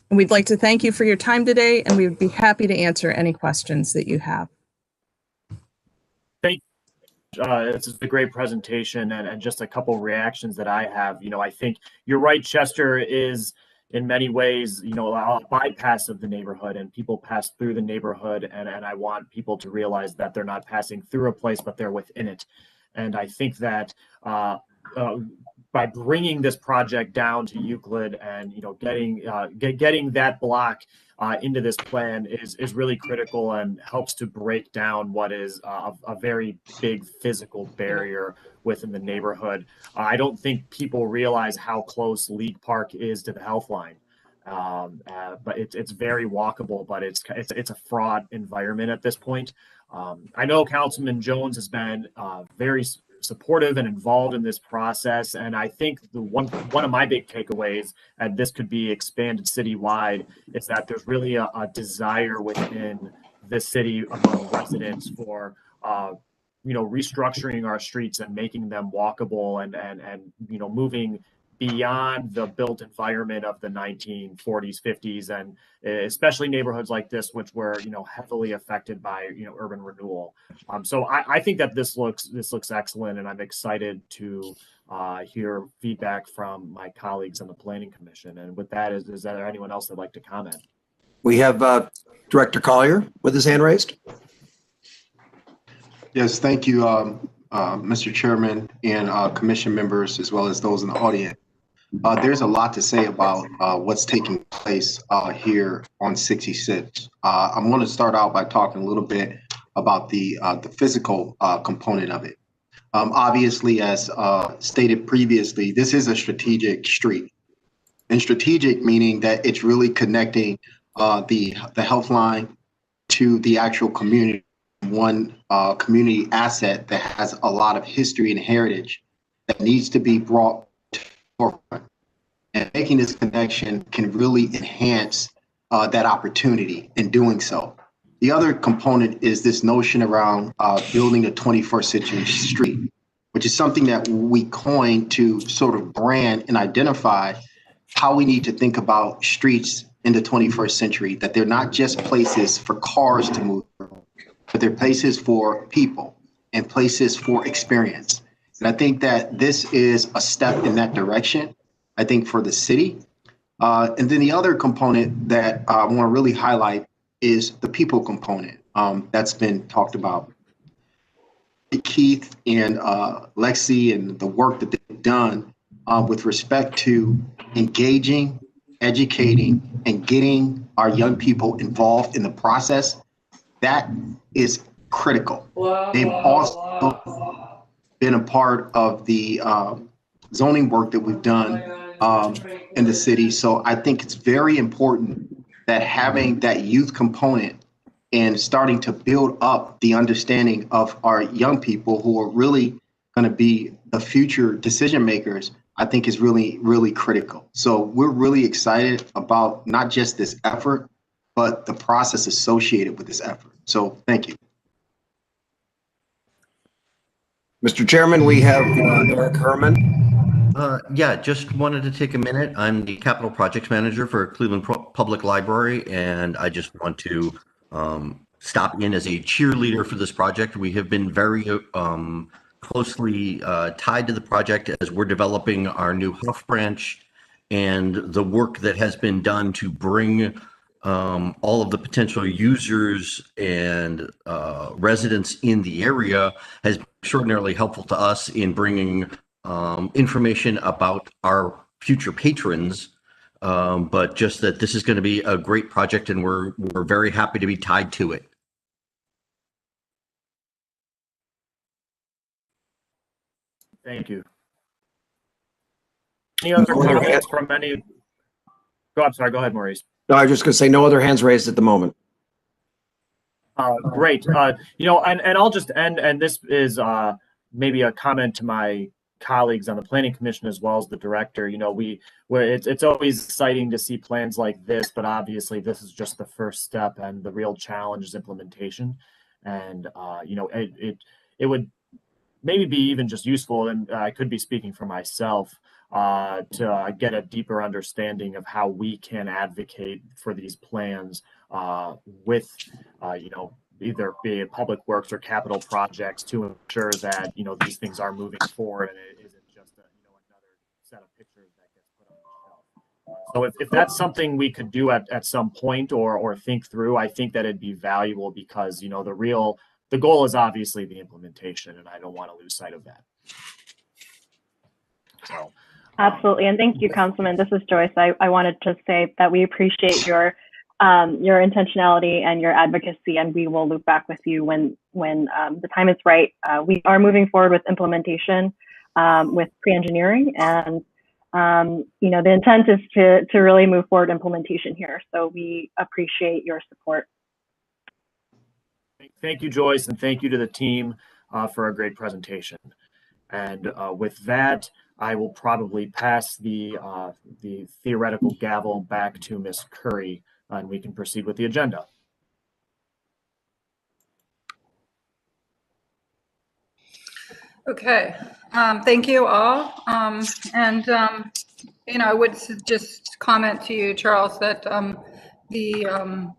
And we'd like to thank you for your time today, and we would be happy to answer any questions that you have. Thank you. This is a great presentation, and just a couple reactions that I have. I think you're right. Chester is in many ways, a bypass of the neighborhood, and people pass through the neighborhood. And I want people to realize that they're not passing through a place, but they're within it. And I think that by bringing this project down to Euclid and getting that block into this plan is really critical and helps to break down what is a very big physical barrier within the neighborhood. I don't think people realize how close League Park is to the Health Line, but it's very walkable. But it's a fraught environment at this point. I know Councilman Jones has been very supportive and involved in this process, and I think one of my big takeaways, and this could be expanded citywide, is that there's really a desire within the city among residents for restructuring our streets and making them walkable and moving beyond the built environment of the 1940s, 50s, and especially neighborhoods like this, which were heavily affected by urban renewal. So I think that this looks excellent, and I'm excited to hear feedback from my colleagues on the Planning Commission. And with that, is there anyone else that'd like to comment? We have Director Collier with his hand raised. Yes, thank you, Mr. Chairman and commission members, as well as those in the audience. There's a lot to say about what's taking place here on 66. I'm going to start out by talking a little bit about the physical component of it. Obviously, as stated previously, this is a strategic street, and strategic meaning that it's really connecting the Health Line to the actual community. One community asset that has a lot of history and heritage that needs to be brought to the forefront. And making this connection can really enhance that opportunity in doing so. The other component is this notion around building a 21st century street, which is something that we coined to sort of brand and identify how we need to think about streets in the 21st century, that they're not just places for cars to move through, but they're places for people and places for experience. And I think that this is a step in that direction, I think, for the city. And then the other component that I want to really highlight is the people component that's been talked about. Keith and Lexi and the work that they've done with respect to engaging, educating, and getting our young people involved in the process, that is critical. They've also been a part of the zoning work that we've done in the city. So I think it's very important that having that youth component and starting to build up the understanding of our young people who are really going to be the future decision makers, I think is really, really critical. So we're really excited about not just this effort, but the process associated with this effort. So thank you. Mr. Chairman, we have Eric Herman. Yeah, just wanted to take a minute. I'm the capital projects manager for Cleveland Public Library, and I just want to stop in as a cheerleader for this project. We have been very closely tied to the project as we're developing our new Huff branch, and the work that has been done to bring all of the potential users and residents in the area has been extraordinarily helpful to us in bringing information about our future patrons, but just that this is going to be a great project, and we're very happy to be tied to it. Thank you. Any other comments from any? I'm sorry. Go ahead, Maurice. No, I was just going to say no other hands raised at the moment. Great. And I'll just end, and this is maybe a comment to my colleagues on the Planning Commission as well as the director. It's always exciting to see plans like this, but obviously this is just the first step, and the real challenge is implementation. And it would maybe be even just useful, and I could be speaking for myself, to get a deeper understanding of how we can advocate for these plans with either be it public works or capital projects to ensure that these things are moving forward and it isn't just another set of pictures that gets put on the shelf. So if that's something we could do at some point or think through, I think that it'd be valuable, because the goal is obviously the implementation, and I don't want to lose sight of that. So absolutely, and thank you, Councilman. This is Joyce. I wanted to say that we appreciate your intentionality and your advocacy, and we will loop back with you when the time is right. We are moving forward with implementation with pre-engineering, and the intent is to really move forward implementation here. So we appreciate your support. Thank you, Joyce, and thank you to the team for a great presentation. And with that, I will probably pass the theoretical gavel back to Ms. Curry, and we can proceed with the agenda. Okay, thank you all. I would just comment to you, Charles, that the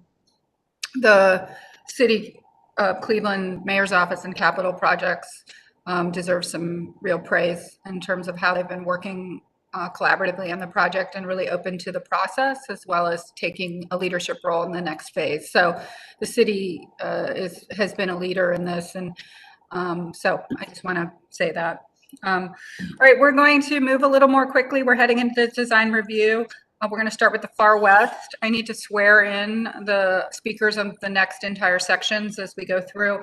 City of Cleveland Mayor's Office and Capital Projects deserve some real praise in terms of how they've been working collaboratively on the project and really open to the process, as well as taking a leadership role in the next phase. So the city has been a leader in this, and so I just want to say that. All right, we're going to move a little more quickly. We're heading into the design review. We're going to start with the far west. I need to swear in the speakers of the next entire sections as we go through.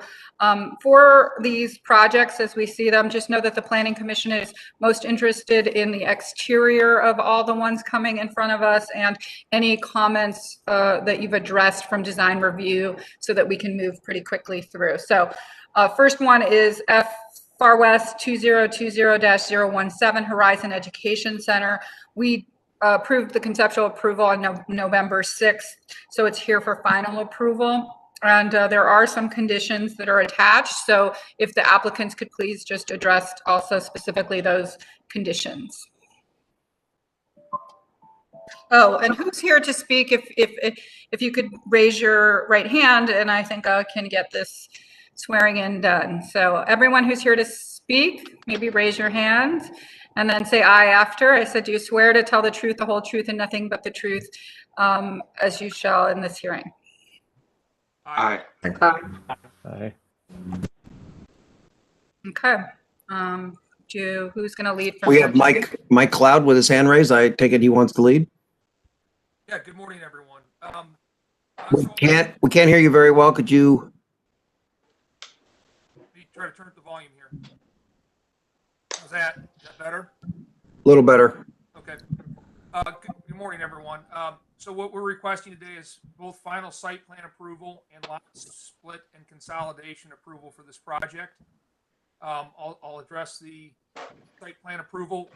For these projects, as we see them, just know that the Planning Commission is most interested in the exterior of all the ones coming in front of us, and any comments that you've addressed from design review, so that we can move pretty quickly through. So first one is Far West 2020-017 Horizon Education Center. We approved the conceptual approval on November 6th, so it's here for final approval. And there are some conditions that are attached, so if the applicants could please just address also specifically those conditions. Oh, and who's here to speak? If you could raise your right hand, and I think I can get this swearing in done. So everyone who's here to speak, maybe raise your hand and then say aye after. I said, do you swear to tell the truth, the whole truth, and nothing but the truth, as you shall in this hearing? Aye. Aye. Okay. Who's going to lead? From We have Mike Cloud with his hand raised. I take it he wants to lead. Yeah. Good morning, everyone. We can't hear you very well. Could you try to turn up the volume here? Is that better? A little better. Okay. Good morning, everyone. So what we're requesting today is both final site plan approval and lot split and consolidation approval for this project. I'll address the site plan approval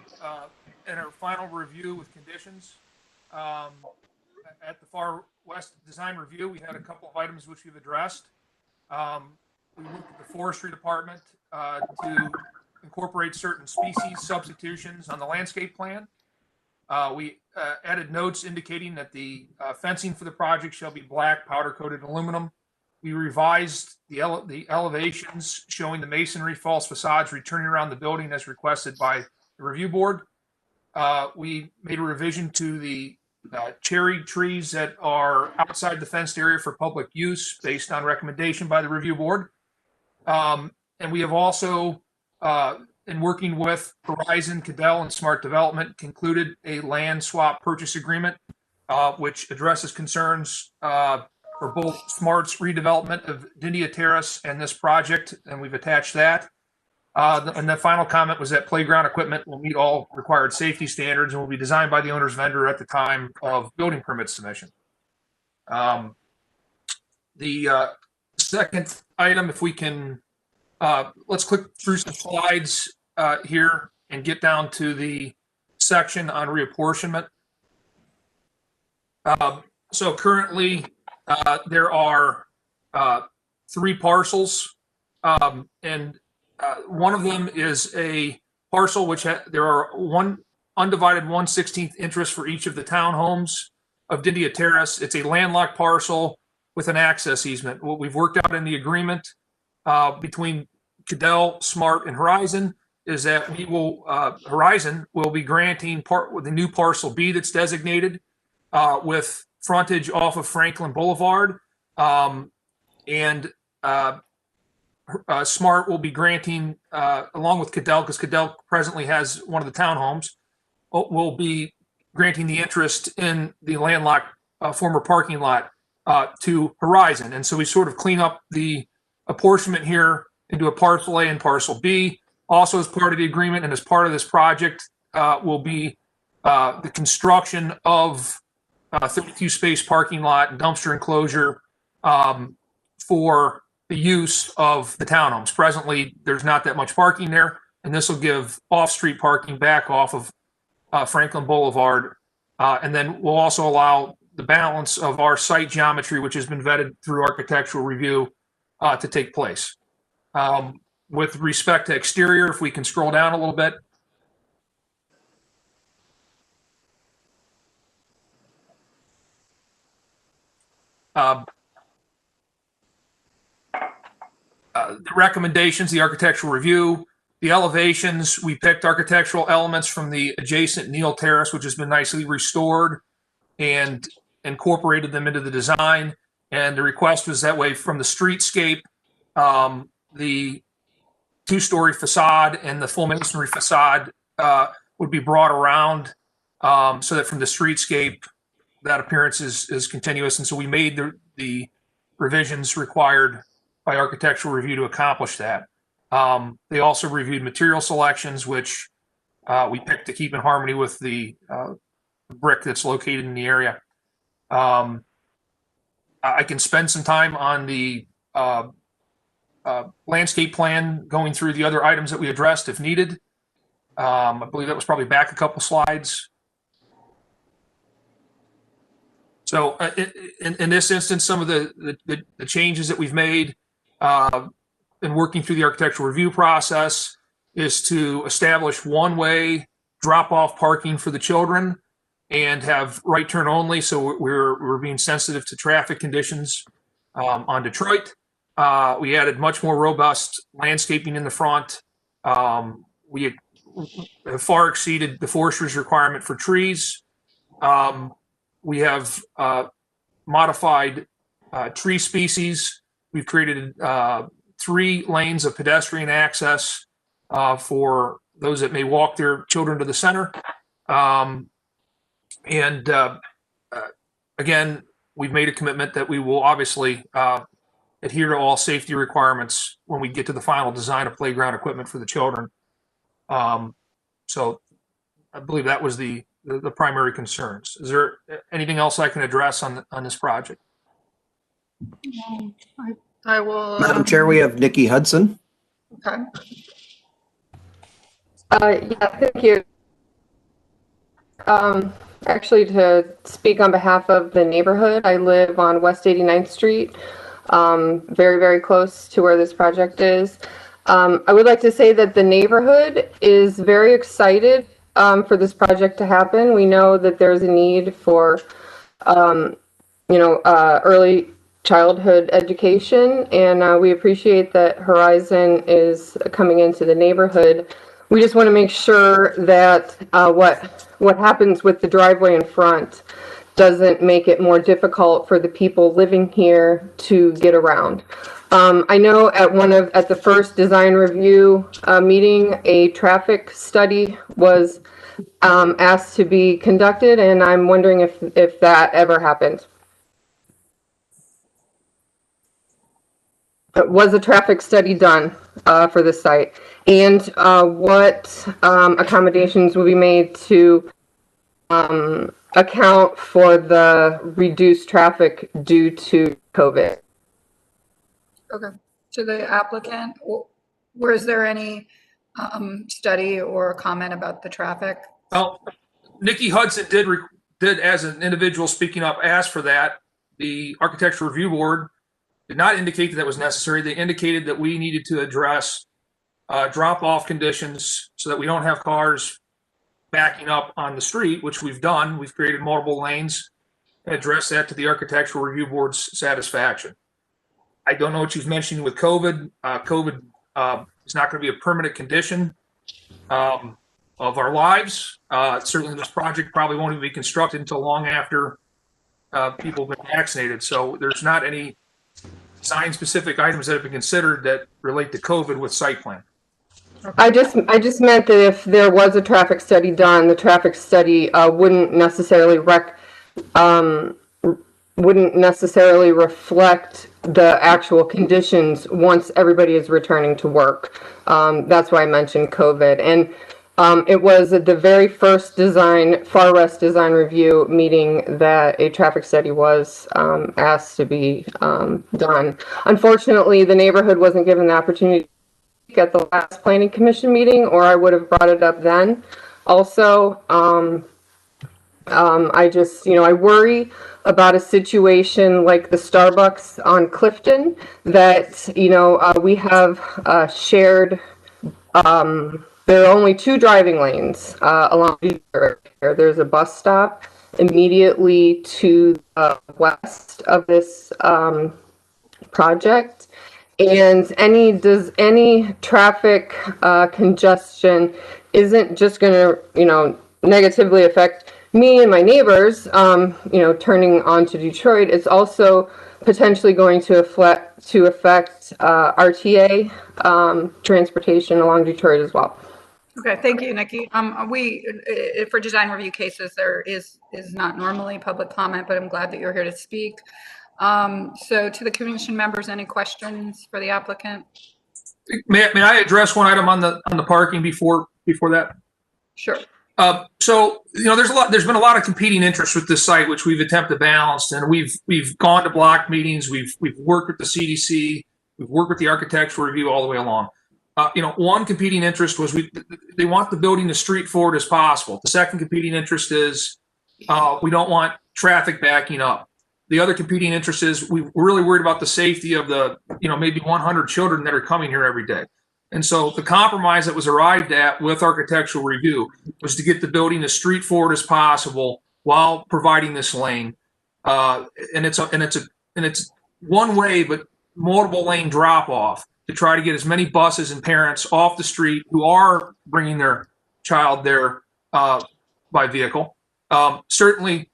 in our final review with conditions. At the Far West Design Review, we had a couple of items which we've addressed. We looked at the forestry department to incorporate certain species substitutions on the landscape plan. We added notes indicating that the fencing for the project shall be black powder coated aluminum. We revised the elevations showing the masonry false facades returning around the building as requested by the review board. We made a revision to the cherry trees that are outside the fenced area for public use based on recommendation by the review board. And we have also, in working with Horizon, Cadell, and Smart Development, concluded a land swap purchase agreement, which addresses concerns for both Smart's redevelopment of Dindia Terrace and this project, and we've attached that. And the final comment was that playground equipment will meet all required safety standards and will be designed by the owner's vendor at the time of building permit submission. The second item, if we can, let's click through some slides here and get down to the section on reapportionment. So currently there are 3 parcels, and one of them is a parcel which there are one undivided 1/16 interest for each of the townhomes of Dindia Terrace. It's a landlocked parcel with an access easement. What we've worked out in the agreement between Cadell, Smart, and Horizon is that we will Horizon will be granting part with the new parcel B that's designated with frontage off of Franklin Boulevard, and Smart will be granting, along with Cadell, because Cadell presently has one of the townhomes, will be granting the interest in the landlocked former parking lot to Horizon. And so we sort of clean up the apportionment here into a parcel A and parcel B. Also, as part of the agreement and as part of this project will be the construction of 32 space parking lot and dumpster enclosure for the use of the townhomes. Presently, there's not that much parking there, and this will give off-street parking back off of Franklin Boulevard. And then we'll also allow the balance of our site geometry, which has been vetted through architectural review, to take place. With respect to exterior, if we can scroll down a little bit. The recommendations, the architectural review, the elevations, we picked architectural elements from the adjacent Neil Terrace, which has been nicely restored, and incorporated them into the design. And the request was that way from the streetscape, the 2-story facade and the full masonry facade would be brought around so that from the streetscape, that appearance is continuous. And so we made the revisions required by architectural review to accomplish that. They also reviewed material selections, which we picked to keep in harmony with the brick that's located in the area. I can spend some time on the landscape plan, going through the other items that we addressed if needed. I believe that was probably back a couple slides. So in this instance, some of the changes that we've made in working through the architectural review process is to establish one-way drop-off parking for the children and have right turn only. So we're being sensitive to traffic conditions on Detroit. We added much more robust landscaping in the front. We have far exceeded the forestry's requirement for trees. We have modified tree species. We've created 3 lanes of pedestrian access for those that may walk their children to the center. Again, we've made a commitment that we will obviously adhere to all safety requirements when we get to the final design of playground equipment for the children. So I believe that was the the primary concerns. Is there anything else I can address on this project? I will. Madam Chair, we have Nikki Hudson. Okay. Yeah, thank you. Actually, to speak on behalf of the neighborhood, I live on West 89th Street, very, very close to where this project is. I would like to say that the neighborhood is very excited for this project to happen. We know that there's a need for, early childhood education, and we appreciate that Horizon is coming into the neighborhood. We just want to make sure that what happens with the driveway in front doesn't make it more difficult for the people living here to get around. I know at the first design review meeting, a traffic study was asked to be conducted, and I'm wondering if that ever happened. Was a traffic study done for the site? And what accommodations will be made to account for the reduced traffic due to COVID? Okay. To the applicant, was there any study or comment about the traffic? Well, Nikki Hudson did as an individual speaking up, ask for that. The Architectural Review Board did not indicate that was necessary. They indicated that we needed to address drop-off conditions so that we don't have cars backing up on the street, which we've done. We've created multiple lanes and addressed that to the Architectural Review Board's satisfaction. I don't know what you've mentioned with COVID. COVID is not going to be a permanent condition of our lives. Certainly this project probably won't even be constructed until long after people have been vaccinated. So there's not any design-specific items that have been considered that relate to COVID with site plan. I just meant that if there was a traffic study done, the traffic study wouldn't necessarily reflect the actual conditions once everybody is returning to work. That's why I mentioned COVID. And it was at the very first Far West design review meeting that a traffic study was asked to be done. Unfortunately, the neighborhood wasn't given the opportunity at the last planning commission meeting, or I would have brought it up then. Also, I worry about a situation like the Starbucks on Clifton that, we have shared, there are only 2 driving lanes along the road. There's a bus stop immediately to the west of this project. And any traffic congestion isn't just going to, negatively affect me and my neighbors, turning onto Detroit. It's also potentially going to affect RTA transportation along Detroit as well. Okay, thank you, Nikki. For design review cases, there is not normally public comment, but I'm glad that you're here to speak. So to the commission members, any questions for the applicant? May I address one item on the parking before that? Sure. So there's been a lot of competing interests with this site, which we've attempted to balance, and we've gone to block meetings, we've worked with the CDC, we've worked with the architectural review all the way along. One competing interest was they want the building as street forward as possible. The second competing interest is we don't want traffic backing up. The other competing interest is we're really worried about the safety of the, maybe 100 children that are coming here every day. And so the compromise that was arrived at with architectural review was to get the building as street forward as possible while providing this lane. And it's one way, but multiple lane drop off to try to get as many buses and parents off the street who are bringing their child there by vehicle. Certainly,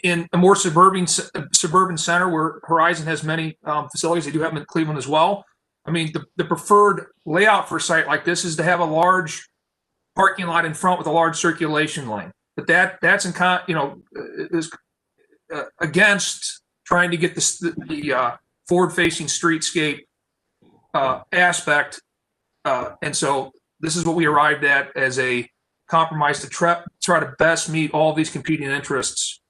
in a more suburban center where Horizon has many facilities, they do have them in Cleveland as well. I mean, the preferred layout for a site like this is to have a large parking lot in front with a large circulation lane. But that's is against trying to get the forward-facing streetscape aspect. And so this is what we arrived at as a compromise to try to best meet all these competing interests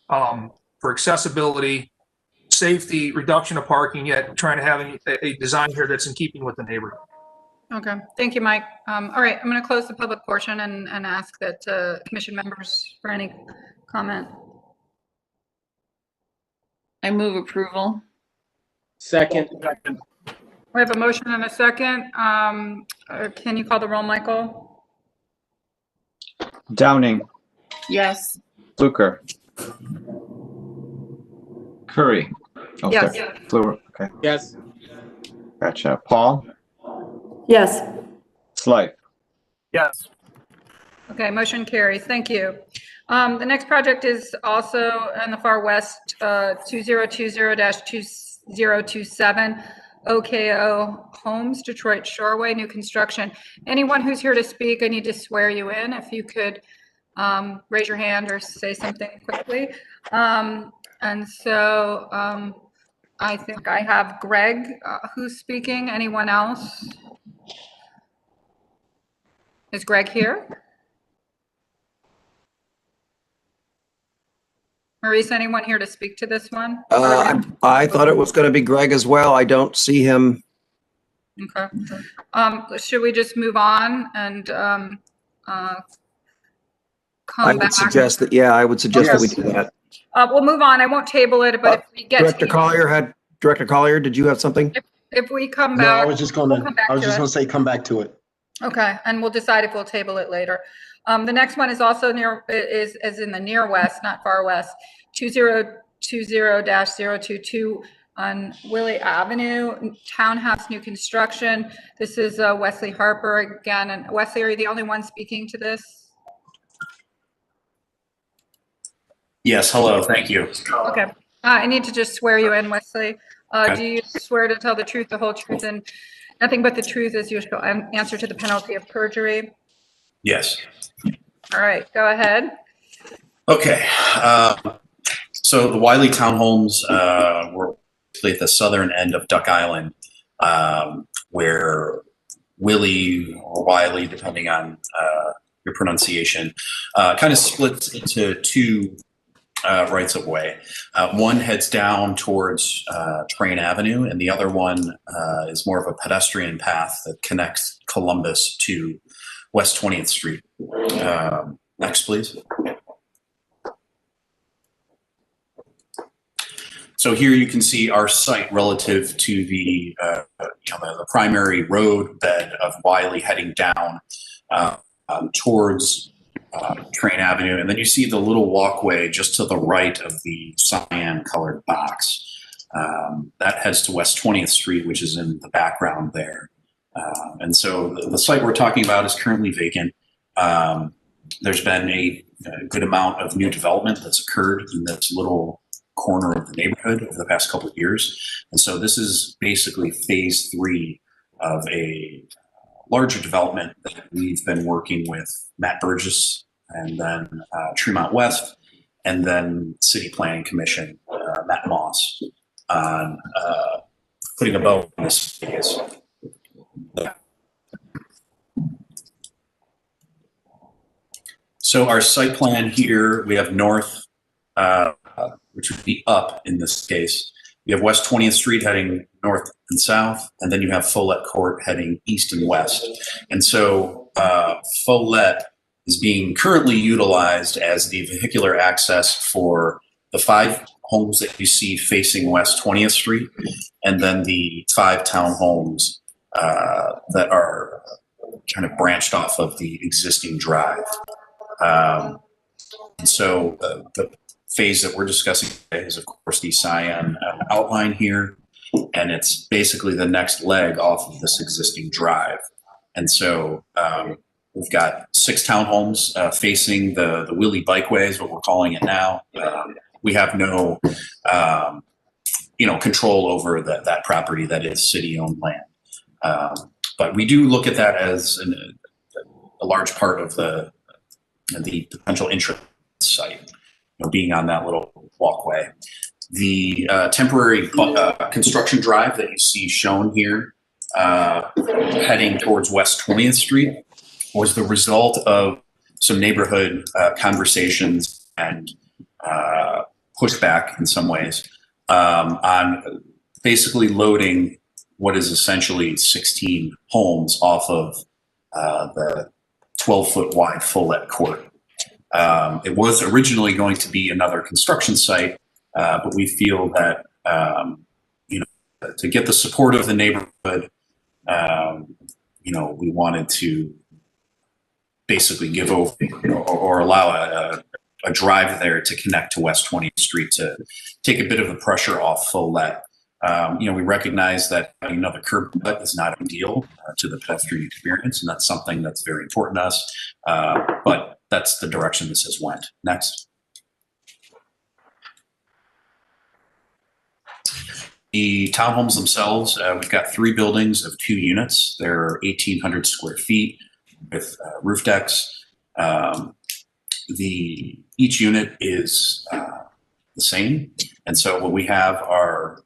for accessibility, safety, reduction of parking, yet trying to have a design here that's in keeping with the neighborhood. Okay, thank you, Mike. All right, I'm going to close the public portion and ask that commission members for any comment. I move approval. Second. We have a motion and a second. Can you call the roll, Michael? Downing, Yes. Fluker, Curry. Oh, Yes. sorry. Fluker. Okay, Yes. gotcha. Paul, Yes. Slife. Yes. Okay, motion carries. Thank you. The next project is also in the far west, 2020-2027, OKO Homes, Detroit Shoreway, new construction. Anyone who's here to speak, I need to swear you in. If you could raise your hand or say something quickly. And so I think I have Greg who's speaking. Anyone else? Is Greg here? Maurice, anyone here to speak to this one? I thought it was going to be Greg as well. I don't see him. Okay. Should we just move on and come I back? would suggest that, yeah, I would suggest that we do that. We'll move on. I won't table it, but if we get Director Collier, did you have something? if we come No, back. I was just gonna, we'll come back I was to just it. gonna say, come back to it. Okay, and we'll decide if we'll table it later. The next one is also is in the near west, not far west, 2020-022 on Willie Avenue, townhouse new construction. This is Wesley Harper again. And Wesley, are you the only one speaking to this? Yes, hello, thank you. Okay, I need to just swear you in, Wesley. Okay. Do you swear to tell the truth, the whole truth, and nothing but the truth as usual? Answer to the penalty of perjury. Yes. All right, go ahead. Okay. So the Wiley Townhomes were basically at the southern end of Duck Island, where Willie or Wiley, depending on your pronunciation, kind of splits into two rights of way. One heads down towards Train Avenue, and the other one is more of a pedestrian path that connects Columbus to West 20th Street. Next, please. So here you can see our site relative to the the primary road bed of Wiley heading down towards Train Avenue, and then you see the little walkway just to the right of the cyan colored box. That heads to West 20th Street, which is in the background there. And so the site we're talking about is currently vacant. There's been a good amount of new development that's occurred in this little corner of the neighborhood over the past couple of years. And so this is basically phase 3 of a larger development that we've been working with Matt Burgess and then Tremont West and then City Planning Commission, Matt Moss, on putting a bow on this phase. So our site plan here, we have north, which would be up in this case. You have West 20th Street heading north and south, and then you have Follett Court heading east and west. And so Follett is being currently utilized as the vehicular access for the 5 homes that you see facing West 20th Street, and then the 5 townhomes that are kind of branched off of the existing drive. And so the phase that we're discussing today is, of course, the cyan outline here, and it's basically the next leg off of this existing drive. And so we've got 6 townhomes facing the Willie Bikeway is what we're calling it now. We have no, control over that property that is city-owned land. But we do look at that as a large part of the potential interest site, being on that little walkway. The temporary construction drive that you see shown here, heading towards West 20th Street, was the result of some neighborhood conversations and pushback in some ways on basically loading what is essentially 16 homes off of the 12-foot wide full-let court. It was originally going to be another construction site, but we feel that to get the support of the neighborhood, we wanted to basically give over or allow a drive there to connect to West 20th Street to take a bit of the pressure off full-let. We recognize that another curb cut is not ideal to the pedestrian experience, and that's something that's very important to us. But that's the direction this has went. Next. The townhomes themselves, we've got 3 buildings of 2 units. They're 1,800 square feet with roof decks. Each unit is the same, and so what we have are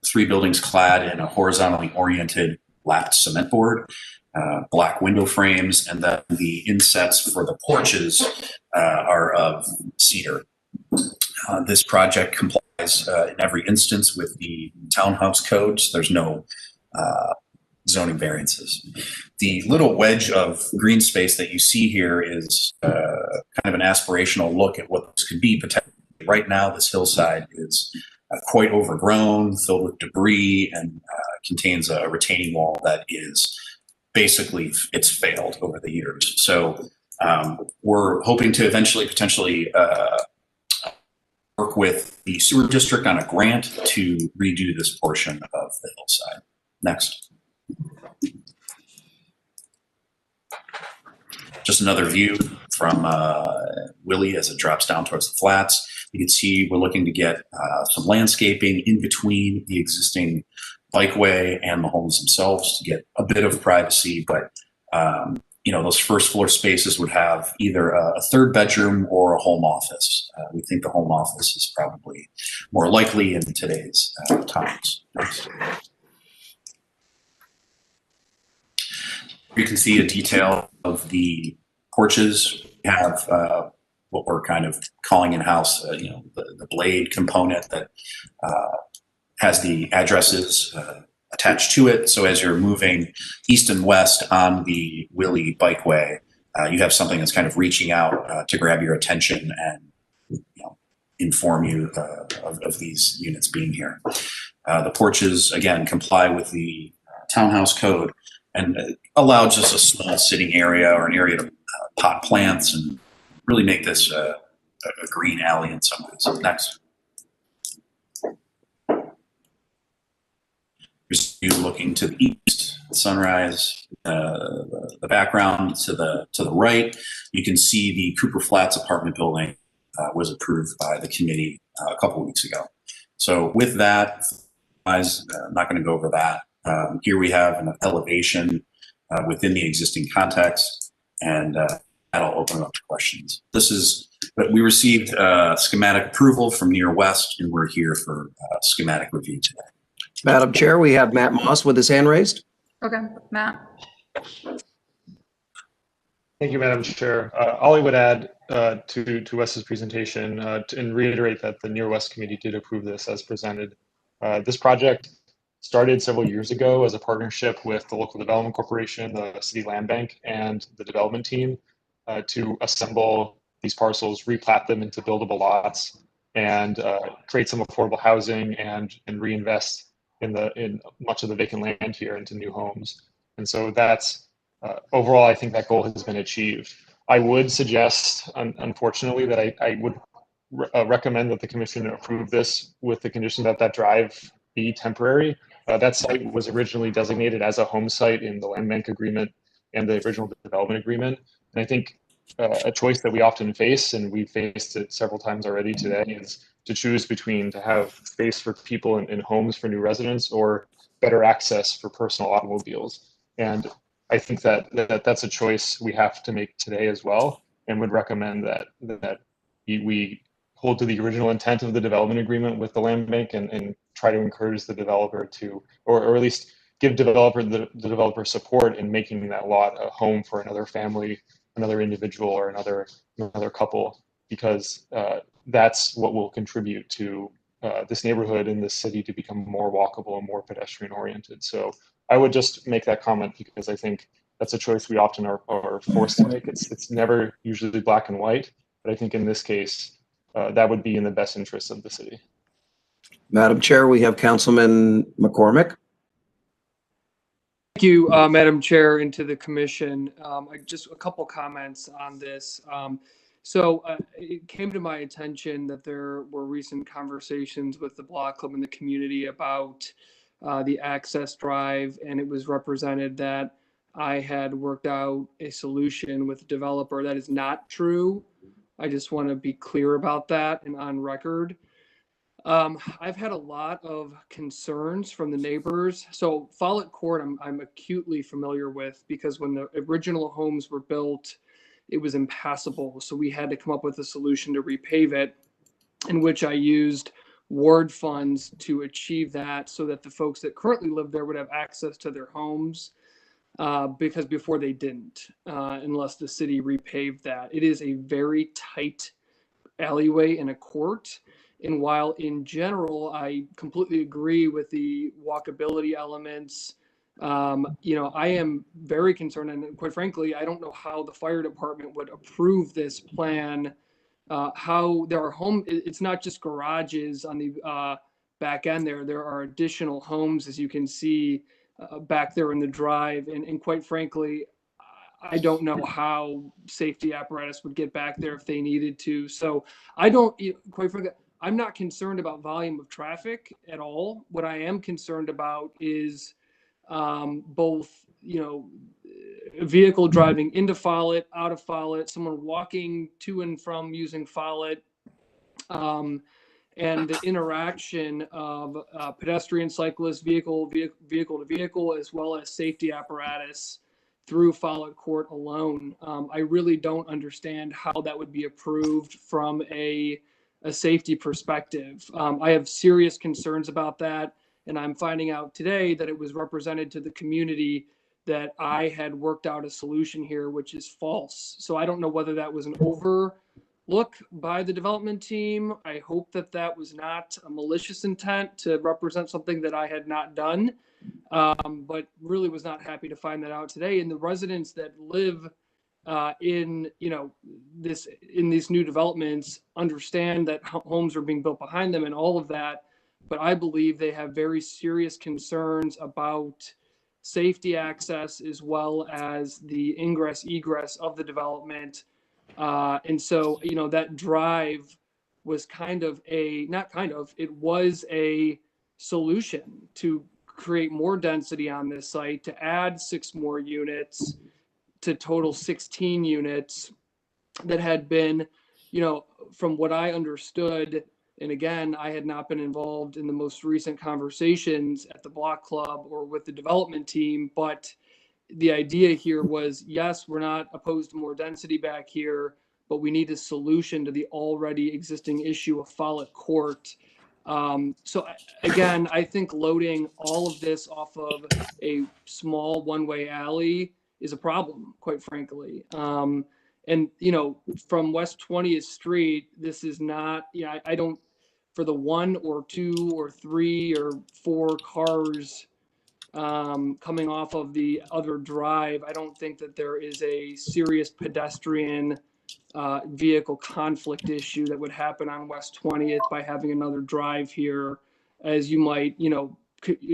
3 buildings clad in a horizontally oriented lapped cement board, black window frames, and then the insets for the porches are of cedar. This project complies in every instance with the townhouse codes. There's no zoning variances. The little wedge of green space that you see here is kind of an aspirational look at what this could be potentially. Right now, this hillside is quite overgrown, filled with debris, and contains a retaining wall that is basically, it's failed over the years. So we're hoping to eventually potentially work with the sewer district on a grant to redo this portion of the hillside. Next. Just another view from Willie as it drops down towards the flats. You can see we're looking to get some landscaping in between the existing bikeway and the homes themselves to get a bit of privacy, but those first floor spaces would have either a 3rd bedroom or a home office. We think the home office is probably more likely in today's times. Next. You can see a detail of the porches. We have what we're kind of calling in-house, the blade component that has the addresses attached to it. So as you're moving east and west on the Willie Bikeway, you have something that's kind of reaching out to grab your attention and inform you of these units being here. The porches, again, comply with the townhouse code and allow just a small sitting area or an area to pot plants and really make this a green alley in some ways. Next. Here's you looking to the east, sunrise, the background to the right. You can see the Cooper Flats apartment building was approved by the committee a couple of weeks ago. So with that, I'm not going to go over that. Here we have an elevation within the existing context, and that'll open up to questions. We received schematic approval from Near West, and we're here for schematic review today. Madam Chair, we have Matt Moss with his hand raised. Okay, Matt. Thank you, Madam Chair. All I would add to Wes's presentation and reiterate that the Near West Committee did approve this as presented. This project started several years ago as a partnership with the Local Development Corporation, the City Land Bank, and the development team to assemble these parcels, replat them into buildable lots, and create some affordable housing and reinvest in much of the vacant land here into new homes. And so that's overall, I think that goal has been achieved. I would suggest, unfortunately, that I would recommend that the commission approve this with the condition that that drive be temporary. That site was originally designated as a home site in the land bank agreement and the original development agreement. And I think a choice that we often face, and we've faced it several times already today, is to choose between to have space for people in homes for new residents or better access for personal automobiles. And I think that's a choice we have to make today as well, and would recommend that we hold to the original intent of the development agreement with the land bank and try to encourage the developer to, or at least give the developer support in making that lot a home for another family another individual or another couple, because that's what will contribute to this neighborhood in this city to become more walkable and more pedestrian oriented. So I would just make that comment because I think that's a choice we often are forced to make. It's never usually black and white, but I think in this case, that would be in the best interest of the city. Madam Chair, we have Councilman McCormick. Thank you, Madam Chair, and to the commission. Just a couple comments on this. So it came to my attention that there were recent conversations with the Block Club and the community about the access drive, and it was represented that I had worked out a solution with the developer. That is not true. I just want to be clear about that and on record. I've had a lot of concerns from the neighbors. So Follett Court, I'm acutely familiar with, because when the original homes were built, it was impassable. So we had to come up with a solution to repave it, in which I used ward funds to achieve that, so that the folks that currently live there would have access to their homes, because before they didn't, unless the city repaved that. It is a very tight alleyway in a court. And while in general, I completely agree with the walkability elements, I am very concerned, and quite frankly, I don't know how the fire department would approve this plan. How there are it's not just garages on the back end there. There are additional homes, as you can see, back there in the drive. And quite frankly, I don't know how safety apparatus would get back there if they needed to. So quite frankly, I'm not concerned about volume of traffic at all. What I am concerned about is both, a vehicle driving into Follett, out of Follett, someone walking to and from using Follett, and the interaction of pedestrian, cyclist, vehicle to vehicle, as well as safety apparatus through Follett Court alone. I really don't understand how that would be approved from a safety perspective. I have serious concerns about that, and I'm finding out today that it was represented to the community that I had worked out a solution here, which is false. So I don't know whether that was an overlook by the development team. I hope that that was not a malicious intent to represent something that I had not done, but really was not happy to find that out today. And the residents that live in these new developments understand that homes are being built behind them and all of that, but I believe they have very serious concerns about safety access as well as the ingress egress of the development. And so that drive was it was a solution to create more density on this site, to add 6 more units, to total 16 units that had been, from what I understood, and again, I had not been involved in the most recent conversations at the Block Club or with the development team, but the idea here was, yes, we're not opposed to more density back here, but we need a solution to the already existing issue of Follett Court. So again, I think loading all of this off of a small one-way alley is a problem, quite frankly. And from West 20th Street, this is not, I don't, for the 1 or 2 or 3 or 4 cars coming off of the other drive, I don't think that there is a serious pedestrian vehicle conflict issue that would happen on West 20th by having another drive here, as you might,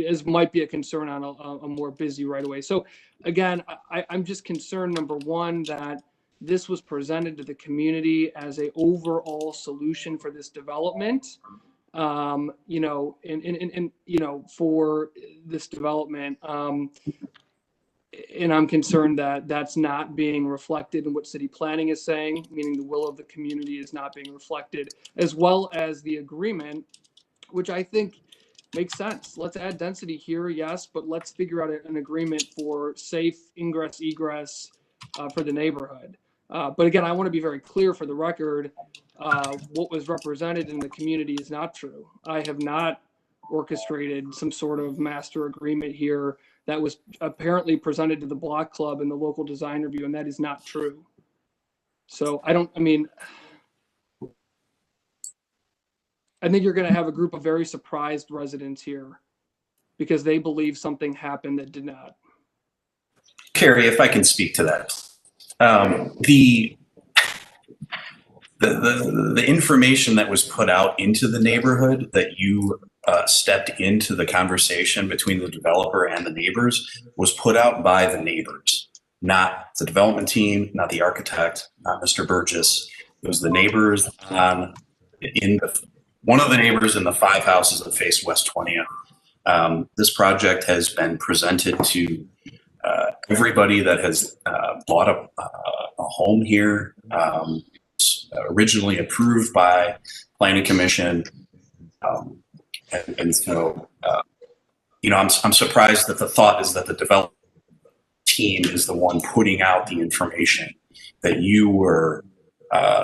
as might be a concern on a more busy right away. So again, I'm just concerned, number one, that this was presented to the community as a overall solution for this development, for this development. And I'm concerned that that's not being reflected in what city planning is saying, meaning the will of the community is not being reflected, as well as the agreement, which I think makes sense. Let's add density here, yes, but let's figure out an agreement for safe ingress, egress for the neighborhood. But again, I want to be very clear for the record, what was represented in the community is not true. I have not orchestrated some sort of master agreement here that was apparently presented to the Block Club and the local design review, and that is not true. So I think you're going to have a group of very surprised residents here because they believe something happened that did not. Carrie, if I can speak to that. The information that was put out into the neighborhood that you stepped into the conversation between the developer and the neighbors was put out by the neighbors, not the development team, not the architect, not Mr. Burgess. It was the neighbors one of the neighbors in the 5 houses that face West 20th. This project has been presented to everybody that has bought a home here. Originally approved by Planning Commission, and so I'm surprised that the thought is that the development team is the one putting out the information that you were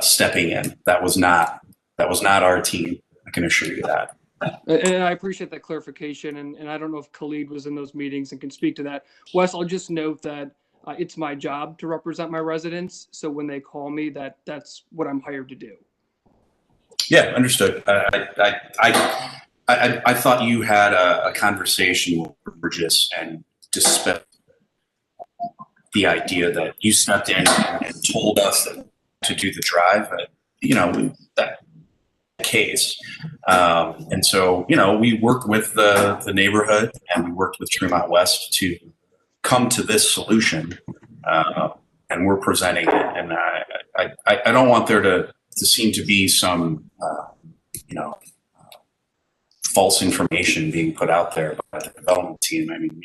stepping in. That was not our team. I can assure you that. And I appreciate that clarification. And I don't know if Khalid was in those meetings and can speak to that. Wes, I'll just note that it's my job to represent my residents. So when they call me, that's what I'm hired to do. Yeah, understood. I thought you had a conversation with Burgess and dispelled the idea that you stepped in and told us to do the drive. That case. And so, we worked with the neighborhood and we worked with Tremont West to come to this solution, and we're presenting it. And I don't want there to seem to be some, false information being put out there by the development team. I mean,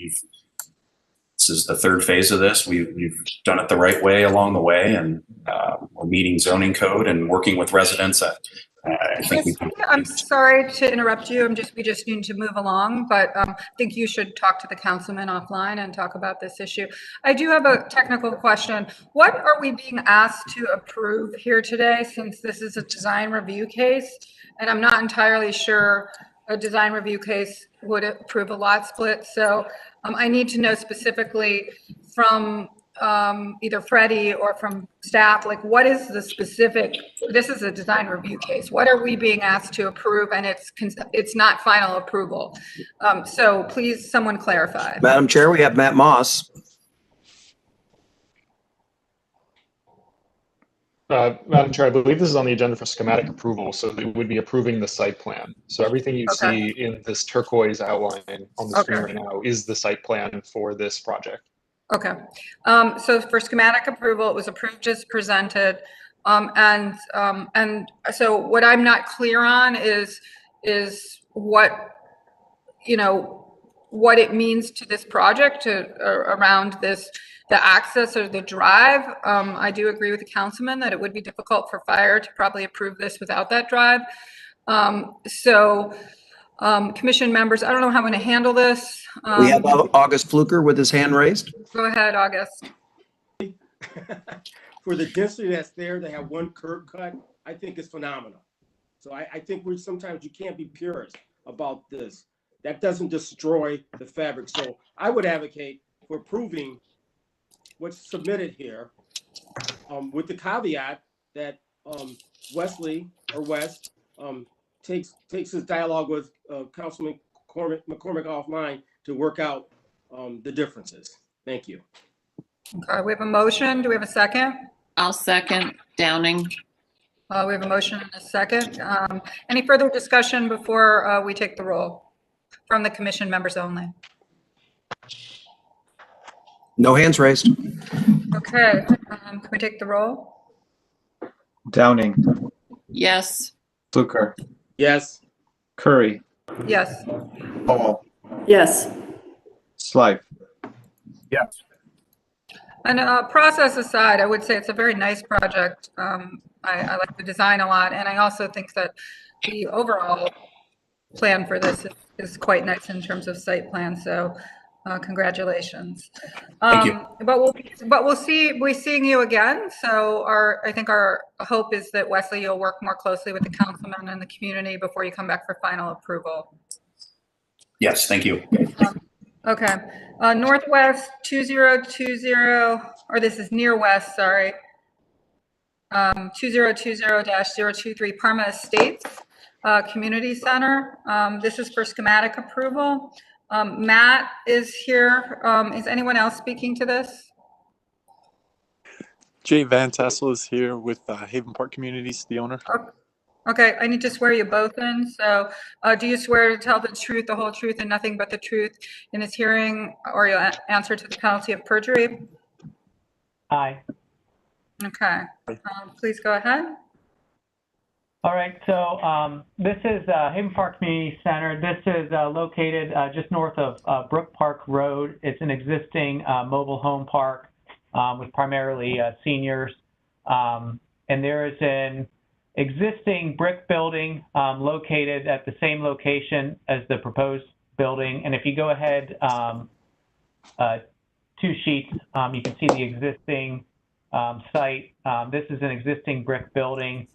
this is the 3rd phase of this. We've done it the right way along the way, and we're meeting zoning code and working with residents. I think I'm sorry to interrupt you. We just need to move along, but I think you should talk to the councilman offline and talk about this issue. I do have a technical question. What are we being asked to approve here today, since this is a design review case? And I'm not entirely sure a design review case would approve a lot split. So I need to know specifically from either Freddie or from staff, like what is the specific, this is a design review case. What are we being asked to approve? And it's not final approval. So please, someone clarify. Madam Chair, we have Matt Moss. Madam Chair, I believe this is on the agenda for schematic approval, so it would be approving the site plan. So everything you see in this turquoise outline on the screen right now is the site plan for this project. Okay. So for schematic approval, it was approved as presented. And so what I'm not clear on is what, what it means to this project around the access or the drive. I do agree with the councilman that it would be difficult for fire to probably approve this without that drive. Commission members, I don't know how I'm going to handle this. We have August Fluker with his hand raised. Go ahead, August. For the density that's there, they have one curb cut. I think it's phenomenal. So I think sometimes you can't be purist about this. That doesn't destroy the fabric. So I would advocate for approving what's submitted here, with the caveat that Wesley or West takes his dialogue with Councilman McCormick offline to work out the differences. Thank you. Okay, we have a motion. Do we have a second? I'll second. Downing. We have a motion and a second. Any further discussion before we take the roll from the commission members only? No hands raised. Okay, can we take the roll? Downing. Yes. Fluker. Yes. Curry. Yes. Paul. Yes. Slife. Yes. And process aside, I would say it's a very nice project. I like the design a lot, and I also think that the overall plan for this is quite nice in terms of site plan. So, congratulations. Thank you. But we're seeing you again. So I think our hope is that Wesley, you'll work more closely with the councilman and the community before you come back for final approval. Yes, thank you. Okay, Northwest 2020, or this is near West, sorry. 2020-023 Parma Estates Community Center. This is for schematic approval. Matt is here. Is anyone else speaking to this? Jay Van Tassel is here with Haven Park Communities, the owner. Okay, I need to swear you both in. So do you swear to tell the truth, the whole truth, and nothing but the truth in this hearing, or you'll answer to the penalty of perjury? Aye. Okay, please go ahead. All right, so this is Haven Park Community Center. This is located just north of Brook Park Road. It's an existing mobile home park with primarily seniors. And there is an existing brick building located at the same location as the proposed building. And if you go ahead 2 sheets, you can see the existing site. This is an existing brick building.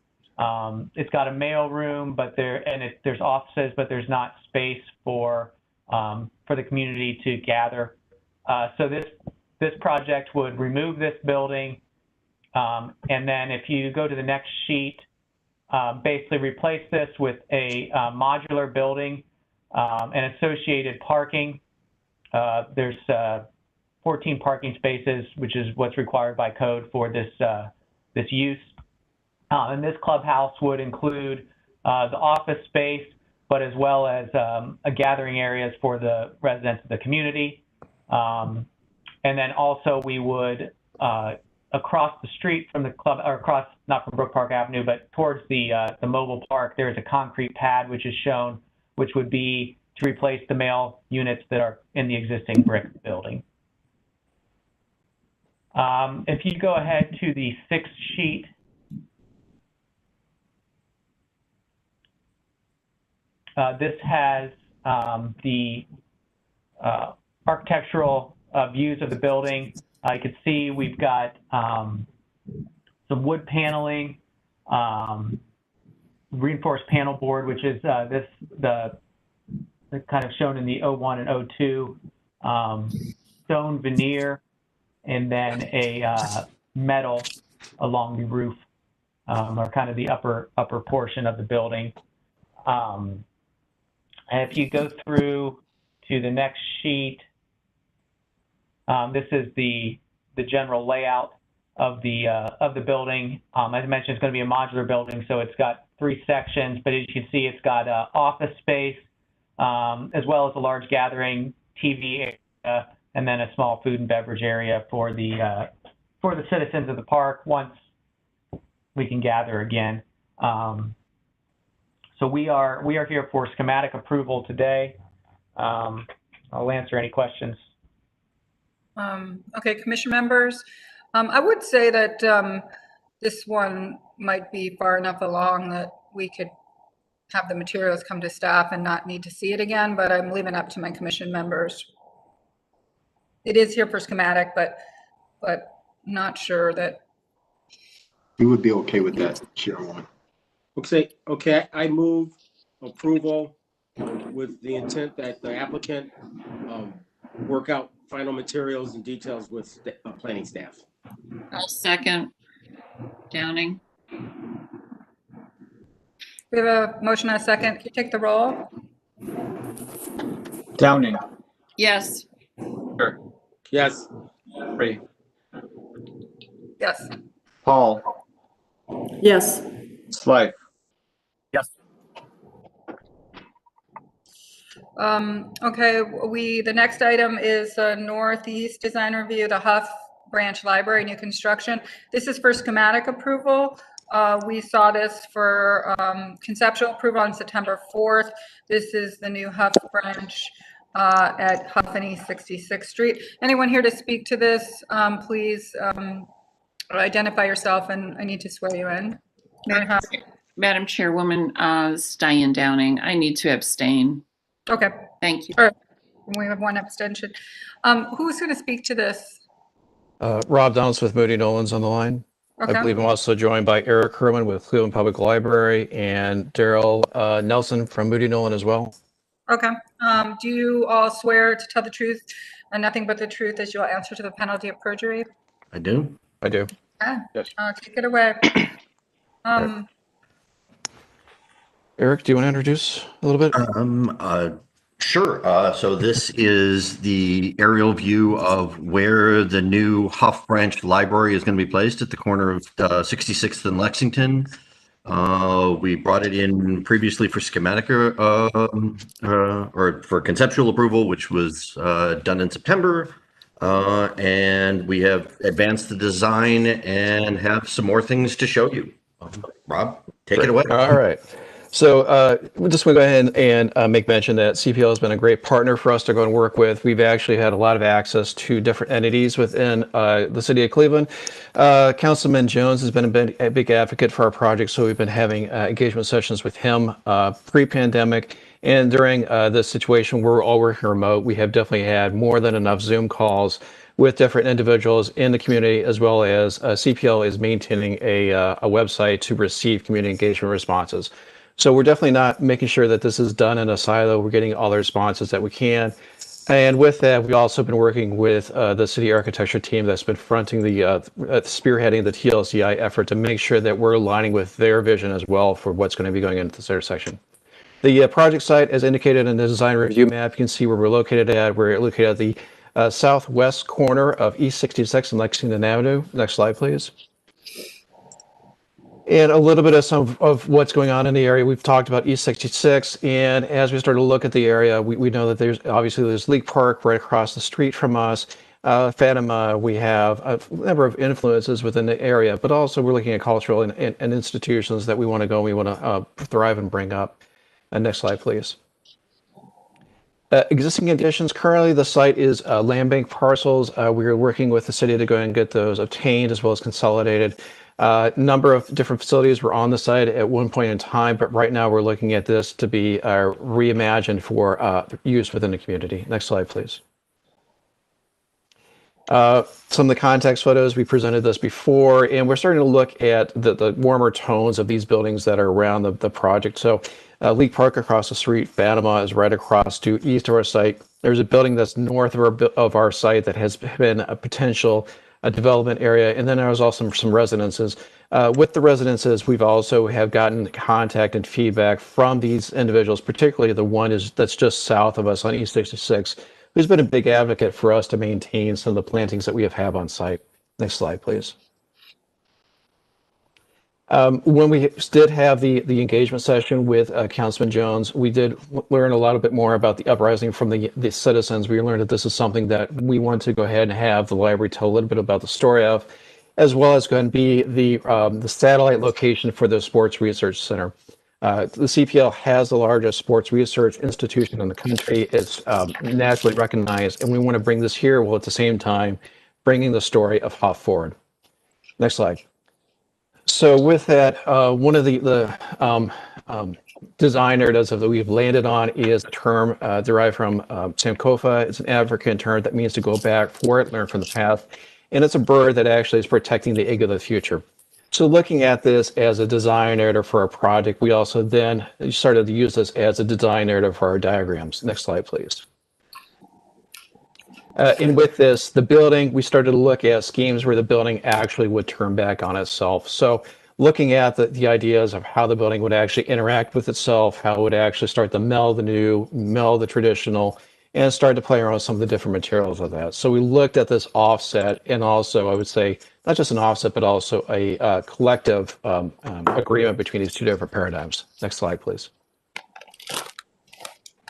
It's got a mail room, but there's offices, but there's not space for the community to gather. So this project would remove this building, and then if you go to the next sheet, basically replace this with a modular building and associated parking. There's 14 parking spaces, which is what's required by code for this use. And this clubhouse would include the office space, but as well as gathering areas for the residents of the community. And then also we would, across the street from the club, or across, not from Brook Park Avenue, but towards the mobile park, there is a concrete pad which is shown, which would be to replace the mail units that are in the existing brick building. If you go ahead to the 6th sheet, this has the architectural views of the building. You can see we've got some wood paneling, reinforced panel board, which is the kind of shown in the O1 and O2, stone veneer, and then a metal along the roof, or kind of the upper portion of the building. And if you go through to the next sheet, this is the general layout of the building. As I mentioned, it's going to be a modular building, so it's got 3 sections. But as you can see, it's got office space, as well as a large gathering TV area, and then a small food and beverage area for the citizens of the park once we can gather again. So we are here for schematic approval today. I'll answer any questions. Okay, commission members. I would say that this one might be far enough along that we could have the materials come to staff and not need to see it again, but I'm leaving it up to my commission members. It is here for schematic, but not sure that. We would be okay with that, Chairwoman. Okay, I move approval with the intent that the applicant work out final materials and details with planning staff. I'll second. Downing. We have a motion and a second. Can you take the roll? Downing. Yes. Sure. Yes. Ray. Yes. Paul. Yes. Slife. Yes. Okay, the next item is Northeast Design Review, the Huff Branch Library, new construction. This is for schematic approval. We saw this for conceptual approval on September 4th. This is the new Huff Branch at Huff and East 66th Street. Anyone here to speak to this, please identify yourself, and I need to swear you in. Madam Chairwoman, it's Diane Downing. I need to abstain. Okay. Thank you. All right. We have one abstention. Who's going to speak to this? Rob Donalds with Moody Nolan's on the line. Okay. I believe I'm also joined by Eric Herman with Cleveland Public Library and Daryl Nelson from Moody Nolan as well. Okay. Do you all swear to tell the truth and nothing but the truth as you'll answer to the penalty of perjury? I do. I do. Okay, Yes. take it away. Eric, do you want to introduce a little bit? Sure. So this is the aerial view of where the new Huff Branch Library is going to be placed at the corner of 66th and Lexington. We brought it in previously for schematic or for conceptual approval, which was done in September. And we have advanced the design and have some more things to show you. Rob, take it away. All right. So we just want to go ahead and make mention that CPL has been a great partner for us to go and work with. We've actually had a lot of access to different entities within the city of Cleveland. Councilman Jones has been a big advocate for our project, so we've been having engagement sessions with him pre-pandemic. And during this situation, we're all working remote. We have definitely had more than enough Zoom calls with different individuals in the community, as well as CPL is maintaining a website to receive community engagement responses. So we're definitely not making sure that this is done in a silo. We're getting all the responses that we can. And with that, we've also been working with the city architecture team that's been fronting spearheading the TLCI effort to make sure that we're aligning with their vision as well for what's going to be going into this intersection. The project site, as indicated in the design review map, you can see where we're located at. We're located at the southwest corner of East 66 and Lexington Avenue. Next slide, please. And a little bit of some of what's going on in the area. We've talked about East 66, and as we start to look at the area, we know that there's League Park right across the street from us. Fatima, we have a number of influences within the area, but also we're looking at cultural and institutions that we want to go and we want to thrive and bring up. Next slide, please. Existing conditions, currently the site is land bank parcels. We are working with the city to go and get those obtained as well as consolidated. Number of different facilities were on the site at one point in time, but right now we're looking at this to be reimagined for use within the community. Next slide, please. Some of the context photos, we presented this before, and we're starting to look at the warmer tones of these buildings that are around the project. So League Park across the street, Fatima is right across to east of our site. There's a building that's north of our site that has been a potential development area, and then there was also some residences. With the residences, we've also have gotten contact and feedback from these individuals, particularly the one that's just south of us on East 66, who's been a big advocate for us to maintain some of the plantings that we have on site. Next slide, please. When we did have the engagement session with Councilman Jones, we did learn a little bit more about the uprising from the citizens. We learned that this is something that we want to go ahead and have the library tell a little bit about the story of, as well as going to be the satellite location for the Sports Research Center. The CPL has the largest sports research institution in the country. It's nationally recognized, and we want to bring this here while at the same time bringing the story of Huff forward. Next slide. So with that, one of the design narratives that we've landed on is a term derived from Sankofa. It's an African term that means to go back for it, learn from the past. And it's a bird that actually is protecting the egg of the future. So looking at this as a design narrative for our project, we also then started to use this as a design narrative for our diagrams. Next slide, please. And with this, the building, we started to look at schemes where the building actually would turn back on itself. So looking at the ideas of how the building would actually interact with itself, how it would actually start to meld the new, meld the traditional, and start to play around with some of the different materials of that. So we looked at this offset, and also I would say not just an offset, but also a collective agreement between these two different paradigms. Next slide, please.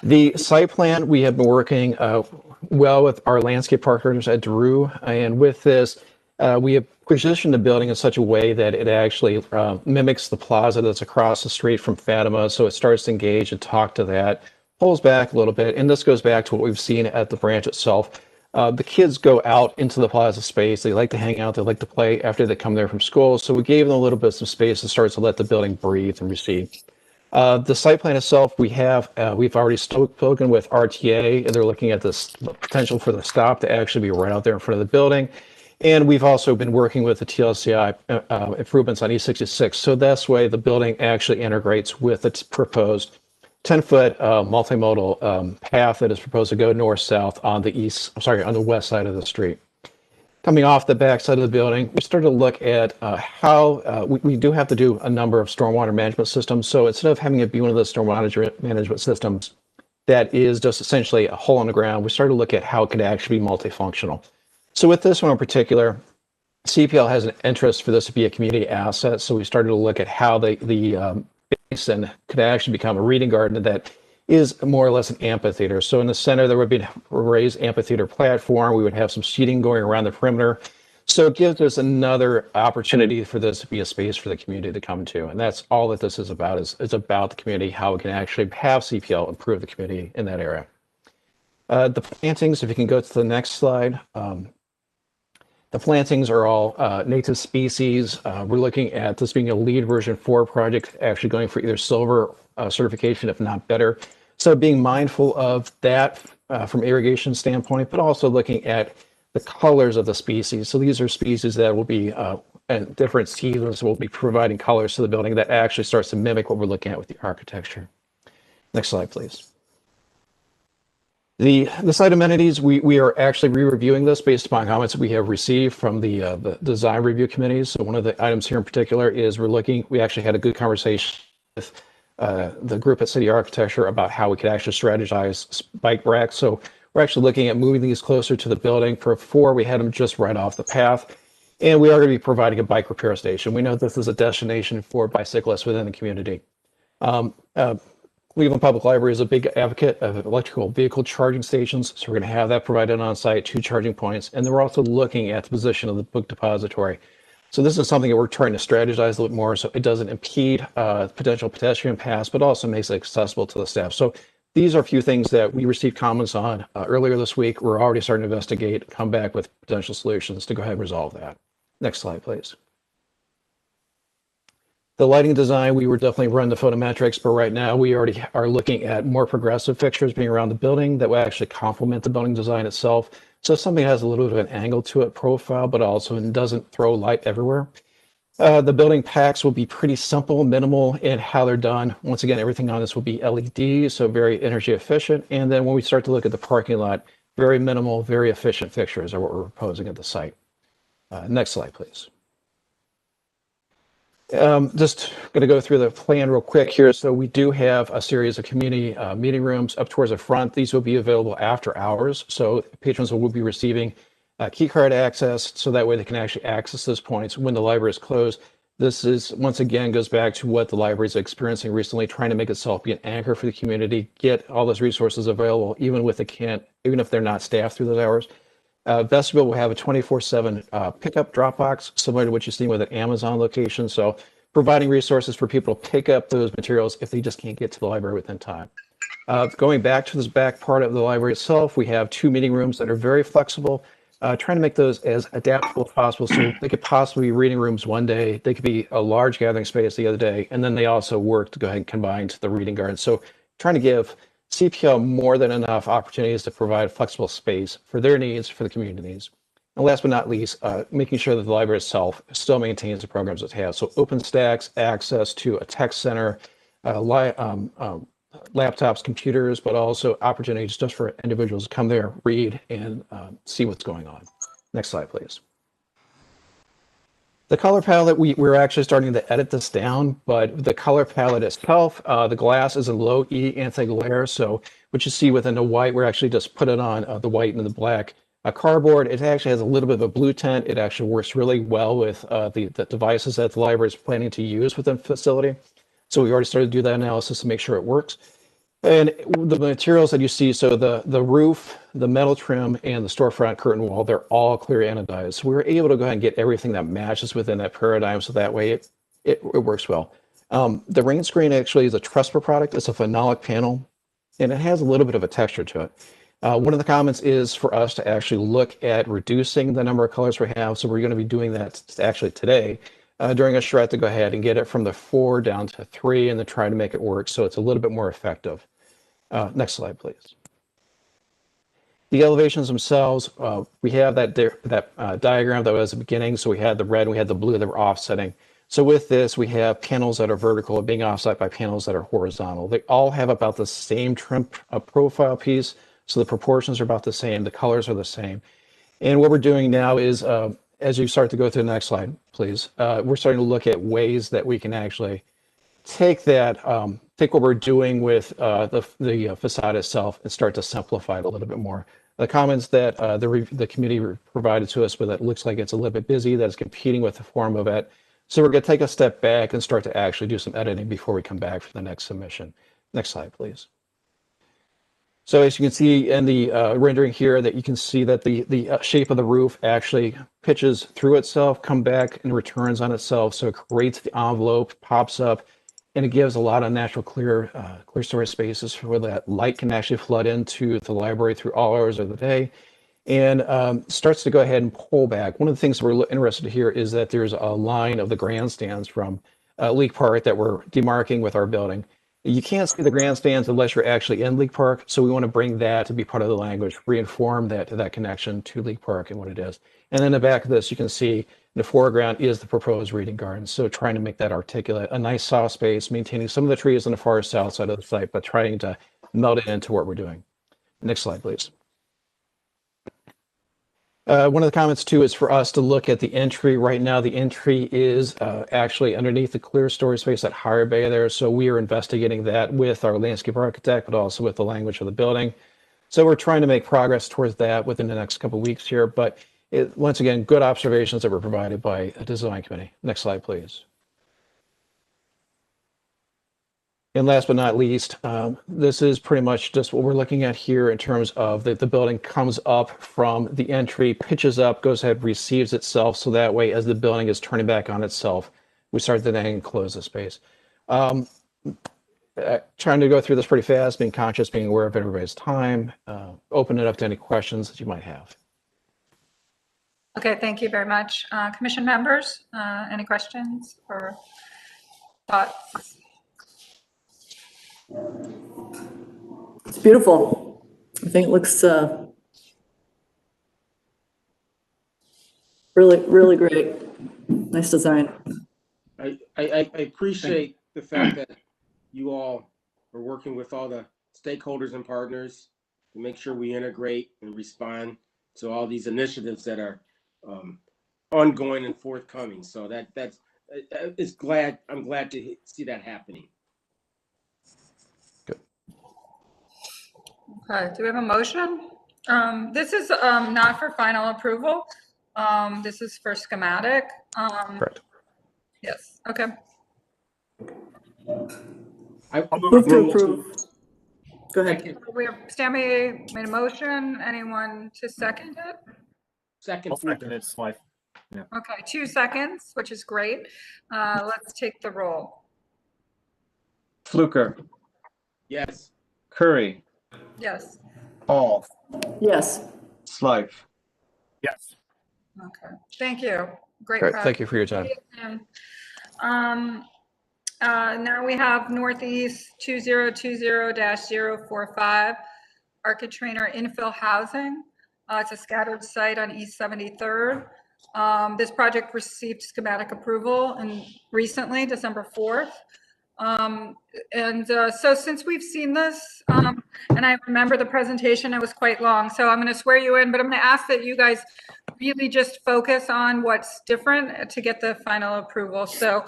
The site plan, we have been working well with our landscape partners at Drew, and with this, we have positioned the building in such a way that it actually mimics the plaza that's across the street from Fatima, so it starts to engage and talk to that, pulls back a little bit, and this goes back to what we've seen at the branch itself. The kids go out into the plaza space, they like to hang out, they like to play after they come there from school, so we gave them a little bit of space to start to let the building breathe and receive. The site plan itself, we've already spoken with RTA, and they're looking at this potential for the stop to actually be right out there in front of the building. And we've also been working with the TLCI improvements on E66. So this way the building actually integrates with the proposed 10-foot multimodal path that is proposed to go north-south on the west side of the street. Coming off the back side of the building, we started to look at how we do have to do a number of stormwater management systems. So instead of having it be one of the stormwater management systems that is just essentially a hole in the ground, we started to look at how it could actually be multifunctional. So with this one in particular, CPL has an interest for this to be a community asset. So we started to look at how the basin could actually become a reading garden that is more or less an amphitheater. So in the center, there would be a raised amphitheater platform. We would have some seating going around the perimeter. So it gives us another opportunity for this to be a space for the community to come to. And that's all that this is about, is about the community, how we can actually have CPL improve the community in that area. The plantings, if you can go to the next slide. The plantings are all native species. We're looking at this being a LEED version 4 project, actually going for either silver certification, if not better. So being mindful of that from irrigation standpoint, but also looking at the colors of the species. So these are species that will be, and different seasons will be providing colors to the building that actually starts to mimic what we're looking at with the architecture. Next slide, please. The site amenities, we are actually re-reviewing this based upon comments we have received from the design review committees. So one of the items here in particular is we actually had a good conversation with the group at City Architecture about how we could actually strategize bike racks. So we're actually looking at moving these closer to the building. Before, we had them just right off the path. And we are going to be providing a bike repair station. We know this is a destination for bicyclists within the community. Cleveland Public Library is a big advocate of electrical vehicle charging stations, so we're going to have that provided on site, 2 charging points, and then we're also looking at the position of the book depository. So this is something that we're trying to strategize a little bit more so it doesn't impede potential pedestrian paths, but also makes it accessible to the staff. So these are a few things that we received comments on earlier this week. We're already starting to investigate, come back with potential solutions to go ahead and resolve that. Next slide, please. The lighting design, we were definitely running the photometrics, but right now we already are looking at more progressive fixtures being around the building that will actually complement the building design itself. So something has a little bit of an angle to it profile, but also doesn't throw light everywhere. The building packs will be pretty simple, minimal in how they're done. Once again, everything on this will be LED, so very energy efficient. And then when we start to look at the parking lot, very minimal, very efficient fixtures are what we're proposing at the site. Next slide, please. Just going to go through the plan real quick here. So we do have a series of community meeting rooms up towards the front. These will be available after hours. So patrons will be receiving key card access so that way they can actually access those points when the library is closed. This is, once again, goes back to what the library is experiencing recently, trying to make itself be an anchor for the community, get all those resources available, even if they're not staffed through those hours. Vestibule will have a 24/7 pickup drop box, similar to what you're seeing with an Amazon location. So providing resources for people to pick up those materials if they just can't get to the library within time. Going back to this back part of the library itself, we have 2 meeting rooms that are very flexible, trying to make those as adaptable as possible. So they could possibly be reading rooms one day, they could be a large gathering space the other day, and then they also work to go ahead and combine to the reading garden. So trying to give CPL more than enough opportunities to provide flexible space for their needs, for the community needs. And last but not least, making sure that the library itself still maintains the programs it has. So OpenStax, access to a tech center, laptops, computers, but also opportunities just for individuals to come there, read, and see what's going on. Next slide, please. The color palette, we're actually starting to edit this down, but the color palette itself, the glass is in low E anti-glare. So what you see within the white, we're actually just put it on the white and the black. Cardboard, it actually has a little bit of a blue tint. It actually works really well with the devices that the library is planning to use within the facility. So we already started to do that analysis to make sure it works. And the materials that you see, so the roof, the metal trim, and the storefront curtain wall, they're all clear anodized. So we were able to go ahead and get everything that matches within that paradigm, so that way it works well. The rain screen actually is a Tresper product. It's a phenolic panel, and it has a little bit of a texture to it. One of the comments is for us to actually look at reducing the number of colors we have. So we're going to be doing that actually today during a shred to go ahead and get it from the 4 down to 3 and then try to make it work so it's a little bit more effective. Next slide, please. The elevations themselves, we have that diagram that was at the beginning. So we had the red, we had the blue that were offsetting. So with this, we have panels that are vertical being offset by panels that are horizontal. They all have about the same trim profile piece. So the proportions are about the same. The colors are the same. And what we're doing now is, as you start to go through the next slide, please, we're starting to look at ways that we can actually take that, take what we're doing with the facade itself and start to simplify it a little bit more. The comments that the committee provided to us with it looks like it's a little bit busy, that it's competing with the form of it. So we're going to take a step back and start to actually do some editing before we come back for the next submission. Next slide, please. So as you can see in the rendering here, that you can see that the shape of the roof actually pitches through itself, come back and returns on itself. So it creates the envelope, pops up, and it gives a lot of natural clear storage spaces where that light can actually flood into the library through all hours of the day, and starts to go ahead and pull back. One of the things we're interested to hear is that there's a line of the grandstands from League Park that we're demarking with our building. You can't see the grandstands unless you're actually in League Park, so we want to bring that to be part of the language, reinform that connection to League Park and what it is. And then in the back of this, you can see in the foreground is the proposed reading garden. So trying to make that articulate, a nice soft space, maintaining some of the trees on the far south side of the site, but trying to meld it into what we're doing. Next slide, please. One of the comments too is for us to look at the entry. Right now, the entry is actually underneath the clear storage space, that higher bay there. So we are investigating that with our landscape architect, but also with the language of the building. So we're trying to make progress towards that within the next couple of weeks here. But once again, good observations that were provided by a design committee. Next slide, please. And last but not least, this is pretty much just what we're looking at here in terms of the building comes up from the entry, pitches up, goes ahead, receives itself. So that way, as the building is turning back on itself, we start to then close the space. Trying to go through this pretty fast, being conscious, being aware of everybody's time, open it up to any questions that you might have. Okay, thank you very much. Commission members, any questions or thoughts? It's beautiful. I think it looks really, really great. Nice design. I appreciate the fact that you all are working with all the stakeholders and partners to make sure we integrate and respond to all these initiatives that are ongoing and forthcoming. So I'm glad to see that happening. Okay, do we have a motion? This is not for final approval. This is for schematic. Correct. Yes, okay. I'll move to approve. Go ahead. We have Stanley made a motion. Anyone to second it? Second. I'll second it, Slife. Yeah. Okay, 2 seconds, which is great. Let's take the roll. Fluker, Yes. Curry, Yes. Hall, Yes. Slife. Yes. Okay, thank you. Great. Great, thank you for your time. Now we have Northeast 2020-045, Architrainer infill housing. It's a scattered site on East 73rd. This project received schematic approval recently, December 4th. So since we've seen this, and I remember the presentation, it was quite long, so I'm going to swear you in, but I'm going to ask that you guys really just focus on what's different to get the final approval. So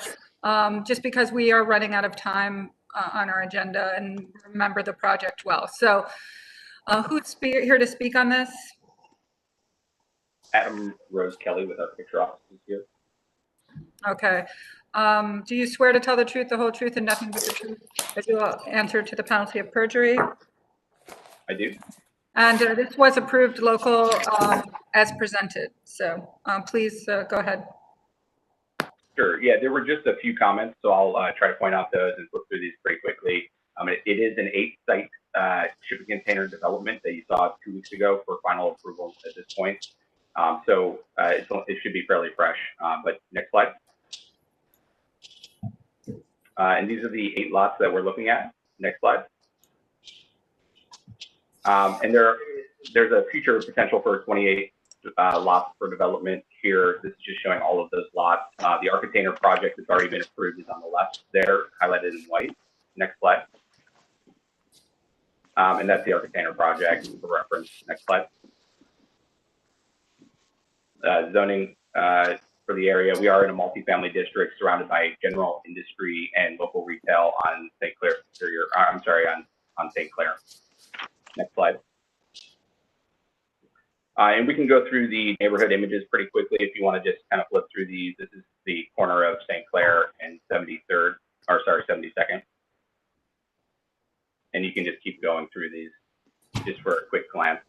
just because we are running out of time on our agenda, and remember the project well. So who's here to speak on this? Adam Rose Kelly with Architecture Offices here. Okay. Do you swear to tell the truth, the whole truth, and nothing but the truth, as you will answer to the penalty of perjury? I do. And this was approved local as presented. So please go ahead. Sure. Yeah, there were just a few comments, so I'll try to point out those and flip through these pretty quickly. It is an 8-site shipping container development that you saw 2 weeks ago for final approval at this point. So it should be fairly fresh. But next slide. And these are the 8 lots that we're looking at. Next slide. And there's a future potential for 28 lots for development here. This is just showing all of those lots. The Architrainer project that's already been approved is on the left there, highlighted in white. Next slide. And that's the Architrainer project for reference. Next slide. zoning for the area. We are in a multifamily district surrounded by general industry and local retail on St. Clair Superior. I'm sorry, on St. Clair. Next slide. And we can go through the neighborhood images pretty quickly if you want to just kind of flip through these. This is the corner of St. Clair and 73rd, or sorry, 72nd. And you can just keep going through these just for a quick glance.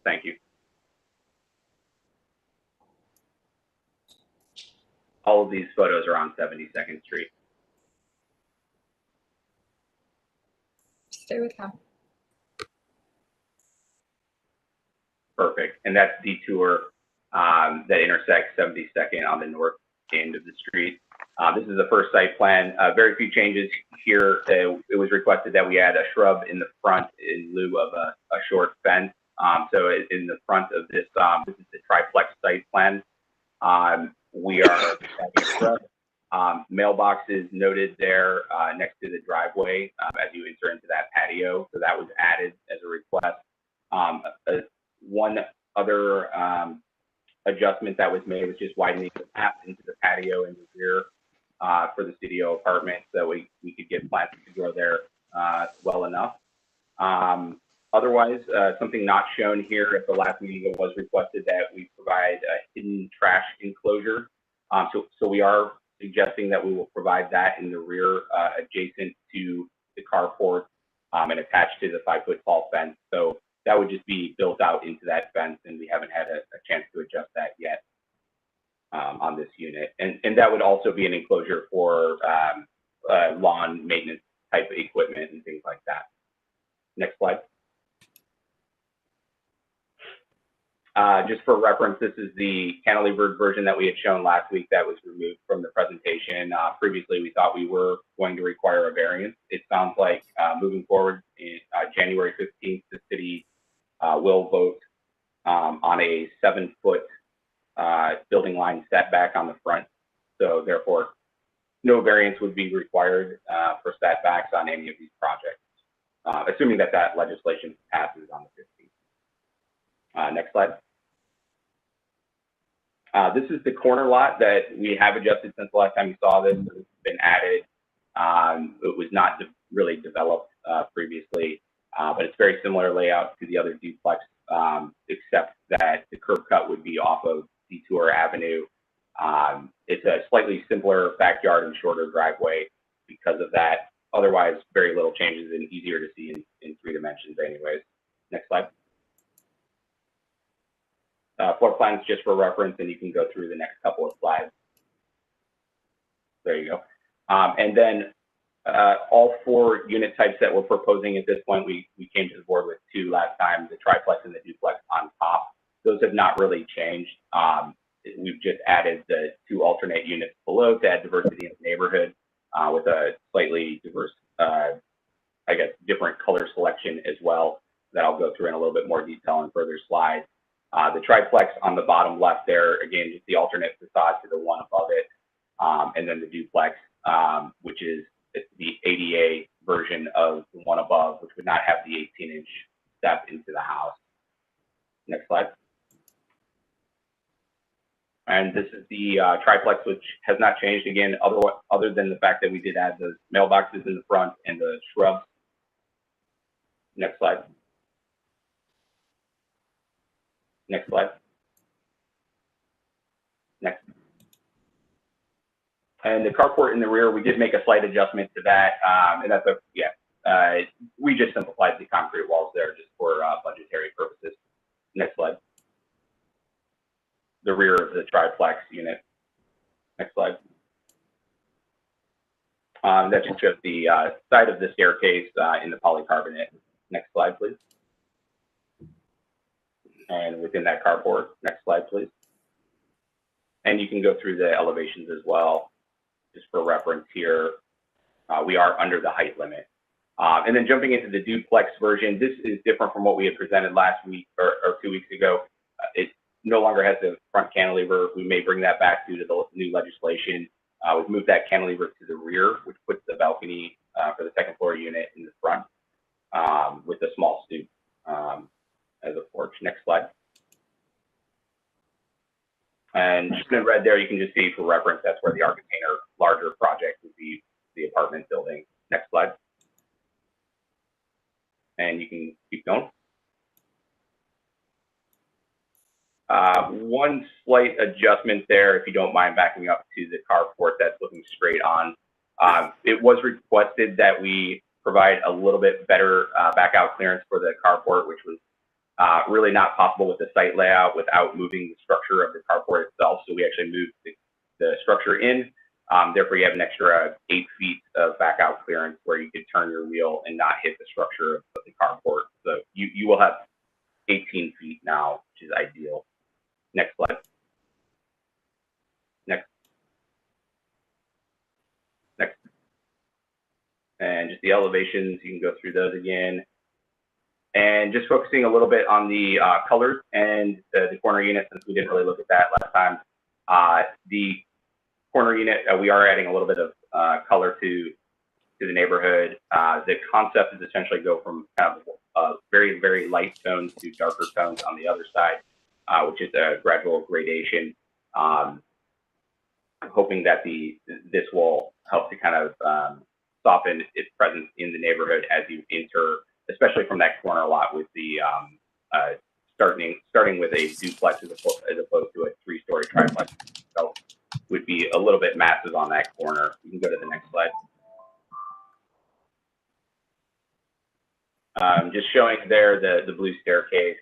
Thank you. All of these photos are on 72nd Street. Stay with him. Perfect. And that's detour that intersects 72nd on the north end of the street. This is the first site plan. Very few changes here. It was requested that we add a shrub in the front in lieu of a short fence. So in the front of this, this is the triplex site plan. We are having a shrub. Mailboxes noted there next to the driveway as you enter into that patio. So that was added as a request. One other adjustment that was made was just widening the path into the patio in the rear for the studio apartment, so we could get plants to grow there well enough. Otherwise, something not shown here at the last meeting, it was requested that we provide a hidden trash enclosure. So we are suggesting that we will provide that in the rear adjacent to the carport and attached to the 5-foot tall fence. So that would just be built out into that fence, and we haven't had a chance to adjust that yet on this unit. And that would also be an enclosure for lawn maintenance type equipment and things like that. Next slide. Just for reference, this is the cantilevered version that we had shown last week that was removed from the presentation. Previously, we thought we were going to require a variance. It sounds like moving forward in January 15th, the city will vote on a 7-foot building line setback on the front. So therefore, no variance would be required for setbacks on any of these projects, assuming that that legislation passes on the 15th. Next slide. This is the corner lot that we have adjusted since the last time you saw this. It's been added. It was not really developed previously, but it's very similar layout to the other duplex, except that the curb cut would be off of Detour Avenue. It's a slightly simpler backyard and shorter driveway because of that. Otherwise, very little changes and easier to see in 3 dimensions anyways. Next slide. Floor plans just for reference, and you can go through the next couple of slides. There you go. And then all 4 unit types that we're proposing at this point, we came to the board with 2 last time, the triplex and the duplex on top. Those have not really changed. We've just added the 2 alternate units below to add diversity in the neighborhood with a slightly diverse, I guess, different color selection as well that I'll go through in a little bit more detail in further slides. The triplex on the bottom left there, again, just the alternate facade to the one above it. And then the duplex, which is the ADA version of the one above, which would not have the 18-inch step into the house. Next slide. And this is the triplex, which has not changed again, other than the fact that we did add those mailboxes in the front and the shrubs. Next slide. Next slide. Next. And the carport in the rear, we did make a slight adjustment to that. And that's we just simplified the concrete walls there just for budgetary purposes. Next slide. The rear of the triplex unit. Next slide. That just shows the side of the staircase in the polycarbonate. Next slide, please. And within that carport, next slide, please. And you can go through the elevations as well, just for reference here. We are under the height limit. And then jumping into the duplex version, this is different from what we had presented last week or 2 weeks ago. It no longer has the front cantilever. We may bring that back due to the new legislation. We've moved that cantilever to the rear, which puts the balcony for the 2nd floor unit in the front with a small stoop as a porch. Next slide. And just in red there, you can just see for reference, that's where the ARC container larger project would be the apartment building. Next slide. And you can keep going. One slight adjustment there, if you don't mind backing up to the carport that's looking straight on. It was requested that we provide a little bit better back out clearance for the carport, which was really not possible with the site layout without moving the structure of the carport itself. So we actually moved the structure in. Therefore, you have an extra 8 feet of back out clearance where you could turn your wheel and not hit the structure of the carport. So you will have 18 feet now, which is ideal. Next slide. Next. And just the elevations, you can go through those again. And just focusing a little bit on the colors and the corner unit, since we didn't really look at that last time. The corner unit, we are adding a little bit of color to the neighborhood. The concept is essentially go from kind of very, very light tones to darker tones on the other side, which is a gradual gradation. I'm hoping that this will help to kind of soften its presence in the neighborhood as you enter, especially from that corner lot with the starting with a duplex as opposed to a 3-story triplex. So would be a little bit massive on that corner. You can go to the next slide. Just showing there the blue staircase,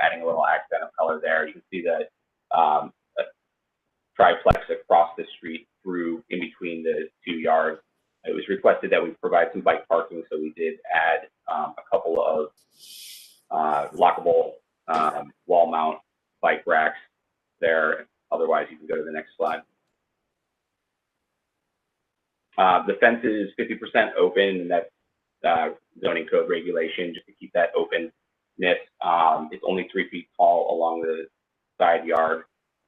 adding a little accent of color there. You can see that triplex across the street through in between the 2 yards. It was requested that we provide some bike parking, so we did add a couple of lockable wall mount bike racks there. Otherwise, you can go to the next slide. The fence is 50% open, and that's zoning code regulation just to keep that openness. It's only 3 feet tall along the side yard,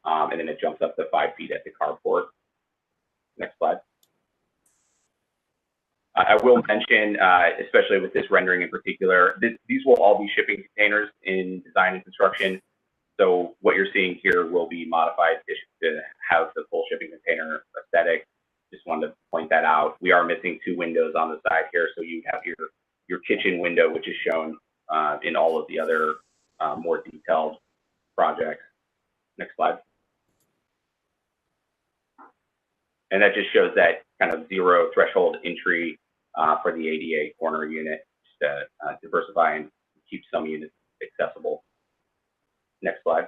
and then it jumps up to 5 feet at the carport. Next slide. I will mention, especially with this rendering in particular, these will all be shipping containers in design and construction. So what you're seeing here will be modified to have the full shipping container aesthetic. Just wanted to point that out. We are missing 2 windows on the side here, so you have your kitchen window, which is shown in all of the other more detailed projects. Next slide. And that just shows that kind of 0 threshold entry for the ADA corner unit, just to diversify and keep some units accessible. Next slide.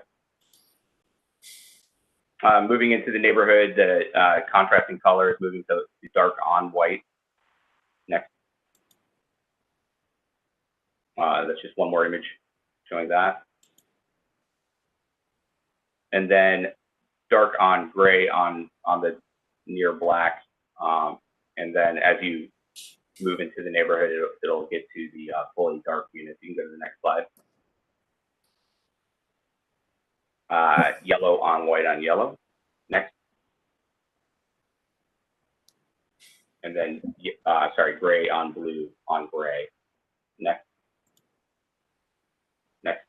Moving into the neighborhood, the contrasting colors, moving to dark on white. Next. That's just one more image showing that. And then dark on gray on the near black. And then as you move into the neighborhood, it'll get to the fully dark units. You can go to the next slide. Yellow on white on yellow. Next. And then, gray on blue on gray. Next. Next.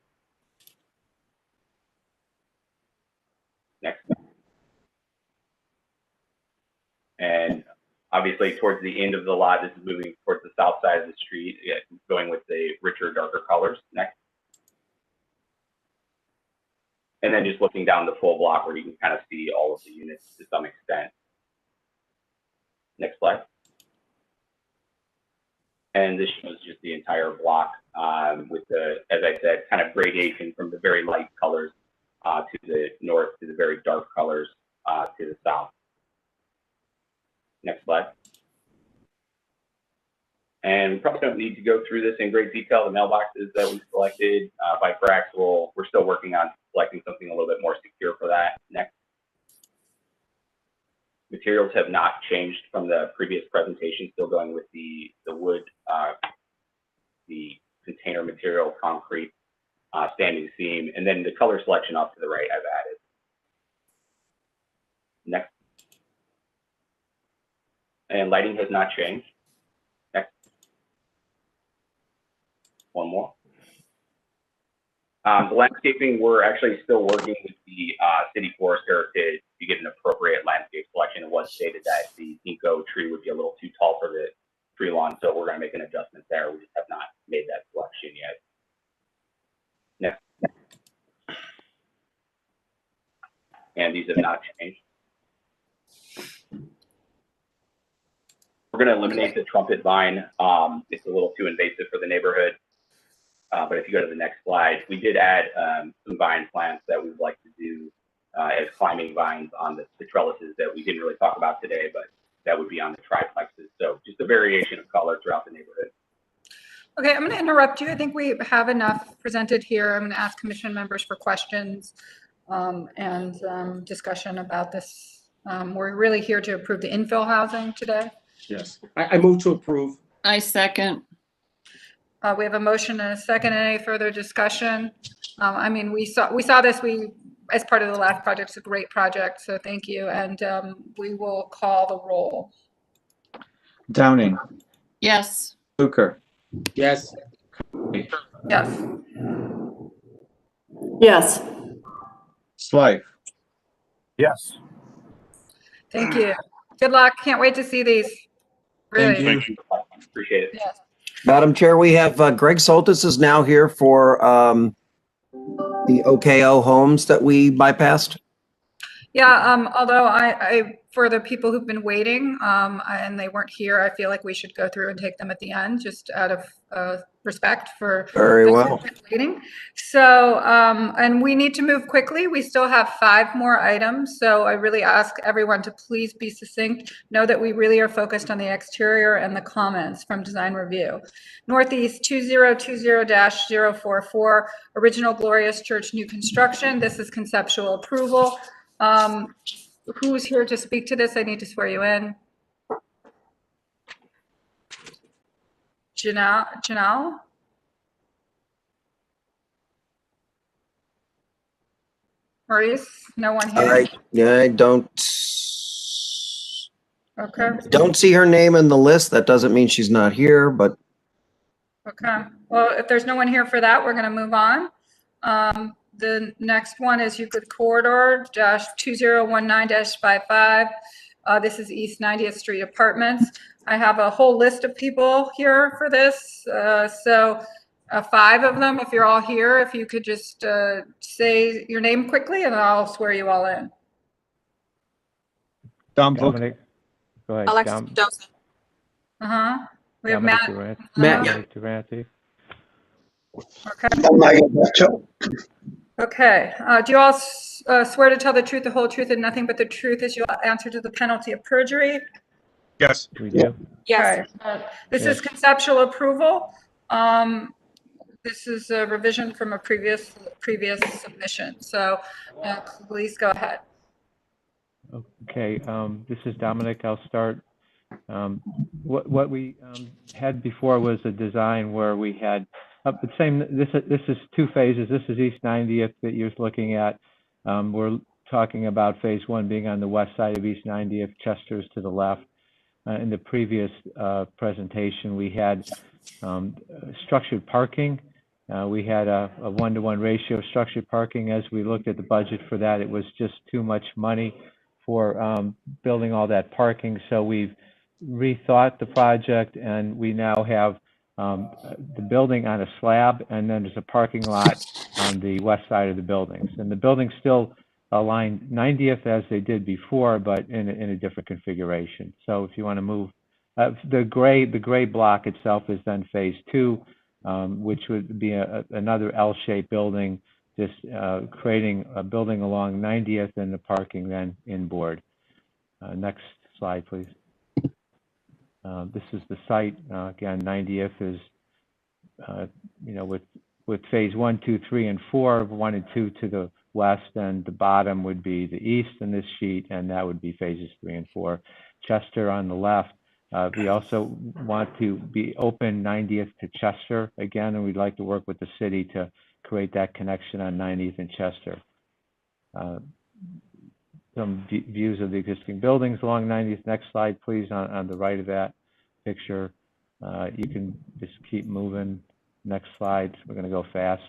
Next. And obviously towards the end of the lot, this is moving towards the south side of the street, going with the richer, darker colors. Next. And then just looking down the full block where you can kind of see all of the units to some extent. Next slide. And this shows just the entire block with the, as I said, kind of gradation from the very light colors to the north to the very dark colors to the south. Next slide. And we probably don't need to go through this in great detail. The mailboxes that we selected, bike racks, we're still working on selecting something a little bit more secure for that. Next. Materials have not changed from the previous presentation, still going with the wood, the container material, concrete, standing seam, and then the color selection off to the right I've added. Next. And lighting has not changed. Next. One more. The landscaping, we're actually still working with the city forester to get an appropriate landscape selection. It was stated that the ginkgo tree would be a little too tall for the tree lawn, so we're going to make an adjustment there. We just have not made that selection yet. Next. And these have not changed. We're going to eliminate the trumpet vine. It's a little too invasive for the neighborhood. But if you go to the next slide, we did add some vine plants that we would like to do as climbing vines on the trellises that we didn't really talk about today, but that would be on the triplexes. So just a variation of color throughout the neighborhood. Okay, I'm going to interrupt you. I think we have enough presented here. I'm going to ask commission members for questions and discussion about this. We're really here to approve the infill housing today. Yes, I move to approve. I second. We have a motion and a second. Any further discussion? I mean, we saw this as part of the last project. It's a great project, so thank you. And we will call the roll. Downing, Yes. Luker, Yes. Yes. Yes. Slife, Yes. Thank you. Good luck. Can't wait to see these. Really. Thank you. Appreciate it. Yes. Madam Chair, we have Greg Soltis is now here for the OKO homes that we bypassed. Yeah, although I for the people who've been waiting and they weren't here, I feel like we should go through and take them at the end, just out of respect for Very those well. who've been waiting. So, and we need to move quickly. We still have 5 more items. So I really ask everyone to please be succinct. Know that we really are focused on the exterior and the comments from design review. Northeast 2020-044, Original Glorious Church new construction. This is conceptual approval. Who's here to speak to this? I need to swear you in. Janelle? Maurice? No one here? I don't see her name in the list. That doesn't mean she's not here, but Okay. Well, if there's no one here for that, we're going to move on. The next one is Euclid Corridor -2019-55. This is East 90th Street Apartments. I have a whole list of people here for this. So 5 of them, if you're all here, if you could just say your name quickly and I'll swear you all in. Dominic. Go ahead. Alexis Joseph. We have Matt. Durante. Okay. Okay. Do you all swear to tell the truth, the whole truth, and nothing but the truth as you'll answer to the penalty of perjury? Yes. We do. Yes. This is conceptual approval. This is a revision from a previous submission. So please go ahead. Okay, this is Dominic. I'll start. What we had before was a design where we had the same. This is 2 phases. This is East 90th that you're looking at. We're talking about phase 1 being on the west side of East 90th. Chester's to the left. In the previous presentation, we had structured parking. We had a 1-to-1 ratio of structured parking. As we looked at the budget for that, it was just too much money for building all that parking. So we've rethought the project, and we now have the building on a slab, and then there's a parking lot on the west side of the buildings. And the buildings still align 90th as they did before, but in a different configuration. So if you want to move, the gray block itself is then phase 2, which would be another L-shaped building, just creating a building along 90th and the parking then inboard. Next slide, please. This is the site. Again, 90th is, with phase 1, 2, 3, and 4, 1 and 2 to the west, and the bottom would be the east in this sheet, and that would be phases 3 and 4. Chester on the left. We also want to be open 90th to Chester again, and we'd like to work with the city to create that connection on 90th and Chester. Some views of the existing buildings along 90th. Next slide, please, on the right of that picture. You can just keep moving. Next slide. We're going to go fast.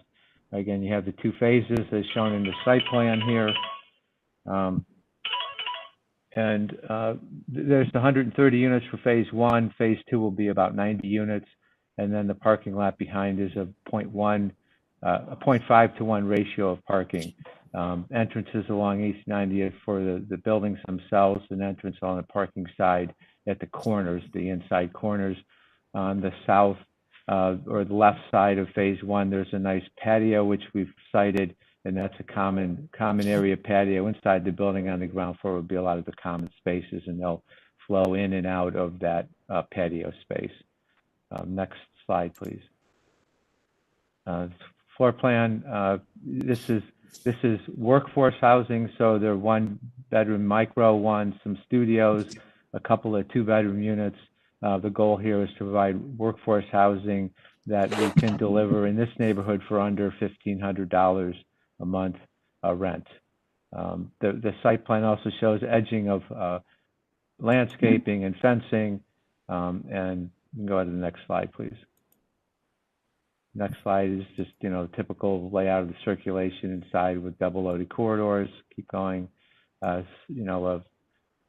Again, you have the two phases as shown in the site plan here. There's 130 units for phase 1. Phase 2 will be about 90 units. And then the parking lot behind is a 0.5 to 1 ratio of parking. Entrances along East 90th for the buildings themselves, and entrance on the parking side at the corners, the inside corners. On the south or the left side of phase 1, there's a nice patio, which we've cited, and that's a common area patio. Inside the building on the ground floor will be a lot of the common spaces, and they'll flow in and out of that patio space. Next slide, please. Floor plan. This is workforce housing, so there are 1-bedroom micro ones, some studios, a couple of 2-bedroom units. The goal here is to provide workforce housing that we can deliver in this neighborhood for under $1,500 a month rent. The site plan also shows edging of landscaping and fencing. And you can go to the next slide, please. Next slide is just, typical layout of the circulation inside with double loaded corridors. Keep going. A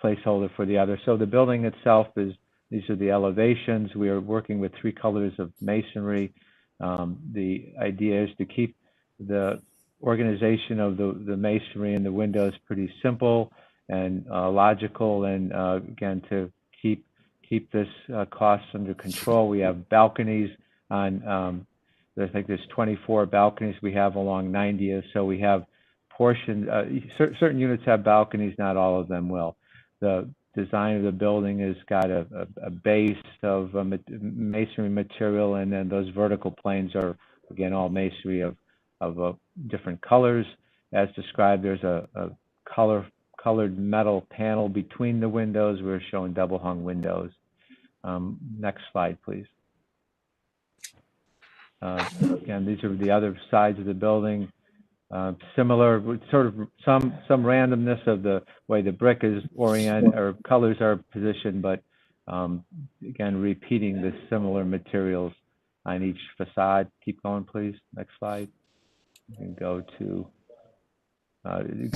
placeholder for the other. So the building itself these are the elevations. We are working with 3 colors of masonry. The idea is to keep the organization of the masonry and the windows pretty simple and logical, and again, to keep this cost under control. We have balconies on, I think there's 24 balconies we have along 90th. So we have certain units have balconies, not all of them will. The design of the building has got a base of masonry material, and then those vertical planes are, again, all masonry of different colors. As described, there's a colored metal panel between the windows. We're showing double hung windows. Next slide, please. Again, these are the other sides of the building. Similar, sort of some randomness of the way the brick is oriented or colors are positioned, but again, repeating the similar materials on each facade. Keep going, please. Next slide. You can go to,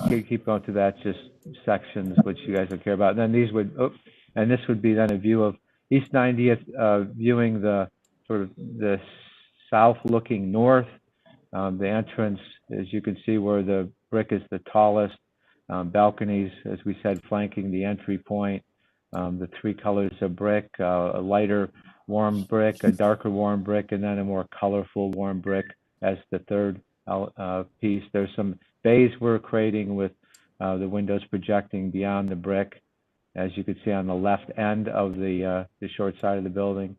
keep going to that, just sections which you guys don't care about. And then these would, and this would be then a view of East 90th, viewing the sort of the south looking north. The entrance, as you can see, where the brick is the tallest. Balconies, as we said, flanking the entry point. The 3 colors of brick, a lighter warm brick, a darker warm brick, and then a more colorful warm brick as the third piece. There's some bays we're creating with the windows projecting beyond the brick, as you can see on the left end of the short side of the building.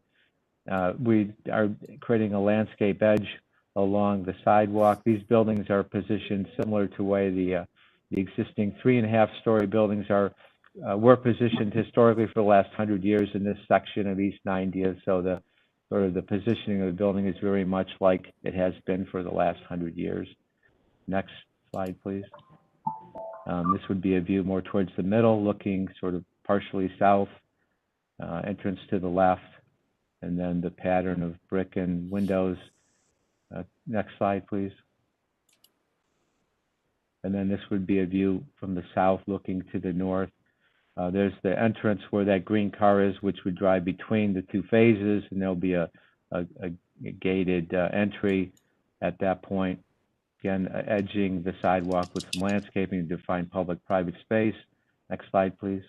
We are creating a landscape edge along the sidewalk. These buildings are positioned similar to the way the existing 3.5-story buildings were positioned historically for the last 100 years in this section of East 90th. So the sort of the positioning of the building is very much like it has been for the last 100 years. Next slide, please. This would be a view more towards the middle, looking sort of partially south, entrance to the left, and then the pattern of brick and windows. Next slide, please. And then this would be a view from the south looking to the north. There's the entrance where that green car is, which would drive between the 2 phases, and there'll be a gated entry at that point. Again, edging the sidewalk with some landscaping to define public-private space. Next slide, please.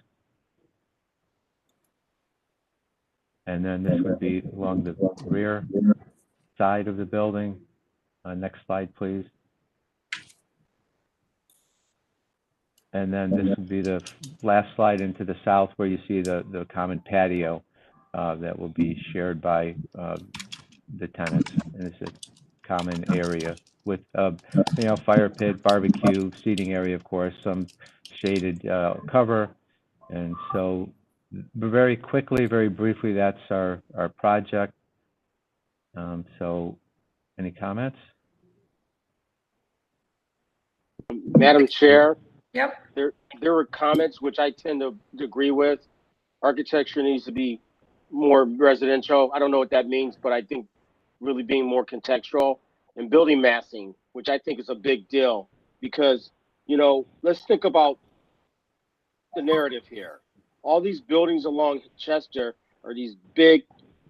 And then this would be along the rear side of the building. Next slide, please. And then this would be the last slide into the south, where you see the common patio that will be shared by the tenants. And it's a common area with fire pit, barbecue, seating area, of course, some shaded cover. And so very quickly, very briefly, that's our project. So any comments? Madam Chair? Yep. There were comments which I tend to agree with. Architecture needs to be more residential. I don't know what that means, but I think really being more contextual. and building massing, which I think is a big deal because, you know, let's think about the narrative here. All these buildings along Chester are these big,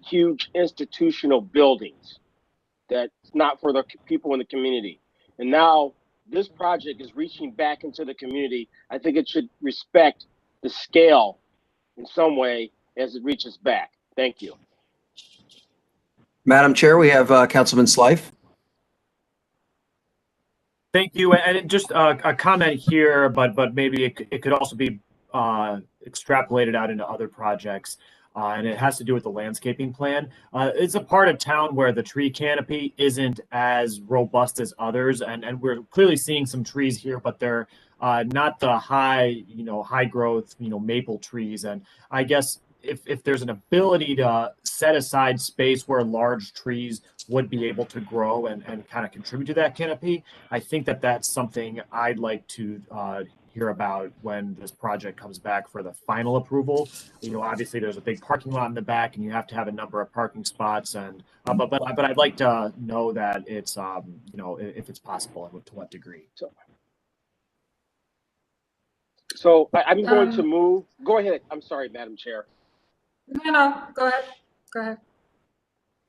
huge institutional buildings that's not for the people in the community. And now this project is reaching back into the community. I think it should respect the scale in some way as it reaches back. Thank you. Madam Chair, we have Councilman Slife. Thank you. And just a comment here, but maybe it could also be extrapolated out into other projects. And it has to do with the landscaping plan. It's a part of town where the tree canopy isn't as robust as others. And we're clearly seeing some trees here, but they're not the high growth, maple trees. And I guess if there's an ability to set aside space where large trees would be able to grow and kind of contribute to that canopy, I think that's something I'd like to hear about when this project comes back for the final approval. Obviously there's a big parking lot in the back and you have to have a number of parking spots, and but I'd like to know that it's if it's possible and to what degree. So I'm going to move. Go ahead. I'm sorry, Madam Chair. No, go ahead. Go ahead.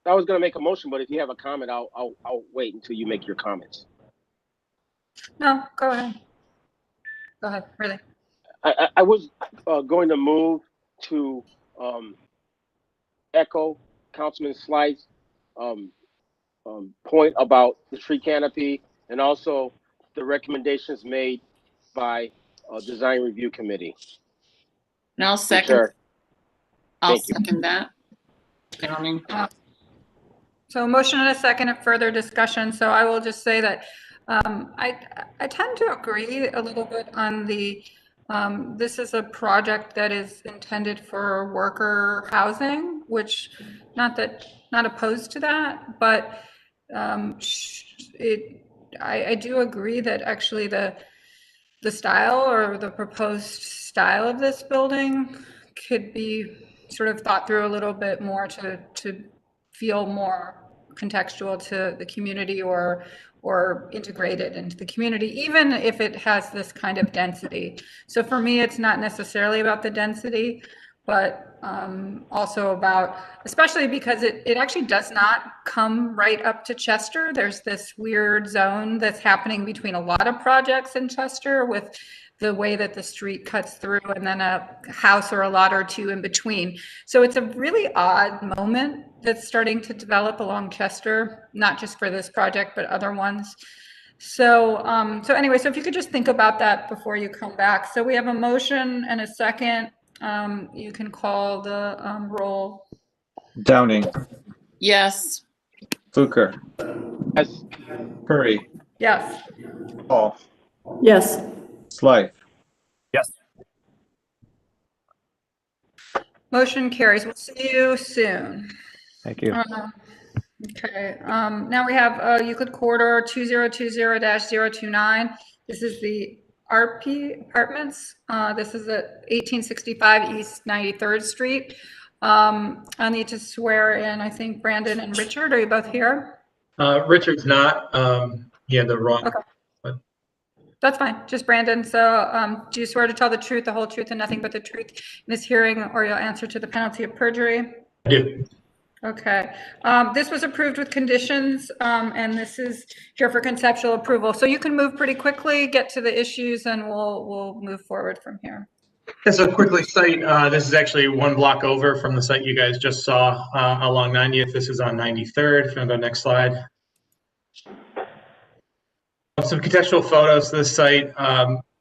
I was going to make a motion, but if you have a comment, I'll wait until you make your comments. No, go ahead. Go ahead, really. I was going to move to echo Councilman Slice's point about the tree canopy and also the recommendations made by Design Review Committee. And I'll second. I'll second that. Downing. So a motion and a second of further discussion. So I will just say that I tend to agree a little bit on the this is a project that is intended for worker housing, which not opposed to that, but I do agree that actually the style or the proposed style of this building could be sort of thought through a little bit more to feel more contextual to the community or integrated into the community, even if it has this kind of density. So for me, it's not necessarily about the density, but also about, especially because it actually does not come right up to Chester. There's this weird zone that's happening between a lot of projects in Chester with the way that the street cuts through and then a house or a lot or two in between. So it's a really odd moment that's starting to develop along Chester, not just for this project, but other ones. So, so anyway, so if you could just think about that before you come back. So we have a motion and a second. You can call the roll. Downing. Yes. Fluker. Yes. Curry. Yes. Hall. Yes. Slife. Yes. Motion carries. We'll see you soon. Thank you. Okay. Now we have Euclid Corridor 2020-029. This is the RP Apartments. This is at 1865 East 93rd Street. I need to swear in, I think, Brandon and Richard. Are you both here? Richard's not. He had the wrong. Okay. That's fine. Just Brandon. So do you swear to tell the truth, the whole truth, and nothing but the truth in this hearing, or you'll answer to the penalty of perjury? I do. Okay. This was approved with conditions, and this is here for conceptual approval. So you can move pretty quickly, get to the issues, and we'll move forward from here. So quickly, site. This is actually one block over from the site you guys just saw along 90th. This is on 93rd. If you want to go next slide. Some contextual photos of this site.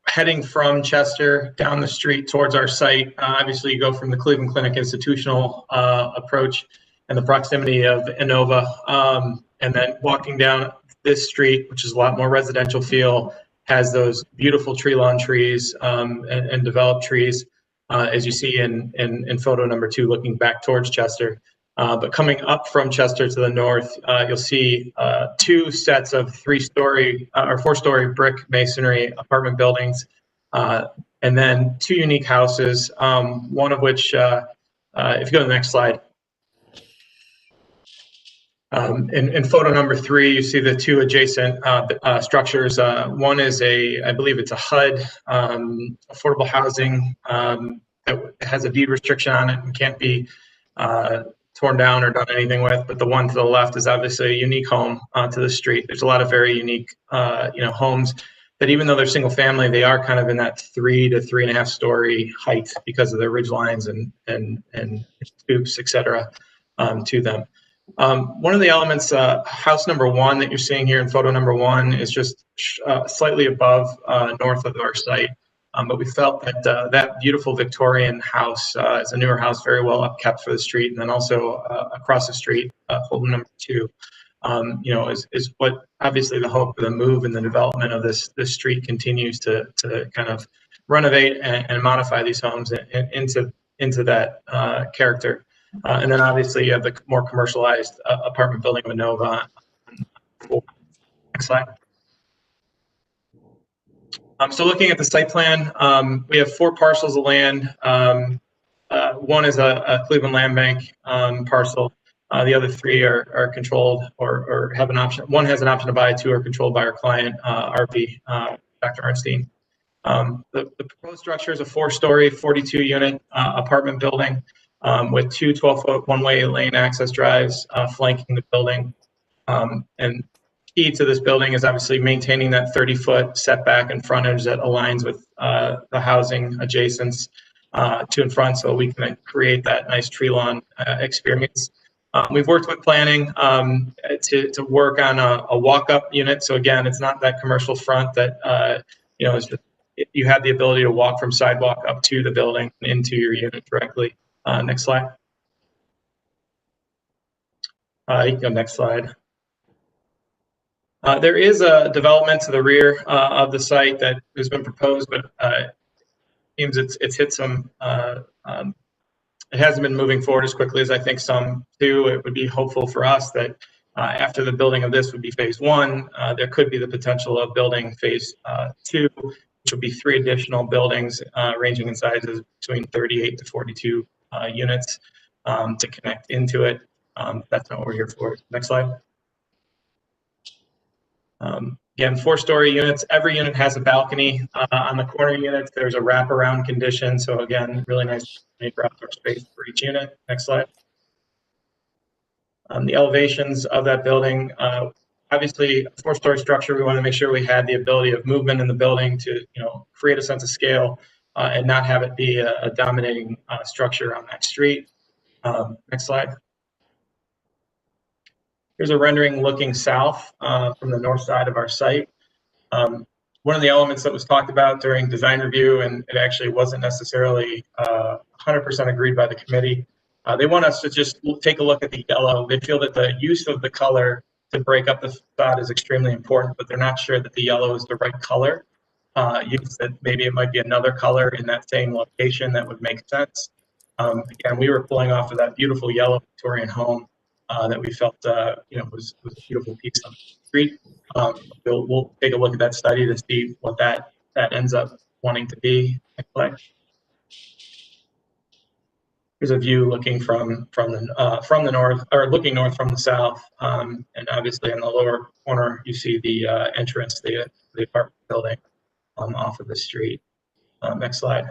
Heading from Chester down the street towards our site. Obviously, you go from the Cleveland Clinic institutional approach and the proximity of Inova, and then walking down this street, which is a lot more residential feel, has those beautiful tree lawn trees and developed trees, as you see in photo number 2, looking back towards Chester. But coming up from Chester to the north, you'll see 2 sets of 3-story or 4-story brick masonry apartment buildings, and then 2 unique houses, one of which, if you go to the next slide, In photo number 3, you see the two adjacent structures. One is I believe it's a HUD, affordable housing, that has a deed restriction on it and can't be torn down or done anything with. But the one to the left is obviously a unique home to the street. There's a lot of very unique, homes that, even though they're single family, they are kind of in that 3 to 3.5 story height because of their ridge lines and stoops, et cetera, to them. One of the elements, house number 1 that you're seeing here in photo number 1 is just slightly above north of our site. But we felt that that beautiful Victorian house is a newer house, very well upkept for the street. And then also across the street, home number 2, is what obviously the hope of the move and the development of this street continues to kind of renovate and modify these homes into that character. And then obviously you have the more commercialized apartment building with Nova. Next slide. So looking at the site plan, we have 4 parcels of land. One is a Cleveland Land Bank parcel. The other 3 are controlled or have an option. One has an option to buy, 2 are controlled by our client, RP, Dr. Arnstein. The proposed structure is a 4-story, 42-unit apartment building with 2 12-foot one-way lane access drives flanking the building. And key to this building is obviously maintaining that 30-foot setback and frontage that aligns with the housing adjacents to and front, so we can create that nice tree lawn experience. We've worked with planning to work on a walk-up unit. So again, it's not that commercial front that is just, you have the ability to walk from sidewalk up to the building into your unit directly. Next slide. You can go next slide. There is a development to the rear of the site that has been proposed, but it seems it's hit some. It hasn't been moving forward as quickly as I think some do. It would be hopeful for us that after the building of this would be phase 1, there could be the potential of building phase 2, which would be 3 additional buildings ranging in sizes between 38 to 42 units to connect into it. That's not what we're here for. Next slide. Again, 4-story units. Every unit has a balcony. On the corner units, there's a wraparound condition. So again, really nice outdoor space for each unit. Next slide. The elevations of that building, obviously a 4-story structure, we want to make sure we had the ability of movement in the building to create a sense of scale and not have it be a dominating structure on that street. Next slide. Here's a rendering looking south from the north side of our site. One of the elements that was talked about during design review, and it actually wasn't necessarily 100% agreed by the committee, they want us to just take a look at the yellow. They feel that the use of the color to break up the facade is extremely important, but they're not sure that the yellow is the right color. Use that maybe it might be another color in that same location that would make sense. Again, we were pulling off of that beautiful yellow Victorian home that we felt was a beautiful piece on the street. We'll take a look at that study to see what that ends up wanting to be. Next slide. Here's a view looking from the north, or looking north from the south, and obviously in the lower corner you see the entrance to the apartment building off of the street. Next slide.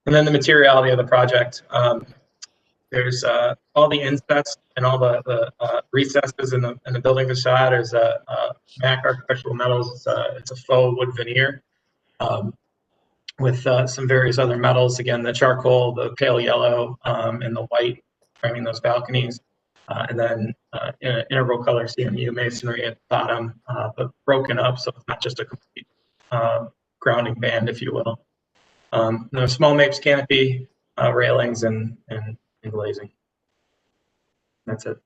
And then the materiality of the project. There's all the insets and all the recesses in the building facade. There's MAC architectural metals. It's a faux wood veneer with some various other metals. Again, the charcoal, the pale yellow, and the white framing those balconies. And then integral color CMU masonry at the bottom, but broken up, so it's not just a complete grounding band, if you will. The small MAPES canopy, railings, and glazing. That's it.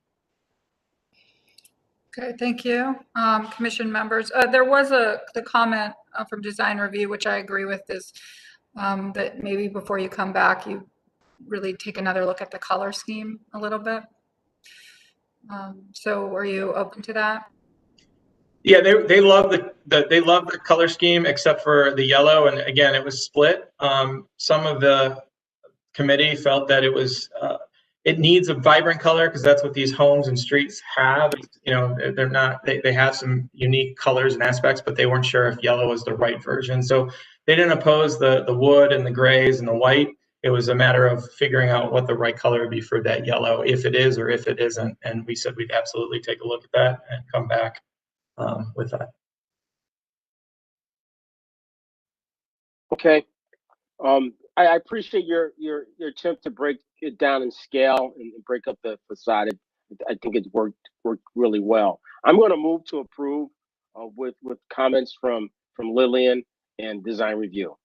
Okay, thank you. Commission members, there was the comment from design review, which I agree with, is that maybe before you come back, you really take another look at the color scheme a little bit. So are you open to that? Yeah, they love the color scheme except for the yellow, and again, it was split. Some of the committee felt that it was it needs a vibrant color because that's what these homes and streets have. You know, they're not, they have some unique colors and aspects, but they weren't sure if yellow was the right version. So they didn't oppose the wood and the grays and the white. It was a matter of figuring out what the right color would be for that yellow, if it is or if it isn't. And we said we'd absolutely take a look at that and come back with that. Okay. I appreciate your attempt to break it down in scale and break up the facade. I think it's worked really well. I'm going to move to approve with comments from Lillian and design review.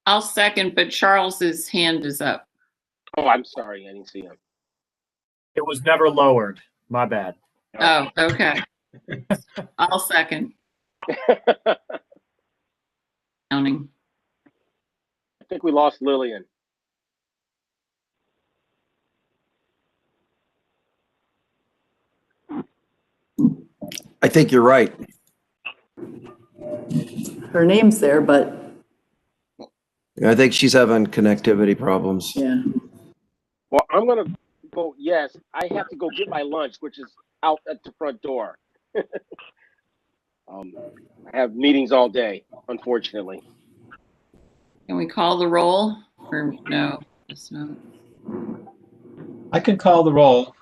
I'll second, but Charles's hand is up. Oh, I'm sorry, I didn't see him. It was never lowered. My bad. Oh, okay. I'll second. Counting. I think we lost Lillian. I think you're right. Her name's there, but I think she's having connectivity problems. yeah. Well, I'm going to vote yes. I have to go get my lunch, which is out at the front door. I have meetings all day, unfortunately. Can we call the roll? Or no, it's not. I can call the roll.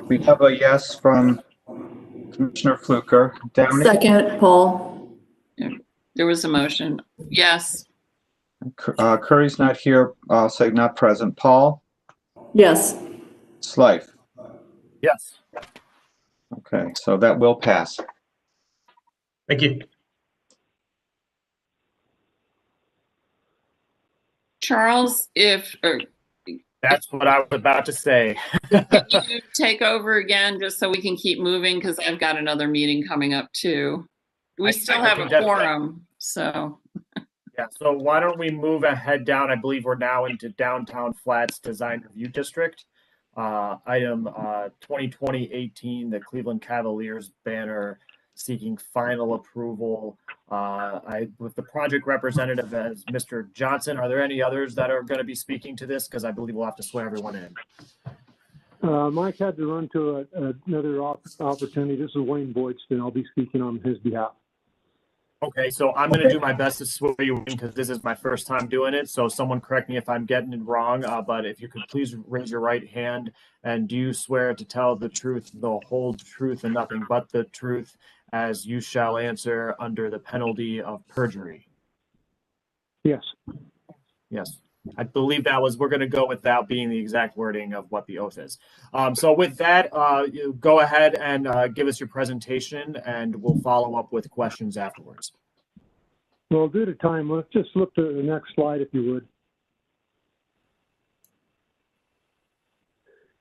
We have a yes from Commissioner Fluker. Downey? Second, Paul. Yeah, there was a motion. Yes. Curry's not here, so not present. Paul? Yes. Slife? Yes. Okay, so that will pass. Thank you. Charles, that's what I was about to say. Can you take over again just so we can keep moving? Because I've got another meeting coming up too. We still have a quorum, so. Yeah, so why don't we move ahead down? I believe we're now into Downtown Flats Design Review District. Item 2020-18, the Cleveland Cavaliers banner seeking final approval. With the project representative as Mr. Johnson, are there any others that are going to be speaking to this? Because I believe we'll have to swear everyone in. Mike had to run to another opportunity. This is Wayne Boydston. I'll be speaking on his behalf. Okay, so I'm going to do my best to swear you in because this is my first time doing it. So someone correct me if I'm getting it wrong. But if you could please raise your right hand, and do you swear to tell the truth, the whole truth, and nothing but the truth, as you shall answer under the penalty of perjury? Yes. Yes. I believe we're going to go with that being the exact wording of what the oath is. So with that, you go ahead and give us your presentation, and we'll follow up with questions afterwards. Well, due to time, let's just look to the next slide, if you would.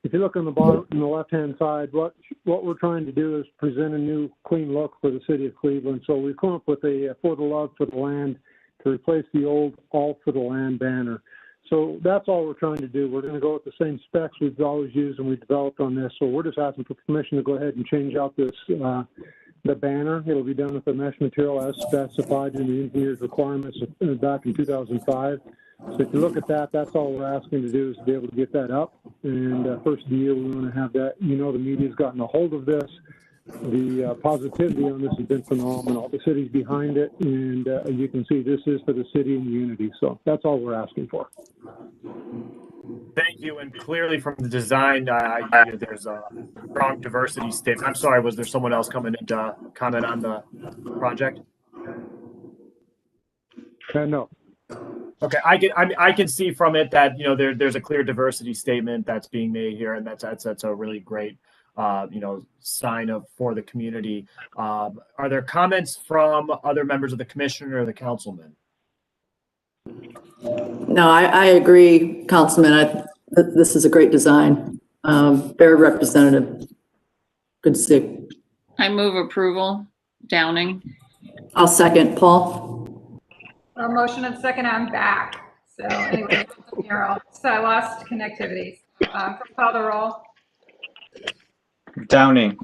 If you look on the bottom, on the left-hand side, what we're trying to do is present a new, clean look for the city of Cleveland. So we've come up with a For the Love for the Land to replace the old All for the Land banner. So that's all we're trying to do. We're going to go with the same specs we've always used and we developed on this. So we're just asking for permission to go ahead and change out this the banner. It'll be done with the mesh material as specified in the engineer's requirements back in 2005. So if you look at that, that's all we're asking to do is to be able to get that up. And first of the year, we want to have that. You know, the media's gotten a hold of this. The positivity on this has been phenomenal. The city's behind it, and you can see this is for the city and unity. So that's all we're asking for. Thank you. And clearly from the design, there's a strong diversity statement. I'm sorry, was there someone else coming in to comment on the project? No. Okay, I can see from it that there's a clear diversity statement that's being made here, and that's a really great sign for the community. Are there comments from other members of the commission or the councilman? No, I agree, Councilman. This is a great design. Very representative. Good to see. I move approval. Downing. I'll second. Paul? A motion and second, I'm back. So anyway, so I lost connectivity. Call the roll. Downing.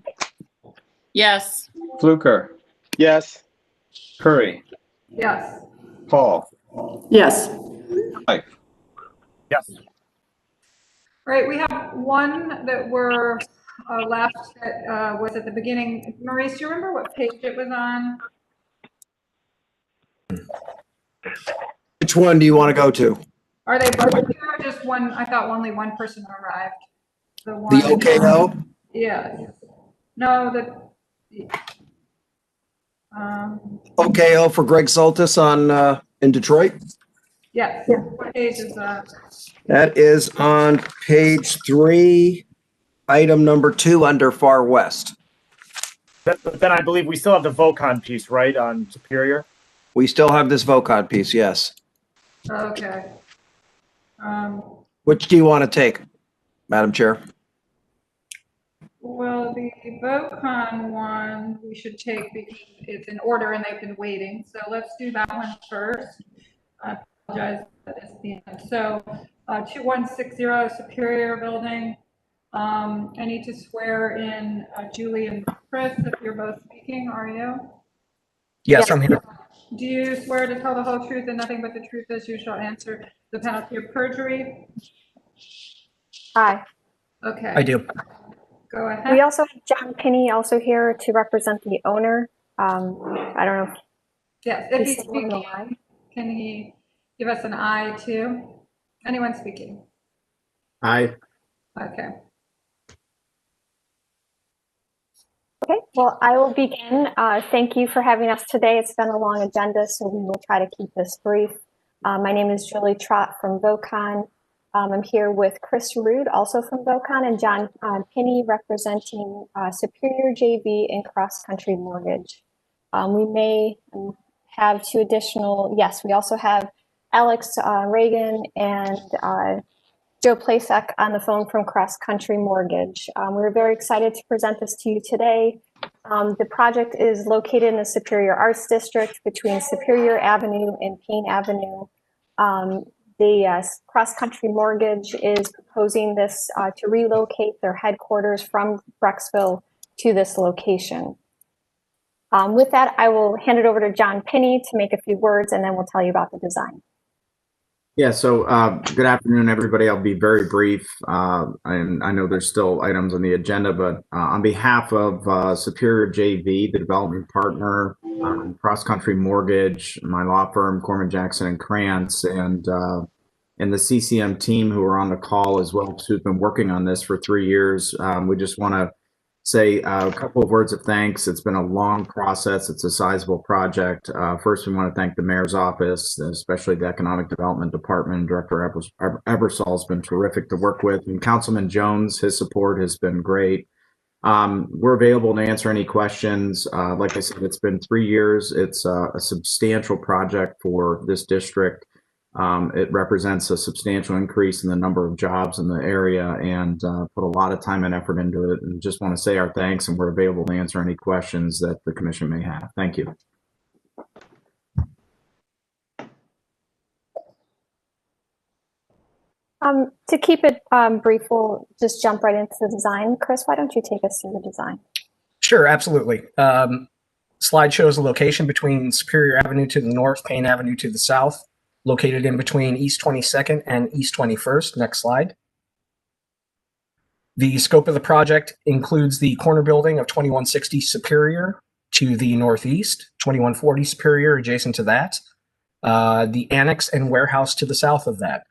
Yes. Fluker. Yes. Curry. Yes. Paul. Yes. Mike. Yes. Right, we have one that we're left that was at the beginning. Maurice, do you remember what page it was on? Which one do you want to go to? Are they both here or just one? I thought only one person arrived. The one. The OKO? Yeah. No, OKO for Greg Soltis on, in Detroit? yes. What page is that? That is on page 3, item number 2 under Far West. But then I believe we still have the Vocon piece, right, on Superior? We still have this VOCOD piece, yes. Okay. Which do you want to take, Madam Chair? Well, the VOCON one we should take because it's in order and they've been waiting. So let's do that one first. I apologize that it's the end. So 2160 Superior Building. I need to swear in Julie and Chris if you're both speaking. Are you? Yes, I'm here. Do you swear to tell the whole truth and nothing but the truth as you shall answer the penalty of perjury? Hi. Okay. I do. Go ahead. We also have John Pinney also here to represent the owner. I don't know. Yes, if he's he's still on the speaking, line. can he give us an aye too? Anyone speaking? Aye. Okay. Okay, well, I will begin. Thank you for having us today. It's been a long agenda, so we will try to keep this brief. My name is Julie Trott from VOCON. I'm here with Chris Rude, also from VOCON, and John Pinney representing Superior JV and Cross Country Mortgage. We may have two additional, yes, we also have Alex Reagan and Joe Plasek on the phone from Cross Country Mortgage. We're very excited to present this to you today. The project is located in the Superior Arts District between Superior Avenue and Payne Avenue. The Cross Country Mortgage is proposing this to relocate their headquarters from Brecksville to this location. With that, I will hand it over to John Pinney to make a few words, and then we'll tell you about the design. Yeah, so good afternoon, everybody. I'll be very brief. And I know there's still items on the agenda, but on behalf of Superior JV, the development partner, Cross Country Mortgage, my law firm, Corman Jackson and Krantz, and the CCM team who are on the call as well, who've been working on this for 3 years, we just want to say a couple of words of thanks. It's been a long process. It's a sizable project. First, we want to thank the mayor's office, especially the economic development department. Director Ebersol has been terrific to work with, and Councilman Jones, his support has been great. We're available to answer any questions. Like I said, it's been 3 years. It's a substantial project for this district. It represents a substantial increase in the number of jobs in the area, and put a lot of time and effort into it, and just want to say our thanks, and we're available to answer any questions that the commission may have. Thank you. To keep it brief, we'll just jump right into the design. Chris, why don't you take us through the design? Sure, absolutely. Slide shows the location between Superior Avenue to the north, Payne Avenue to the south, located in between East 22nd and East 21st. Next slide. The scope of the project includes the corner building of 2160 Superior to the northeast, 2140 Superior adjacent to that, the annex and warehouse to the south of that.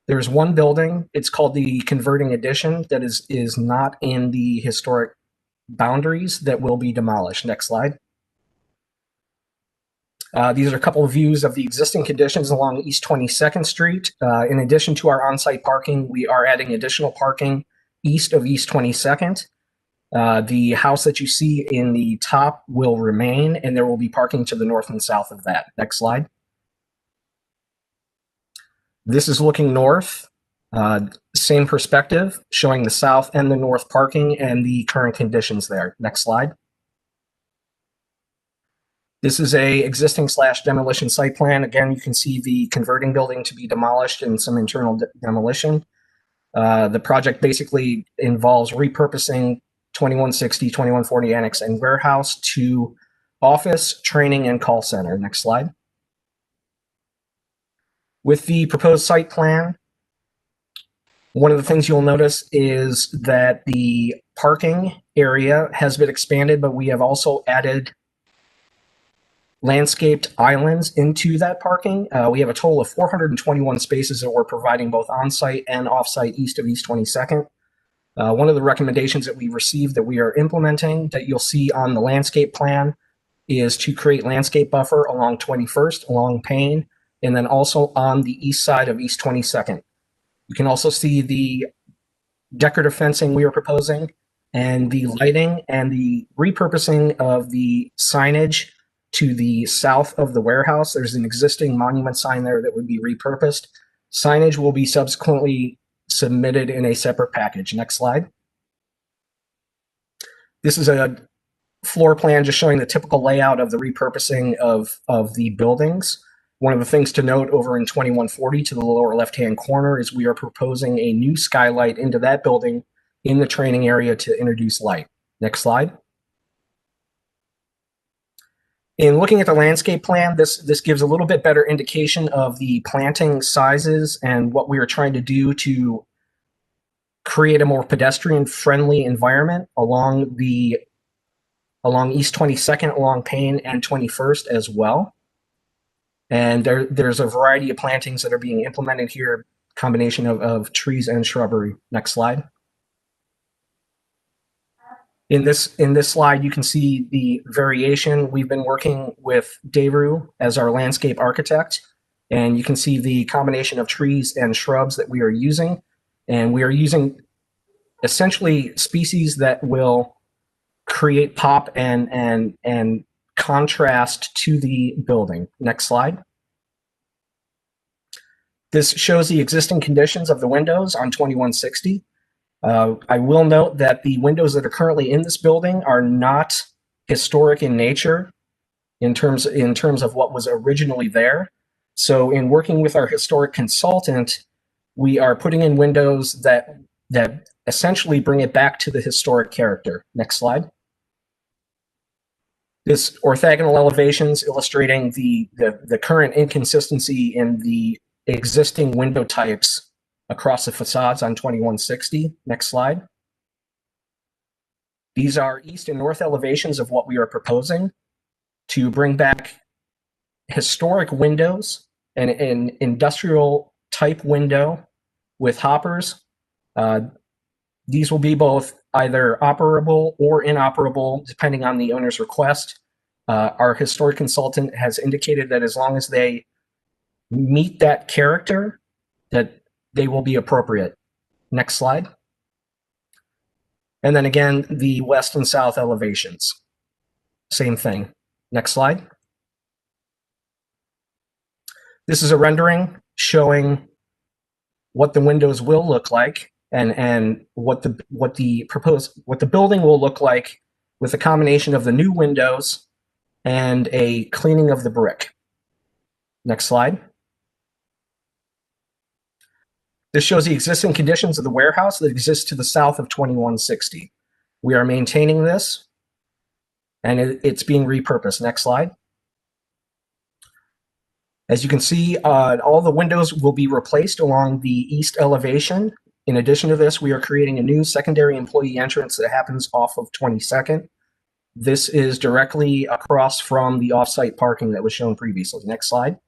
There's one building, it's called the Converting Addition, that is not in the historic boundaries, that will be demolished. Next slide. These are a couple of views of the existing conditions along East 22nd Street. In addition to our on-site parking, we are adding additional parking east of East 22nd. The house that you see in the top will remain, and there will be parking to the north and south of that. Next slide. This is looking north, same perspective, showing the south and the north parking and the current conditions there. Next slide. This is a existing / demolition site plan. Again, you can see the converting building to be demolished and some internal demolition. The project basically involves repurposing 2160, 2140 annex and warehouse to office, training, and call center. Next slide. With the proposed site plan, One of the things you'll notice is that the parking area has been expanded, but we have also added landscaped islands into that parking. We have a total of 421 spaces that we're providing both on-site and off-site east of East 22nd. One of the recommendations that we received that we are implementing that you'll see on the landscape plan is to create landscape buffer along 21st, along Payne, and then also on the east side of East 22nd. You can also see the decorative fencing we are proposing and the lighting and the repurposing of the signage to the south of the warehouse. There's an existing monument sign there that would be repurposed. Signage will be subsequently submitted in a separate package. Next slide. This is a floor plan just showing the typical layout of the repurposing of the buildings. One of the things to note over in 2140 to the lower left-hand corner is we are proposing a new skylight into that building in the training area to introduce light. Next slide. In looking at the landscape plan, this gives a little bit better indication of the planting sizes and what we are trying to do to create a more pedestrian-friendly environment along East 22nd, along Payne and 21st as well. And there's a variety of plantings that are being implemented here, combination of trees and shrubbery. Next slide. In this slide, you can see the variation. We've been working with Deru as our landscape architect, and you can see the combination of trees and shrubs that we are using. And we are using essentially species that will create pop and contrast to the building. Next slide. This shows the existing conditions of the windows on 2160. I will note that the windows that are currently in this building are not historic in nature in terms of what was originally there. So in working with our historic consultant, we are putting in windows that essentially bring it back to the historic character. Next slide. This orthogonal elevations illustrating the current inconsistency in the existing window types across the facades on 2160. Next slide. These are east and north elevations of what we are proposing to bring back historic windows and an industrial type window with hoppers. These will be both either operable or inoperable, depending on the owner's request. Our historic consultant has indicated that as long as they meet that character, that they will be appropriate. Next slide. And then again, the west and south elevations. Same thing. Next slide. This is a rendering showing what the windows will look like and what the building will look like with a combination of the new windows and a cleaning of the brick. Next slide. This shows the existing conditions of the warehouse that exists to the south of 2160. We are maintaining this, and it's being repurposed. Next slide. As you can see, all the windows will be replaced along the east elevation. In addition to this, we are creating a new secondary employee entrance that happens off of 22nd. This is directly across from the off-site parking that was shown previously. Next slide.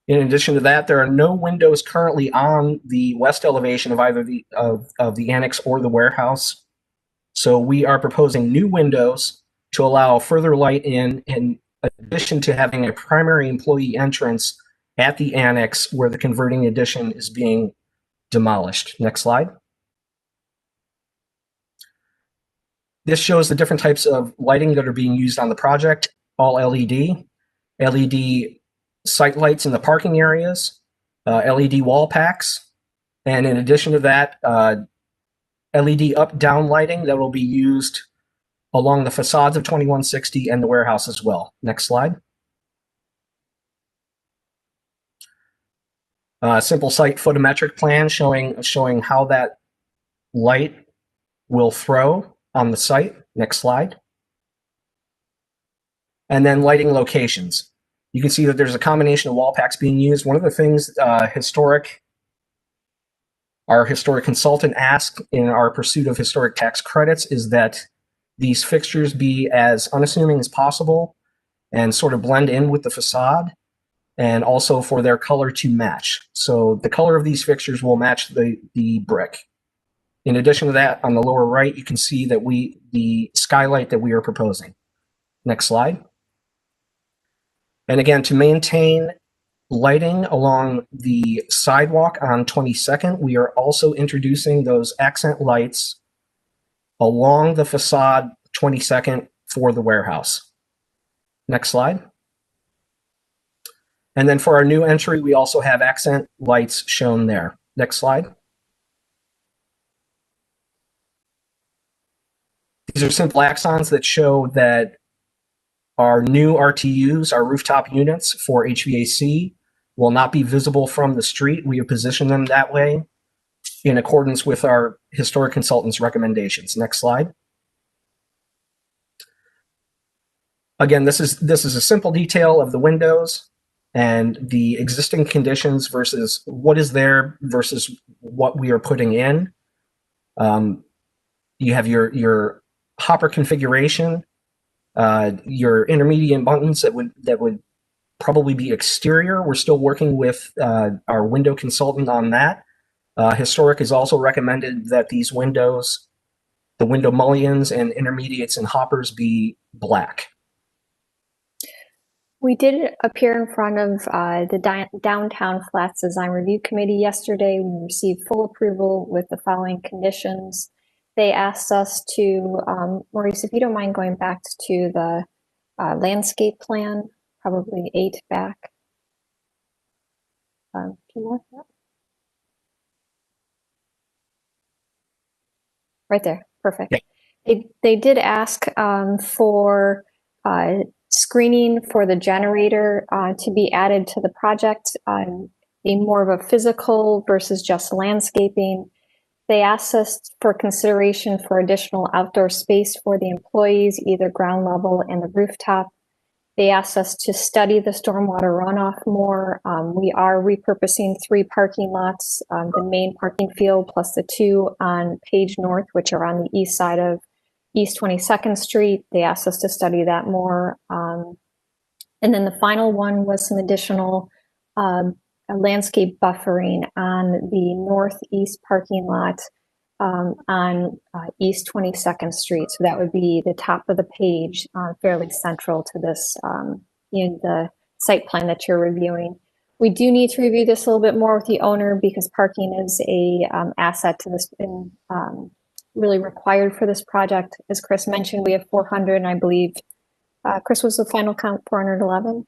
In addition to that, there are no windows currently on the west elevation of either the annex or the warehouse. So we are proposing new windows to allow further light in addition to having a primary employee entrance at the annex where the converting addition is being demolished. Next slide. This shows the different types of lighting that are being used on the project, all LED. LED site lights in the parking areas, LED wall packs, and in addition to that, LED up-down lighting that will be used along the facades of 2160 and the warehouse as well. Next slide. Simple site photometric plan showing how that light will throw on the site. Next slide. And then lighting locations. You can see that there's a combination of wall packs being used. One of the things historic Our historic consultant asked in our pursuit of historic tax credits is that these fixtures be as unassuming as possible and sort of blend in with the facade, and also for their color to match. So the color of these fixtures will match the brick. In addition to that, on the lower right, you can see that the skylight that we are proposing. Next slide. And again, to maintain lighting along the sidewalk on 22nd, we are also introducing those accent lights along the facade 22nd for the warehouse. Next slide. And then for our new entry, we also have accent lights shown there. Next slide. These are simple axons that show that our new RTUs, our rooftop units for HVAC, will not be visible from the street. We have positioned them that way in accordance with our historic consultant's recommendations. Next slide. Again, this is a simple detail of the windows and the existing conditions versus what is there versus what we are putting in. You have your hopper configuration, your intermediate buttons that would probably be exterior. We're still working with our window consultant on that. Historic has also recommended that these windows, the window mullions and intermediates and hoppers, be black. We did appear in front of the Downtown Flats Design Review Committee yesterday. We received full approval with the following conditions. They asked us to, Maurice, if you don't mind going back to the landscape plan, probably 8 back. Two more, yep. Right there, perfect. Yeah. They did ask for screening for the generator to be added to the project, a more of a physical versus just landscaping. They asked us for consideration for additional outdoor space for the employees, either ground level and the rooftop. They asked us to study the stormwater runoff more. We are repurposing 3 parking lots, the main parking field plus the 2 on Page North, which are on the east side of East 22nd Street. They asked us to study that more. And then the final one was some additional landscape buffering on the northeast parking lot on East 22nd Street. So that would be the top of the page, fairly central to this, in the site plan that you're reviewing. We do need to review this a little bit more with the owner because parking is a asset to this, really required for this project. As Chris mentioned, we have 400, and I believe, Chris, was the final count 411?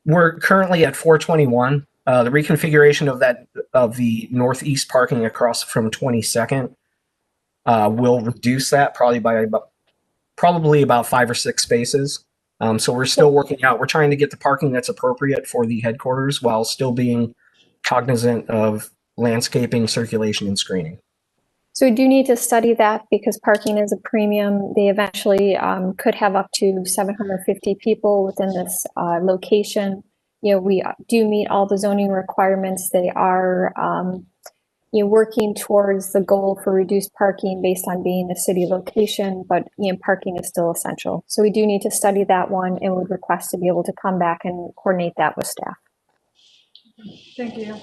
We're currently at 421. The reconfiguration of the northeast parking across from 22nd will reduce that probably by about 5 or 6 spaces. So we're still working out. We're trying to get the parking that's appropriate for the headquarters while still being cognizant of landscaping, circulation, and screening. So we do need to study that because parking is a premium. They eventually could have up to 750 people within this location. You know, we do meet all the zoning requirements. They are, working towards the goal for reduced parking based on being a city location, but parking is still essential. So we do need to study that one and would request to be able to come back and coordinate that with staff. Thank you.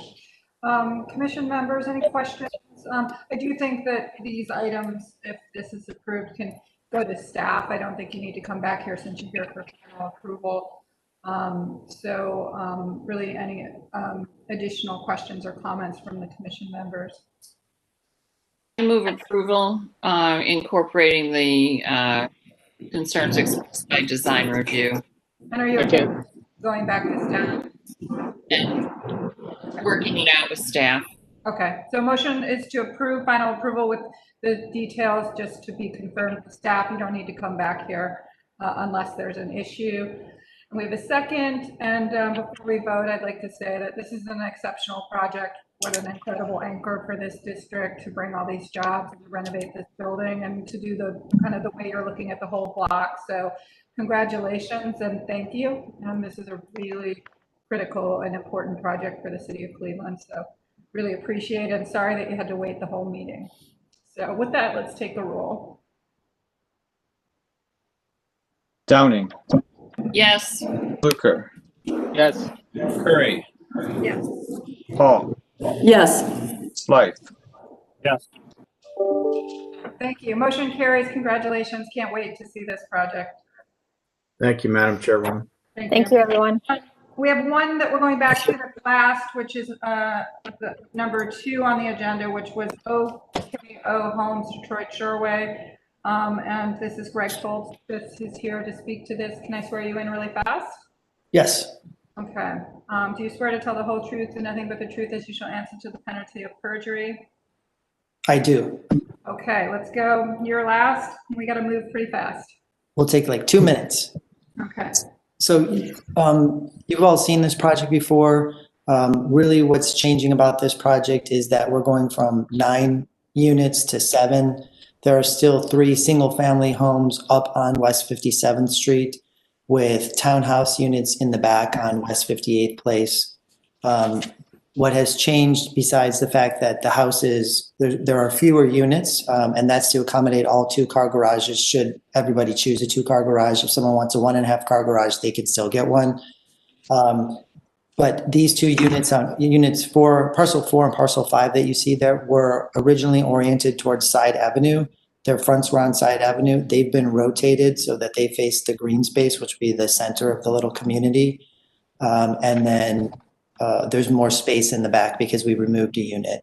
Commission members, any questions? I do think that these items, if this is approved, can go to staff. I don't think you need to come back here since you're here for final approval. Really any additional questions or comments from the commission members? I move approval, incorporating the concerns expressed by design review. And are you okay going back to staff? And working it out with staff. Okay, so motion is to approve final approval with the details just to be confirmed with staff. You don't need to come back here unless there's an issue. And we have a second, and before we vote, I'd like to say that this is an exceptional project. What an incredible anchor for this district to bring all these jobs and to renovate this building and to do the kind of the way you're looking at the whole block. So congratulations and thank you. This is a really critical and important project for the city of Cleveland. So Really appreciate it. Sorry that you had to wait the whole meeting. So with that, let's take a roll. Downing, Yes. Fluker, Yes. Curry, Yes. Paul, Yes. Slythe. Yes. Thank you. Motion carries. Congratulations. Can't wait to see this project. Thank you, Madam Chairwoman. Thank you, everyone. We have one that we're going back to the last, which is the number 2 on the agenda, which was OKO Homes Detroit Shoreway. And this is Greg Schultz. This is here to speak to this. Can I swear you in really fast? Yes, Okay. Do you swear to tell the whole truth and nothing but the truth as you shall answer to the penalty of perjury? I do. Okay, let's go. You're last. We got to move pretty fast. We'll take like 2 minutes. Okay. So you've all seen this project before. Really what's changing about this project is that we're going from 9 units to 7. There are still 3 single-family homes up on West 57th Street with townhouse units in the back on West 58th Place. What has changed besides the fact that the houses, there are fewer units, and that's to accommodate all 2-car garages should everybody choose a 2-car garage. If someone wants a 1.5-car garage, they can still get one. But these 2 units on units 4, parcel 4 and parcel 5 that you see there were originally oriented towards Side Avenue. Their fronts were on Side Avenue. They've been rotated so that they face the green space, which would be the center of the little community. And then there's more space in the back because we removed a unit.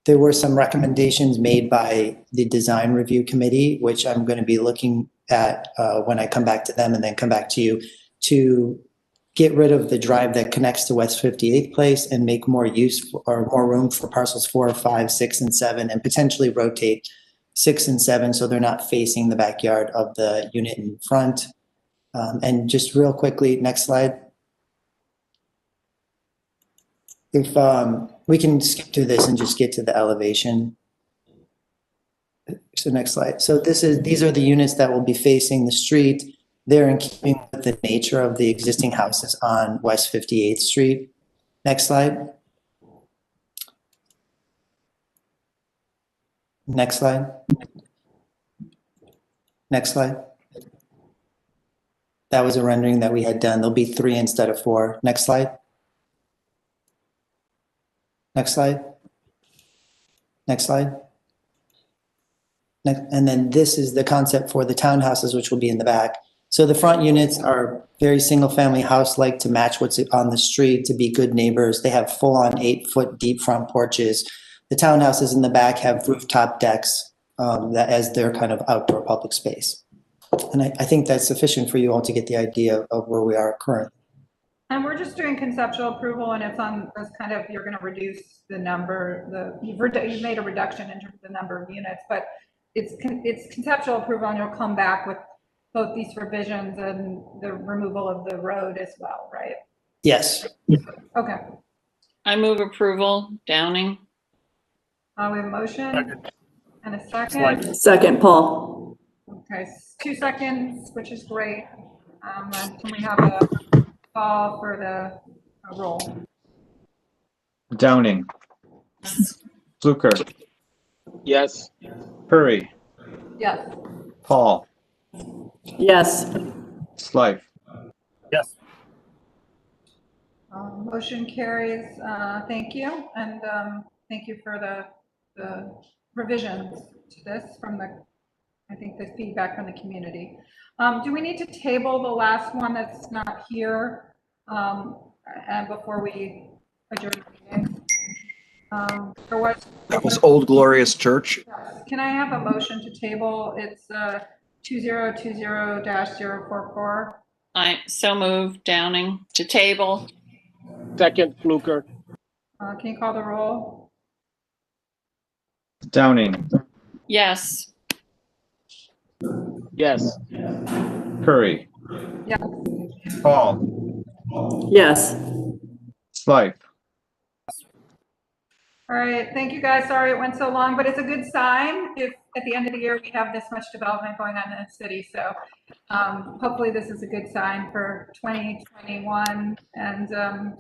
There were some recommendations made by the design review committee, which I'm going to be looking at when I come back to them and then come back to you, to get rid of the drive that connects to West 58th Place and make more use or more room for parcels 4, 5, 6, and 7, and potentially rotate 6 and 7 so they're not facing the backyard of the unit in front. And just real quickly, next slide. If we can skip through this and just get to the elevation. So next slide. So these are the units that will be facing the street. They're in keeping with the nature of the existing houses on West 58th Street. Next slide. Next slide. Next slide. That was a rendering that we had done. There'll be 3 instead of 4. Next slide. Next slide. Next slide. And then this is the concept for the townhouses, which will be in the back. So the front units are very single-family house-like to match what's on the street, to be good neighbors. They have full-on 8-foot deep front porches. The townhouses in the back have rooftop decks that as their kind of outdoor public space. And I think that's sufficient for you all to get the idea of where we are currently. And we're just doing conceptual approval, and it's on this kind of, you're going to reduce the number, you've made a reduction in terms of the number of units, but it's conceptual approval, and you'll come back with both these revisions and the removal of the road as well, right? Yes. Okay. I move approval. Downing. We have a motion and a second. Second, Paul. Okay, 2 seconds, which is great. And can we have a call for the roll? Downing, Fluker, Yes. Curry, Yes. Paul, Yes. Slythe. Yes. Motion carries. Thank you. And thank you for the revisions to this from I think the feedback from the community. Do we need to table the last one that's not here and before we adjourn the meeting? That was Old Glorious Church. Can I have a motion to table? It's 2020-044. I so move. Downing. To table. Second, Fluker. Can you call the roll? Downing, Yes. Yes. Curry, Yes. Paul, Yes. Slythe. All right, thank you guys. Sorry it went so long, but it's a good sign if at the end of the year we have this much development going on in the city. So hopefully this is a good sign for 2021. And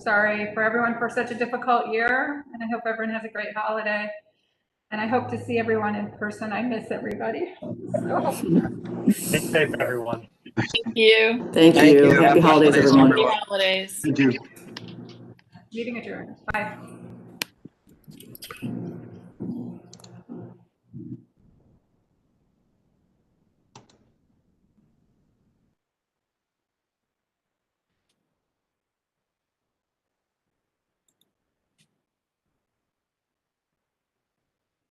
sorry for everyone for such a difficult year. And I hope everyone has a great holiday. And I hope to see everyone in person. I miss everybody. So. Stay safe, everyone. Thank you. Thank you. Happy holidays, everyone. Happy holidays. Thank you. Meeting adjourned. Bye.